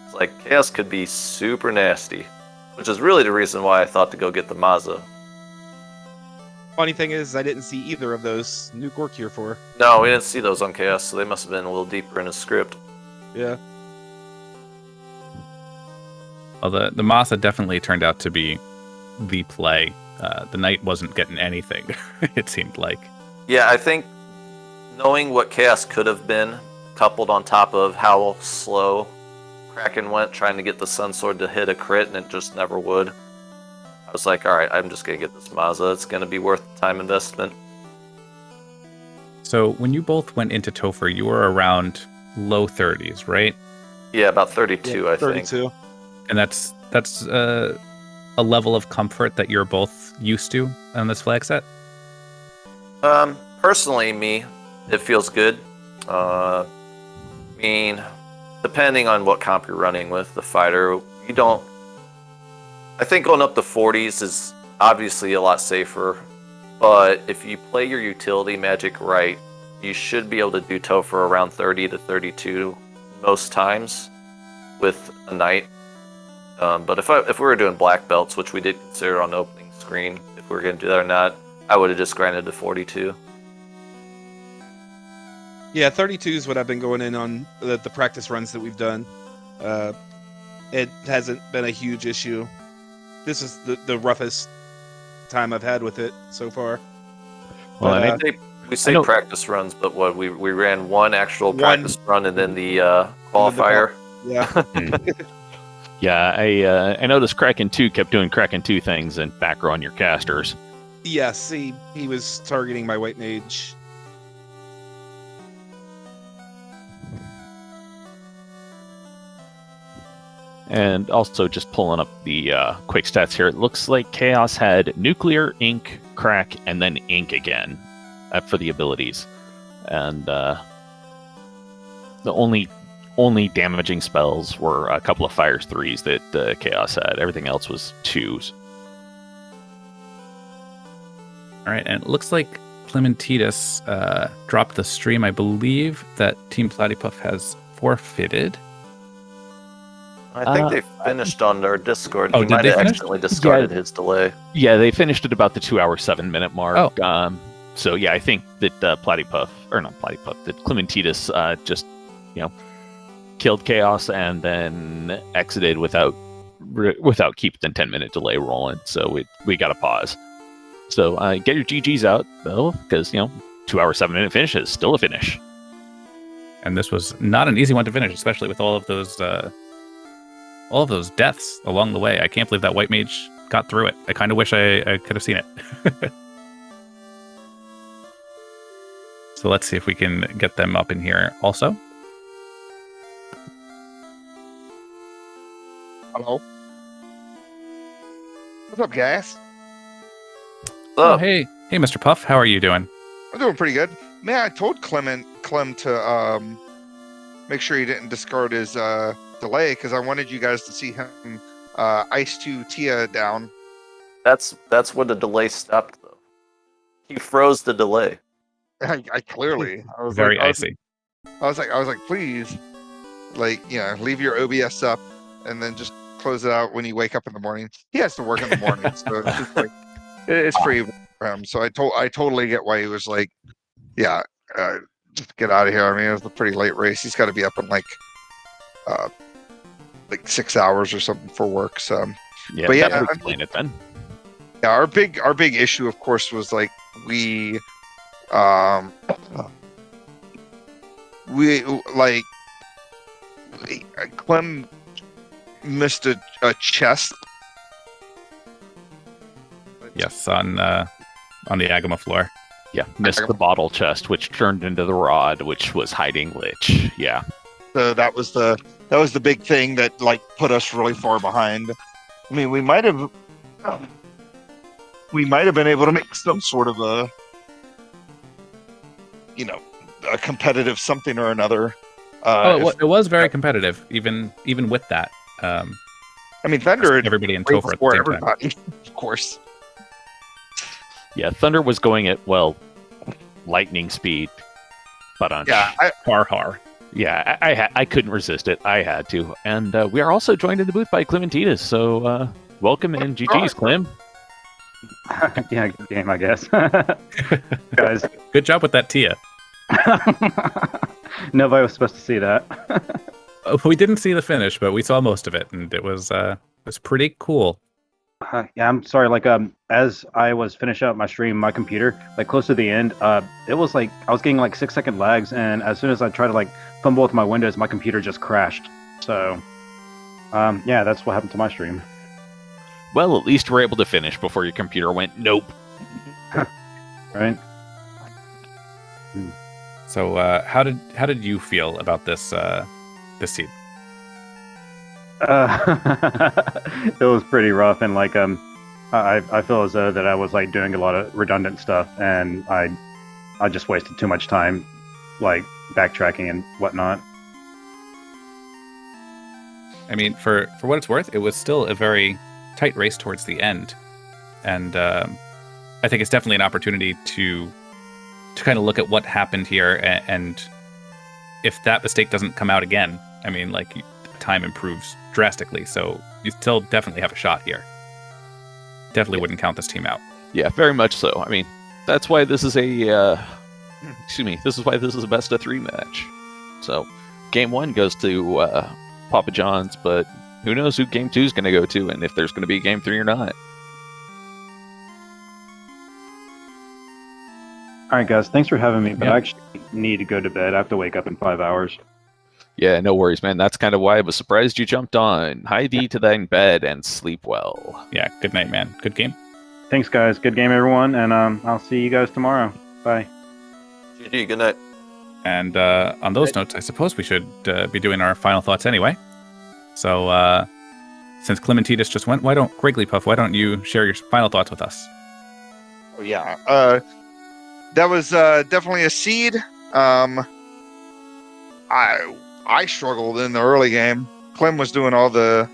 It's like, Chaos could be super nasty. Which is really the reason why I thought to go get the Mazza. Funny thing is, I didn't see either of those, nuke or Cure 4. No, we didn't see those on Chaos, so they must have been a little deeper in the script. Yeah. Well, the Mazza definitely turned out to be the play. The Knight wasn't getting anything, it seemed like. Yeah, I think knowing what Chaos could have been, coupled on top of how slow Kraken went trying to get the Sun Sword to hit a crit, and it just never would. I was like, alright, I'm just going to get this Mazza. It's going to be worth the time investment. So when you both went into Topher, you were around low 30s, right? Yeah, about 32, yeah, I 32. think. And that's a level of comfort that you're both used to on this flag set? Personally, it feels good. Depending on what comp you're running with, the fighter, I think going up to 40s is obviously a lot safer, but if you play your utility magic right, you should be able to do Topher around 30 to 32 most times with a Knight. But if we were doing black belts, which we did consider on the opening screen, if we were going to do that or not, I would have just grinded to 42. Yeah, 32 is what I've been going in on the practice runs that we've done. It hasn't been a huge issue. This is the roughest time I've had with it so far. Well, But, I mean, We say practice runs, but what we ran one actual practice run and then the qualifier. Yeah. yeah, I noticed Kraken 2 kept doing Kraken 2 things and back row on your casters. Yes, he was targeting my white mage. And also, just pulling up the quick stats here, it looks like Chaos had Nuclear, Ink, Crack, and then Ink again for the abilities. And the only damaging spells were a couple of Fire 3s that Chaos had. Everything else was 2s. All right, and it looks like Clementitas dropped the stream. I believe that Team Platypuff has forfeited. I think they finished on our Discord. Oh, he did might they have finish? accidentally discarded his delay. Yeah, they finished at about the 2-hour 7-minute mark. Oh. So yeah, I think that Platypuff, or not Platypuff, that Clementitas just, killed Chaos and then exited without keeping the 10-minute delay rolling. So we got to pause. So get your GGs out though, because 2-hour 7-minute finish is still a finish. And this was not an easy one to finish, especially with all of those deaths along the way. I can't believe that white mage got through it. I kind of wish I could have seen it. So let's see if we can get them up in here also. Hello. What's up, guys? Oh, hey, Mr. Puff, how are you doing? I'm doing pretty good. Man, I told Clem to make sure he didn't discard his delay because I wanted you guys to see him ice to Tia down. That's where the delay stopped, though. He froze the delay. I clearly, I was Very like, icy. I was like, please, leave your OBS up and then just close it out when you wake up in the morning. He has to work in the morning, so it's just like it's free for him. So I totally get why he was like, yeah, just get out of here. I mean, it was a pretty late race. He's got to be up in like 6 hours or something for work. So Yeah, but yeah, that would explain it then. yeah, our big issue, of course, was like we Clem missed a chest. Yes, on the Agama floor. Yeah, missed the bottle chest, which turned into the rod, which was hiding Lich. Yeah. So that was the big thing that like put us really far behind. I mean, we might have been able to make some sort of a competitive something or another. It was very competitive, even with that. I mean, Thunder had everybody in way Topher at the before same time. everybody, of course. Yeah, Thunder was going at, lightning speed. But on Har. Yeah, I couldn't resist it. I had to. And we are also joined in the booth by Clementitas. So welcome and GG's, Clem. Yeah, good game, I guess. Guys. Good job with that Tia. Nobody was supposed to see that. We didn't see the finish, but we saw most of it, and it was pretty cool. Yeah, I'm sorry. As I was finishing up my stream, my computer, close to the end, it was I was getting 6-second lags, and as soon as I tried to fumble with my Windows, my computer just crashed. So, yeah, that's what happened to my stream. Well, at least we're able to finish before your computer went nope. Right. So, how did you feel about this seed? It was pretty rough, and I feel as though that I was doing a lot of redundant stuff, and I just wasted too much time backtracking and whatnot. I mean, for what it's worth, it was still a very tight race towards the end, and I think it's definitely an opportunity to kind of look at what happened here, and if that mistake doesn't come out again, I mean, time improves drastically. So you still definitely have a shot here. Definitely wouldn't count this team out. Yeah, very much so. I mean, that's why this is a this is why this is a best of 3 match. So, game 1 goes to Papa John's, but who knows who game 2 is going to go to, and if there's going to be game 3 or not. All right, guys. Thanks for having me, but Yeah. I actually need to go to bed. I have to wake up in 5 hours. Yeah, no worries, man. That's kind of why I was surprised you jumped on. High D to thine bed and sleep well. Yeah, good night, man. Good game. Thanks, guys. Good game, everyone, and I'll see you guys tomorrow. Bye. GG, good night. And on those notes, I suppose we should be doing our final thoughts anyway. So since Clementitas just went, Wrigleypuff, why don't you share your final thoughts with us? Oh yeah, that was definitely a seed. I struggled in the early game. Clem was doing all the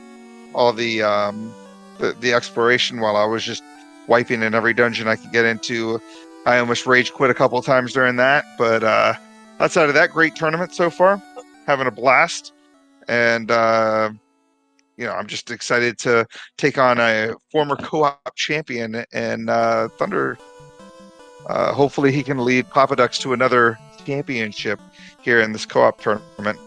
exploration while I was just wiping in every dungeon I could get into. I almost rage quit a couple of times during that, but outside of that, great tournament so far. Having a blast, and I'm just excited to take on a former co-op champion and Thunder. Hopefully, he can lead Papa Ducks to another championship here in this co-op tournament.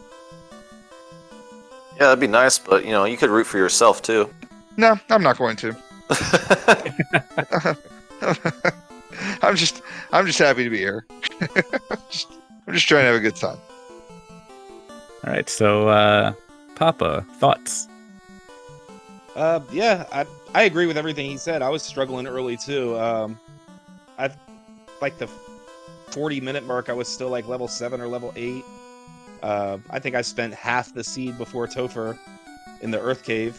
Yeah, that'd be nice, but you could root for yourself too. No, I'm not going to. I'm just happy to be here. I'm just trying to have a good time. All right, so Papa, thoughts? Yeah, I agree with everything he said. I was struggling early too. I've like the 40-minute mark. I was still like level 7 or level 8. I think I spent half the seed before Topher in the Earth Cave,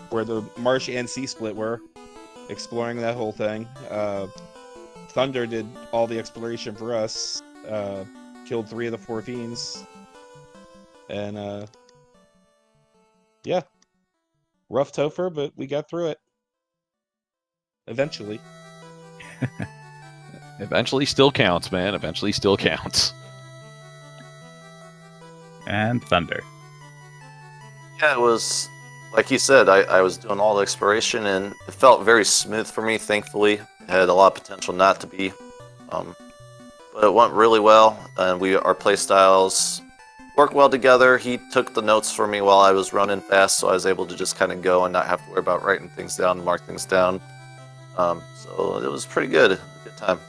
where the Marsh and Sea Split were, exploring that whole thing. Thunder did all the exploration for us, killed 3 of the 4 fiends, and yeah, rough Topher, but we got through it. Eventually. Eventually still counts, man. Eventually still counts. And Thunder. Yeah, it was like you said. I was doing all the exploration, and it felt very smooth for me. Thankfully, it had a lot of potential not to be, but it went really well, and our play styles work well together. He took the notes for me while I was running fast, so I was able to just kind of go and not have to worry about writing things down and mark things down. So it was pretty good. Good time.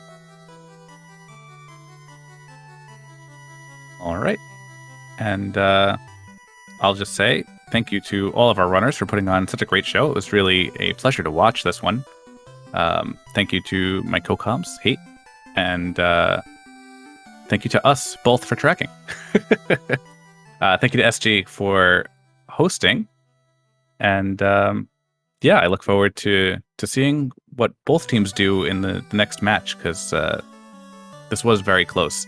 All right. And I'll just say thank you to all of our runners for putting on such a great show. It was really a pleasure to watch this one. Thank you to my co-coms, Hate, and thank you to us both for tracking. Thank you to SG for hosting. And yeah, I look forward to seeing what both teams do in the next match, because this was very close,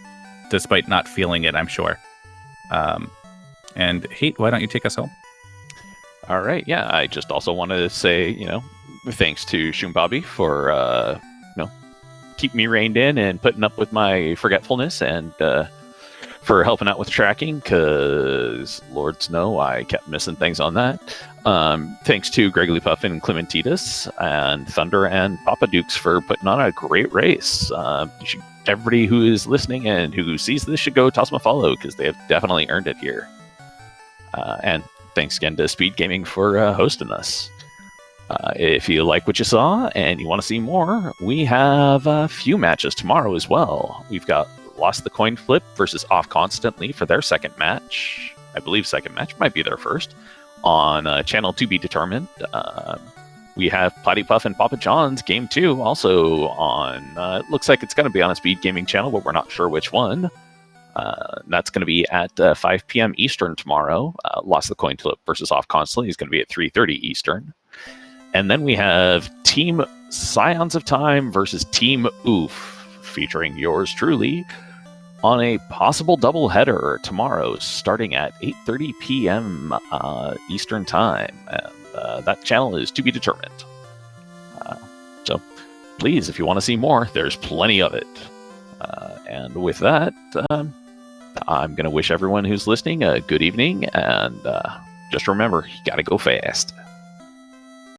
despite not feeling it, I'm sure. And Hate, why don't you take us home? All right, yeah. I just also want to say, thanks to Shumbabi for, keeping me reined in and putting up with my forgetfulness, and for helping out with tracking, because Lords know I kept missing things on that. Thanks to Wrigleypuff and Clementitas and Thunder and Papa Dukes for putting on a great race. Everybody who is listening and who sees this should go toss them a follow, because they have definitely earned it here. And thanks again to SpeedGaming for hosting us. If you like what you saw and you want to see more, we have a few matches tomorrow as well. We've got Lost the Coin Flip versus Off Constantly for their second match. I believe second match, might be their first, on channel to be determined. We have Platypuff and Papa John's game 2 also on, it looks like it's going to be on a SpeedGaming channel, but we're not sure which one. That's going to be at 5 p.m. Eastern tomorrow. Lost the Coin Flip versus Off Constantly is going to be at 3:30 Eastern. And then we have Team Scions of Time versus Team Oof, featuring yours truly, on a possible doubleheader tomorrow, starting at 8:30 p.m. Eastern Time. And that channel is to be determined. So please, if you want to see more, there's plenty of it. And with that, I'm going to wish everyone who's listening a good evening, and just remember, you got to go fast.